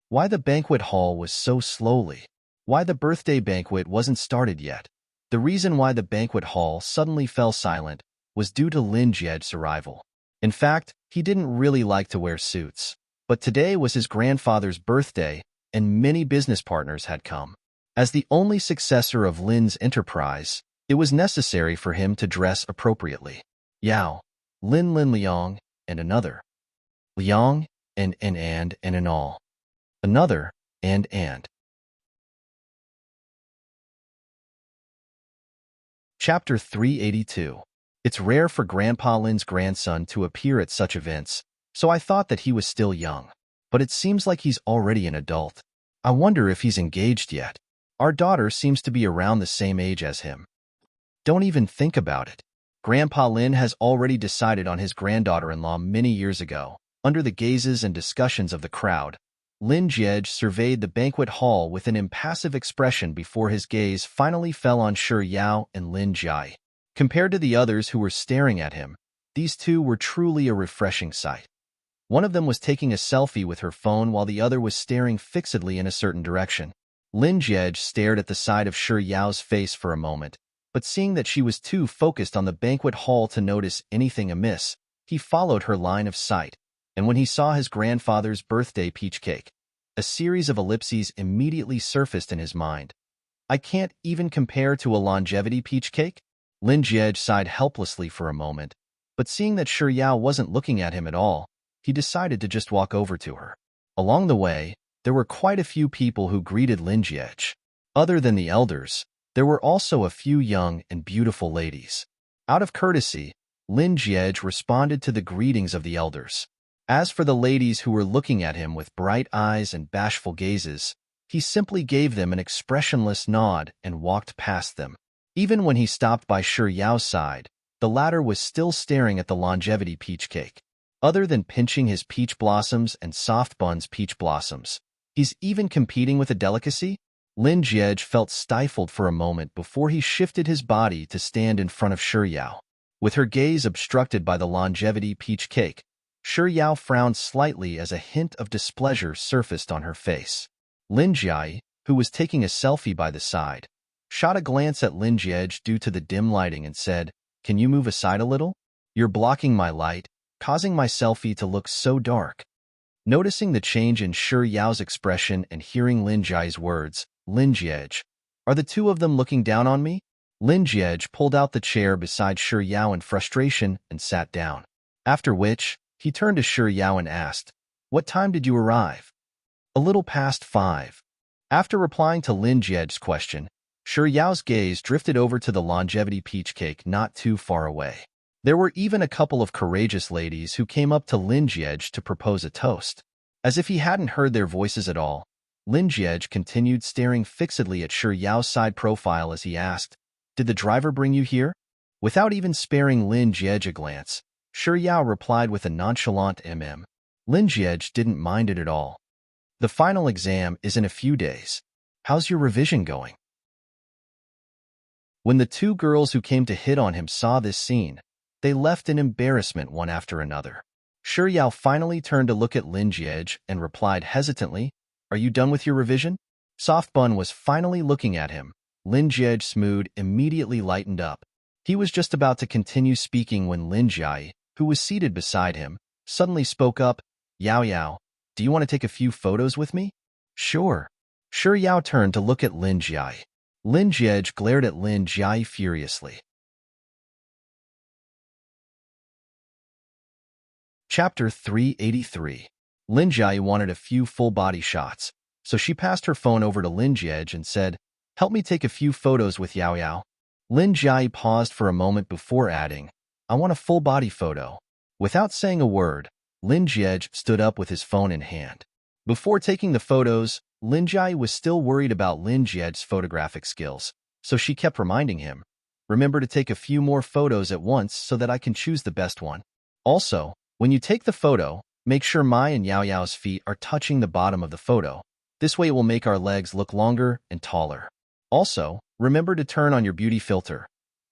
Why the banquet hall was so slowly? Why the birthday banquet wasn't started yet? The reason why the banquet hall suddenly fell silent was due to Lin Jied's arrival. In fact, he didn't really like to wear suits, but today was his grandfather's birthday, and many business partners had come. As the only successor of Lin's enterprise, it was necessary for him to dress appropriately. Yao, Lin Liang, and another. Liang, and an all. Another, and. Chapter 382. It's rare for Grandpa Lin's grandson to appear at such events, so I thought that he was still young. But it seems like he's already an adult. I wonder if he's engaged yet. Our daughter seems to be around the same age as him. Don't even think about it. Grandpa Lin has already decided on his granddaughter-in-law many years ago. Under the gazes and discussions of the crowd, Lin Jied surveyed the banquet hall with an impassive expression before his gaze finally fell on Shi Yao and Lin Jai. Compared to the others who were staring at him, these two were truly a refreshing sight. One of them was taking a selfie with her phone while the other was staring fixedly in a certain direction. Lin Jied stared at the side of Shi Yao's face for a moment, but seeing that she was too focused on the banquet hall to notice anything amiss, he followed her line of sight, and when he saw his grandfather's birthday peach cake, a series of ellipses immediately surfaced in his mind. I can't even compare to a longevity peach cake? Lin Jied sighed helplessly for a moment, but seeing that Shi Yao wasn't looking at him at all, he decided to just walk over to her. Along the way, there were quite a few people who greeted Lin Jied. Other than the elders, there were also a few young and beautiful ladies. Out of courtesy, Lin Jied responded to the greetings of the elders. As for the ladies who were looking at him with bright eyes and bashful gazes, he simply gave them an expressionless nod and walked past them. Even when he stopped by Shi Yao's side, the latter was still staring at the longevity peach cake. Other than pinching his peach blossoms and soft buns peach blossoms, he's even competing with a delicacy? Lin Jied felt stifled for a moment before he shifted his body to stand in front of Shi Yao. With her gaze obstructed by the longevity peach cake, Shi Yao frowned slightly as a hint of displeasure surfaced on her face. Lin Jai, who was taking a selfie by the side, shot a glance at Lin Jied due to the dim lighting and said, "Can you move aside a little? You're blocking my light, causing my selfie to look so dark." Noticing the change in Shi Yao's expression and hearing Lin Jai's words, Lin Jied, "Are the two of them looking down on me?" Lin Jied pulled out the chair beside Shi Yao in frustration and sat down. After which, he turned to Shi Yao and asked, "What time did you arrive?" "A little past 5. After replying to Lin Jied's question, Shi Yao's gaze drifted over to the longevity peach cake not too far away. There were even a couple of courageous ladies who came up to Lin Jied to propose a toast. As if he hadn't heard their voices at all, Lin Jiej continued staring fixedly at Shi Yao's side profile as he asked, "Did the driver bring you here?" Without even sparing Lin Jiej a glance, Shi Yao replied with a nonchalant mm. Lin Jiej didn't mind it at all. "The final exam is in a few days. How's your revision going?" When the two girls who came to hit on him saw this scene, they left in embarrassment one after another. Shi Yao finally turned to look at Lin Jiej and replied hesitantly, "Are you done with your revision?" Soft Bun was finally looking at him. Lin Jiej's mood immediately lightened up. He was just about to continue speaking when Lin Jiai, who was seated beside him, suddenly spoke up, "Yao Yao, do you want to take a few photos with me?" "Sure." Shi Yao turned to look at Lin Jiai. Lin Jiej glared at Lin Jiai furiously. Chapter 383. Lin Jiai wanted a few full-body shots, so she passed her phone over to Lin Jiej and said, "Help me take a few photos with Yao Yao." Lin Jiai paused for a moment before adding, "I want a full-body photo." Without saying a word, Lin Jiej stood up with his phone in hand. Before taking the photos, Lin Jiai was still worried about Lin Jiej's photographic skills, so she kept reminding him, "Remember to take a few more photos at once so that I can choose the best one. Also, when you take the photo, make sure Mai and Yao Yao's feet are touching the bottom of the photo. This way it will make our legs look longer and taller. Also, remember to turn on your beauty filter."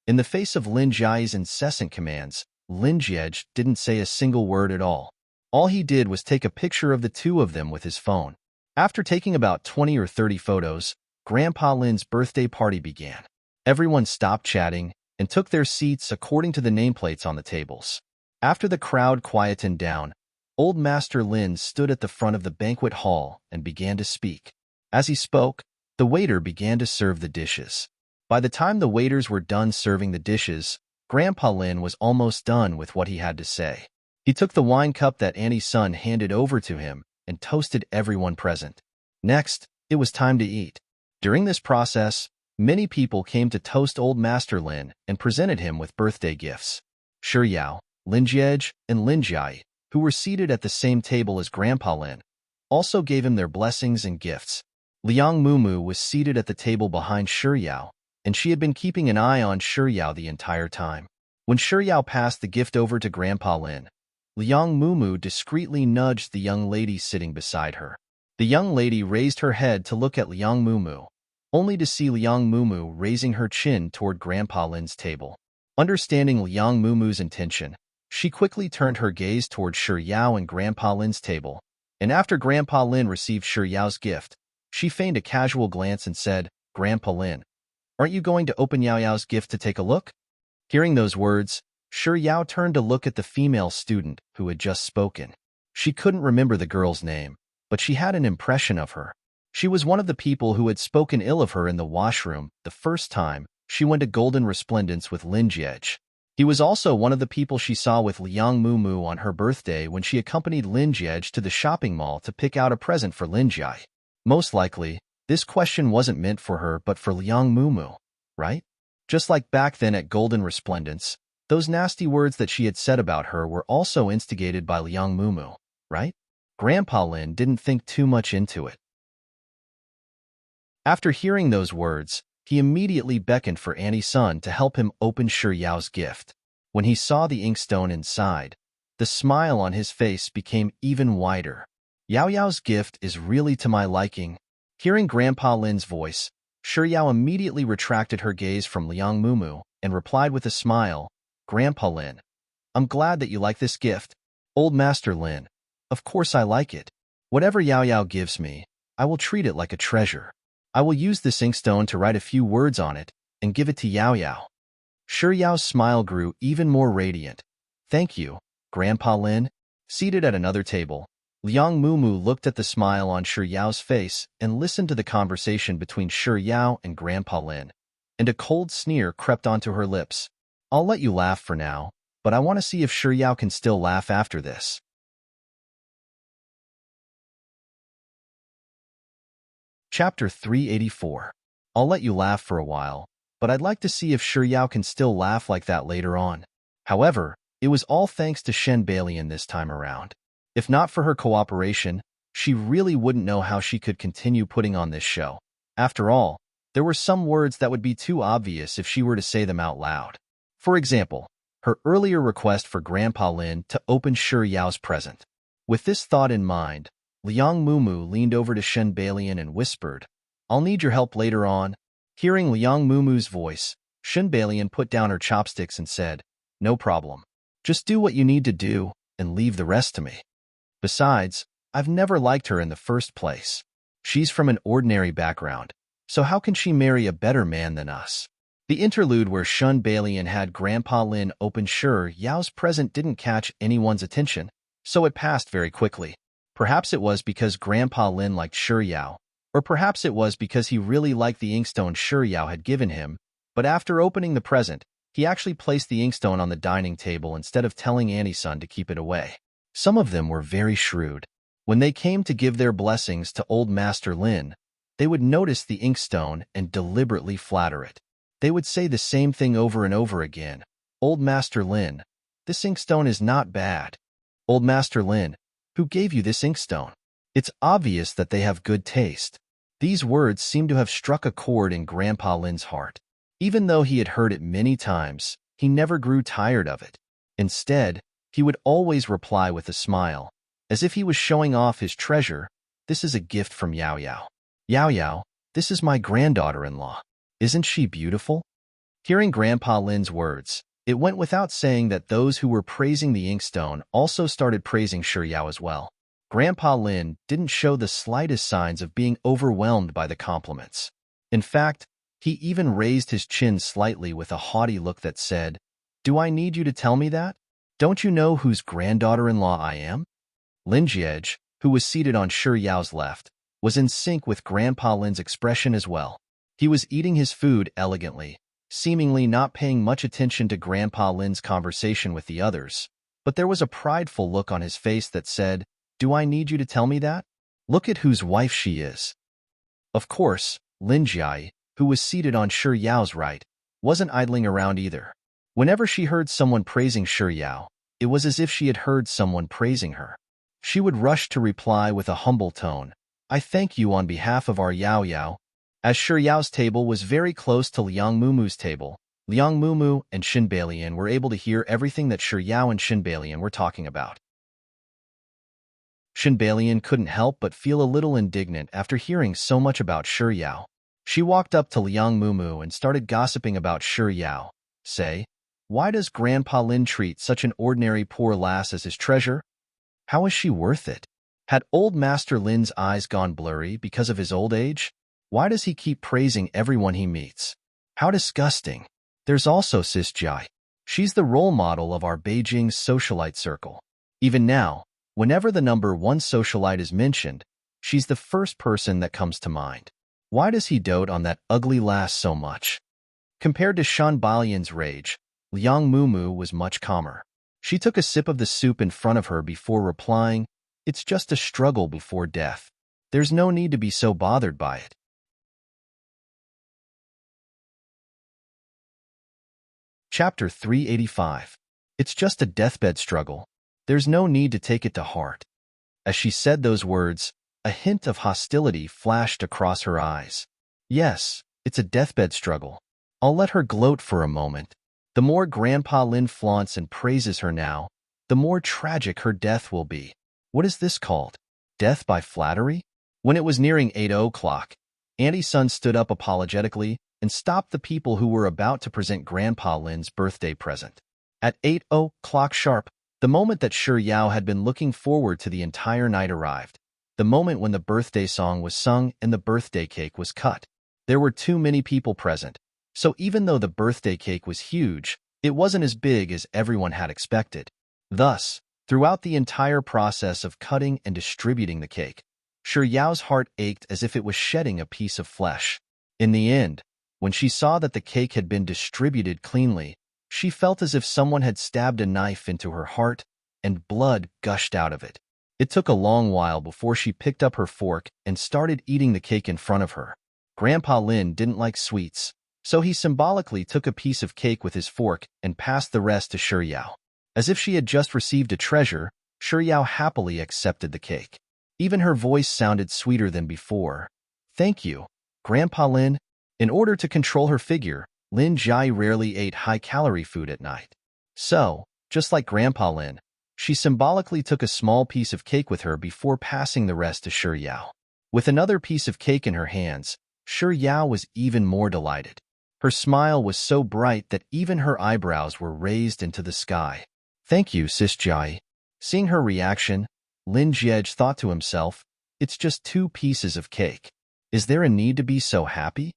In the face of Lin Jiai's incessant commands, Lin Jiej didn't say a single word at all. All he did was take a picture of the two of them with his phone. After taking about 20 or 30 photos, Grandpa Lin's birthday party began. Everyone stopped chatting and took their seats according to the nameplates on the tables. After the crowd quietened down, Old Master Lin stood at the front of the banquet hall and began to speak. As he spoke, the waiter began to serve the dishes. By the time the waiters were done serving the dishes, Grandpa Lin was almost done with what he had to say. He took the wine cup that Annie's son handed over to him and toasted everyone present. Next, it was time to eat. During this process, many people came to toast Old Master Lin and presented him with birthday gifts. Shi Yao, Lin Jiej, and Lin Jiai, who were seated at the same table as Grandpa Lin, also gave him their blessings and gifts. Liang Mumu was seated at the table behind Shi Yao, and she had been keeping an eye on Shi Yao the entire time. When Shi Yao passed the gift over to Grandpa Lin, Liang Mumu discreetly nudged the young lady sitting beside her. The young lady raised her head to look at Liang Mumu, only to see Liang Mumu raising her chin toward Grandpa Lin's table. Understanding Liang Mumu's intention, she quickly turned her gaze toward Shi Yao and Grandpa Lin's table, and after Grandpa Lin received Shi Yao's gift, she feigned a casual glance and said, "Grandpa Lin, aren't you going to open Yao Yao's gift to take a look?" Hearing those words, Shi Yao turned to look at the female student who had just spoken. She couldn't remember the girl's name, but she had an impression of her. She was one of the people who had spoken ill of her in the washroom the first time she went to Golden Resplendence with Lin Jiej. He was also one of the people she saw with Liang Mumu on her birthday when she accompanied Lin Jiej to the shopping mall to pick out a present for Lin Jiai. Most likely, this question wasn't meant for her but for Liang Mumu, right? Just like back then at Golden Resplendence, those nasty words that she had said about her were also instigated by Liang Mumu, right? Grandpa Lin didn't think too much into it. After hearing those words, he immediately beckoned for Annie's son to help him open Shi Yao's gift. When he saw the inkstone inside, the smile on his face became even wider. "Yao Yao's gift is really to my liking." Hearing Grandpa Lin's voice, Shi Yao immediately retracted her gaze from Liang Mumu and replied with a smile, "Grandpa Lin, I'm glad that you like this gift." "Old Master Lin, of course I like it. Whatever Yao Yao gives me, I will treat it like a treasure. I will use this inkstone to write a few words on it and give it to Yao Yao." Shi Yao's smile grew even more radiant. "Thank you, Grandpa Lin." Seated at another table, Liang Mumu looked at the smile on Shi Yao's face and listened to the conversation between Shi Yao and Grandpa Lin, and a cold sneer crept onto her lips. "I'll let you laugh for now, but I want to see if Shi Yao can still laugh after this." Chapter 384. I'll let you laugh for a while, but I'd like to see if Shi Yao can still laugh like that later on. However, it was all thanks to Shen Balian this time around. If not for her cooperation, She really wouldn't know how she could continue putting on this show. After all, there were some words that would be too obvious if she were to say them out loud. For example, her earlier request for Grandpa Lin to open Shi Yao's present. With this thought in mind, Liang Mumu leaned over to Shen Balian and whispered, "I'll need your help later on." Hearing Liang Mumu's voice, Shen Balian put down her chopsticks and said, "No problem. Just do what you need to do and leave the rest to me. Besides, I've never liked her in the first place. She's from an ordinary background, so how can she marry a better man than us?" The interlude where Shen Balian had Grandpa Lin open Shi Yao's present didn't catch anyone's attention, so it passed very quickly. Perhaps it was because Grandpa Lin liked Shi Yao, or perhaps it was because he really liked the inkstone Shi Yao had given him, but after opening the present, he actually placed the inkstone on the dining table instead of telling Annie-san to keep it away. Some of them were very shrewd. When they came to give their blessings to Old Master Lin, they would notice the inkstone and deliberately flatter it. They would say the same thing over and over again. "Old Master Lin, this inkstone is not bad. Old Master Lin, who gave you this inkstone? It's obvious that they have good taste." These words seemed to have struck a chord in Grandpa Lin's heart. Even though he had heard it many times, he never grew tired of it. Instead, he would always reply with a smile, as if he was showing off his treasure. "This is a gift from Yao Yao. Yao Yao, this is my granddaughter-in-law. Isn't she beautiful?" Hearing Grandpa Lin's words, it went without saying that those who were praising the inkstone also started praising Shi Yao as well. Grandpa Lin didn't show the slightest signs of being overwhelmed by the compliments. In fact, he even raised his chin slightly with a haughty look that said, "Do I need you to tell me that? Don't you know whose granddaughter-in-law I am?" Lin Jiej, who was seated on Shi Yao's left, was in sync with Grandpa Lin's expression as well. He was eating his food elegantly, seemingly not paying much attention to Grandpa Lin's conversation with the others, but there was a prideful look on his face that said, "Do I need you to tell me that? Look at whose wife she is." Of course, Lin Jiai, who was seated on Shi Yao's right, wasn't idling around either. Whenever she heard someone praising Shi Yao, it was as if she had heard someone praising her. She would rush to reply with a humble tone, "I thank you on behalf of our Yao Yao." As Shi Yao's table was very close to Liang Mumu's table, Liang Mumu and Shen Balian were able to hear everything that Shi Yao and Shen Balian were talking about. Shen Balian couldn't help but feel a little indignant after hearing so much about Shi Yao. She walked up to Liang Mumu and started gossiping about Shi Yao. "Say, why does Grandpa Lin treat such an ordinary poor lass as his treasure? How is she worth it? Had Old Master Lin's eyes gone blurry because of his old age? Why does he keep praising everyone he meets? How disgusting. There's also Sis Jai. She's the role model of our Beijing socialite circle. Even now, whenever the number one socialite is mentioned, she's the first person that comes to mind. Why does he dote on that ugly lass so much?" Compared to Shen Balian's rage, Liang Mumu was much calmer. She took a sip of the soup in front of her before replying, "It's just a struggle before death. There's no need to be so bothered by it." Chapter 385. It's just a deathbed struggle. There's no need to take it to heart. As she said those words, a hint of hostility flashed across her eyes. Yes, it's a deathbed struggle. I'll let her gloat for a moment. The more Grandpa Lin flaunts and praises her now, the more tragic her death will be. What is this called? Death by flattery? When it was nearing 8 o'clock, Auntie-sun stood up apologetically and stopped the people who were about to present Grandpa Lin's birthday present. At 8 o'clock sharp, the moment that Shi Yao had been looking forward to the entire night arrived. The moment when the birthday song was sung and the birthday cake was cut. There were too many people present, so even though the birthday cake was huge, it wasn't as big as everyone had expected. Thus, throughout the entire process of cutting and distributing the cake, Shi Yao's heart ached as if it was shedding a piece of flesh. In the end, when she saw that the cake had been distributed cleanly, she felt as if someone had stabbed a knife into her heart, and blood gushed out of it. It took a long while before she picked up her fork and started eating the cake in front of her. Grandpa Lin didn't like sweets, so he symbolically took a piece of cake with his fork and passed the rest to Shi Yao. As if she had just received a treasure, Shi Yao happily accepted the cake. Even her voice sounded sweeter than before. Thank you, Grandpa Lin. In order to control her figure, Lin Jai rarely ate high-calorie food at night. So, just like Grandpa Lin, she symbolically took a small piece of cake with her before passing the rest to Shi Yao. With another piece of cake in her hands, Shi Yao was even more delighted. Her smile was so bright that even her eyebrows were raised into the sky. Thank you, Sis Jai. Seeing her reaction, Lin Jiej thought to himself, it's just 2 pieces of cake. Is there a need to be so happy?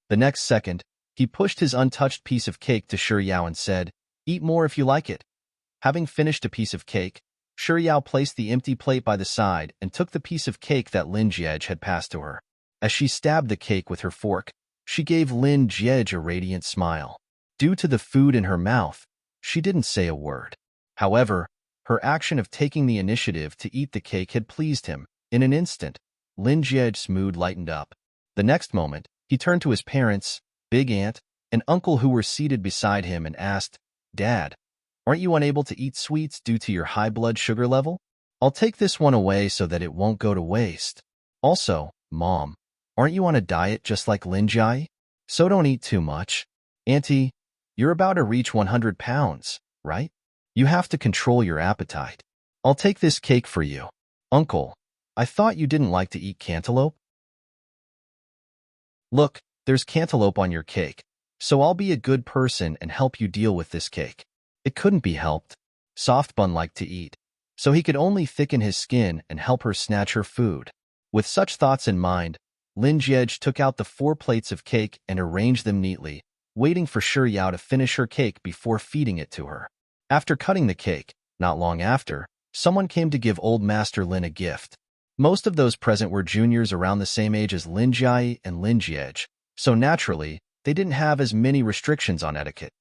The next second, he pushed his untouched piece of cake to Shi Yao and said, eat more if you like it. Having finished a piece of cake, Shi Yao placed the empty plate by the side and took the piece of cake that Lin Jiej had passed to her. As she stabbed the cake with her fork, she gave Lin Jiej a radiant smile. Due to the food in her mouth, she didn't say a word. However, her action of taking the initiative to eat the cake had pleased him. In an instant, Lin Jiej's mood lightened up. The next moment, he turned to his parents, big aunt, and uncle who were seated beside him and asked, Dad, aren't you unable to eat sweets due to your high blood sugar level? I'll take this one away so that it won't go to waste. Also, Mom, aren't you on a diet just like Lin Jai? So don't eat too much. Auntie, you're about to reach 100 pounds, right? You have to control your appetite. I'll take this cake for you. Uncle, I thought you didn't like to eat cantaloupe? Look, there's cantaloupe on your cake, so I'll be a good person and help you deal with this cake. It couldn't be helped. Soft Bun liked to eat, so he could only thicken his skin and help her snatch her food. With such thoughts in mind, Lin Jiej took out the 4 plates of cake and arranged them neatly, waiting for Shi Yao to finish her cake before feeding it to her. After cutting the cake, not long after, someone came to give old Master Lin a gift. Most of those present were juniors around the same age as Lin Jai and Lin Jiej, so naturally, they didn't have as many restrictions on etiquette.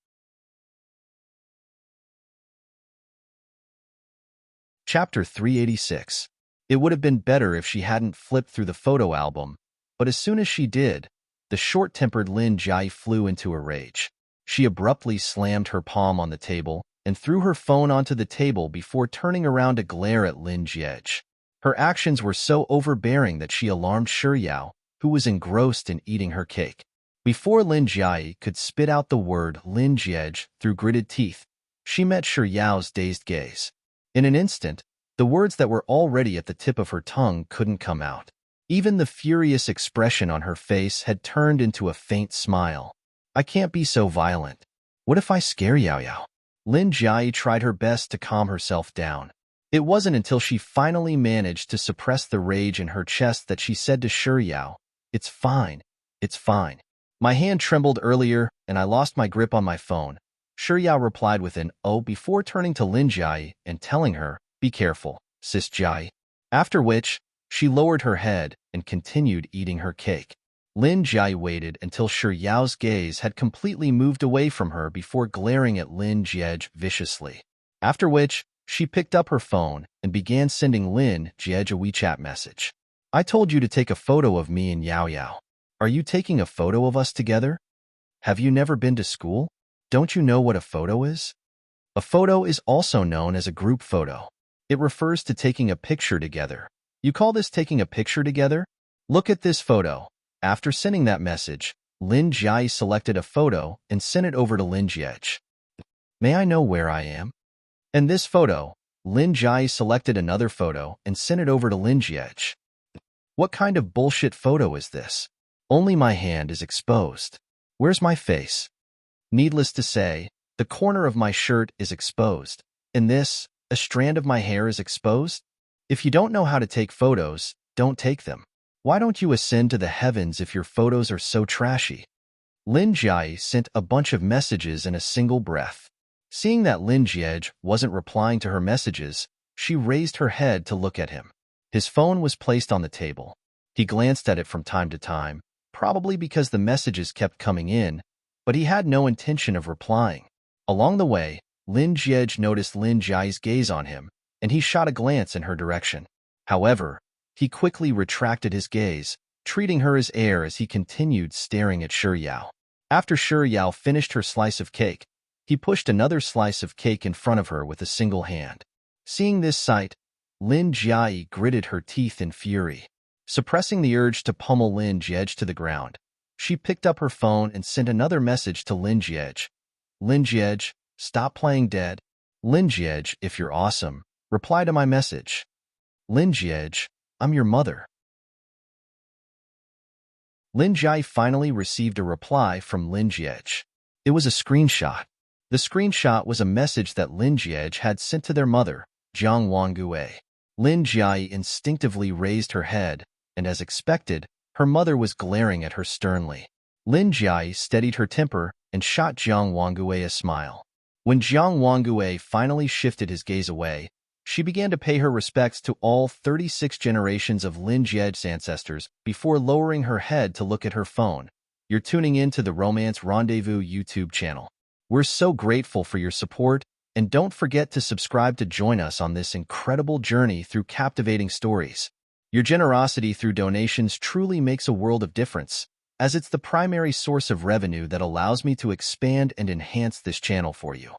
Chapter 386. It would have been better if she hadn't flipped through the photo album, but as soon as she did, the short-tempered Lin Jai flew into a rage. She abruptly slammed her palm on the table and threw her phone onto the table before turning around to glare at Lin Jiej. Her actions were so overbearing that she alarmed Shi Yao, who was engrossed in eating her cake. Before Lin Jai could spit out the word Lin Jiej through gritted teeth, she met Shi Yao's dazed gaze. In an instant, the words that were already at the tip of her tongue couldn't come out. Even the furious expression on her face had turned into a faint smile. I can't be so violent. What if I scare Yao Yao? Lin Jai tried her best to calm herself down. It wasn't until she finally managed to suppress the rage in her chest that she said to Shi Yao, It's fine. It's fine. My hand trembled earlier and I lost my grip on my phone. Shi Yao replied with an "oh" before turning to Lin Jai and telling her, Be careful, Sis Jai. After which, she lowered her head and continued eating her cake. Lin Jai waited until Shi Yao's gaze had completely moved away from her before glaring at Lin Jiej viciously. After which, she picked up her phone and began sending Lin Jiej a WeChat message. I told you to take a photo of me and Yao Yao. Are you taking a photo of us together? Have you never been to school? Don't you know what a photo is? A photo is also known as a group photo. It refers to taking a picture together. You call this taking a picture together? Look at this photo. After sending that message, Lin Jai selected a photo and sent it over to Lin Jiej. May I know where I am? In this photo, Lin Jai selected another photo and sent it over to Lin Jiej. What kind of bullshit photo is this? Only my hand is exposed. Where's my face? Needless to say, the corner of my shirt is exposed. In this, a strand of my hair is exposed. If you don't know how to take photos, don't take them. Why don't you ascend to the heavens if your photos are so trashy? Lin Jai sent a bunch of messages in a single breath. Seeing that Lin Jiej wasn't replying to her messages, she raised her head to look at him. His phone was placed on the table. He glanced at it from time to time, probably because the messages kept coming in, but he had no intention of replying. Along the way, Lin Jiej noticed Lin Jai's gaze on him, and he shot a glance in her direction. However, he quickly retracted his gaze, treating her as air as he continued staring at Shi Yao. After Shi Yao finished her slice of cake, he pushed another slice of cake in front of her with a single hand. Seeing this sight, Lin Jiai gritted her teeth in fury. Suppressing the urge to pummel Lin Jiej to the ground, she picked up her phone and sent another message to Lin Jiej. Lin Jiej, stop playing dead. Lin Jiej, if you're awesome, reply to my message. Lin Jiej, I'm your mother. Lin Jiai finally received a reply from Lin Jiej. It was a screenshot. The screenshot was a message that Lin Jiej had sent to their mother, Jiang Wangue. Lin Jiai instinctively raised her head, and as expected, her mother was glaring at her sternly. Lin Jiai steadied her temper and shot Jiang Wangue a smile. When Jiang Wangue finally shifted his gaze away, she began to pay her respects to all 36 generations of Lin Jiej's ancestors before lowering her head to look at her phone. You're tuning in to the Romance Rendezvous YouTube channel. We're so grateful for your support, and don't forget to subscribe to join us on this incredible journey through captivating stories. Your generosity through donations truly makes a world of difference, as it's the primary source of revenue that allows me to expand and enhance this channel for you.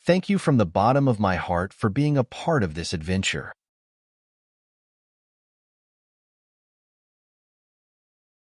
Thank you from the bottom of my heart for being a part of this adventure.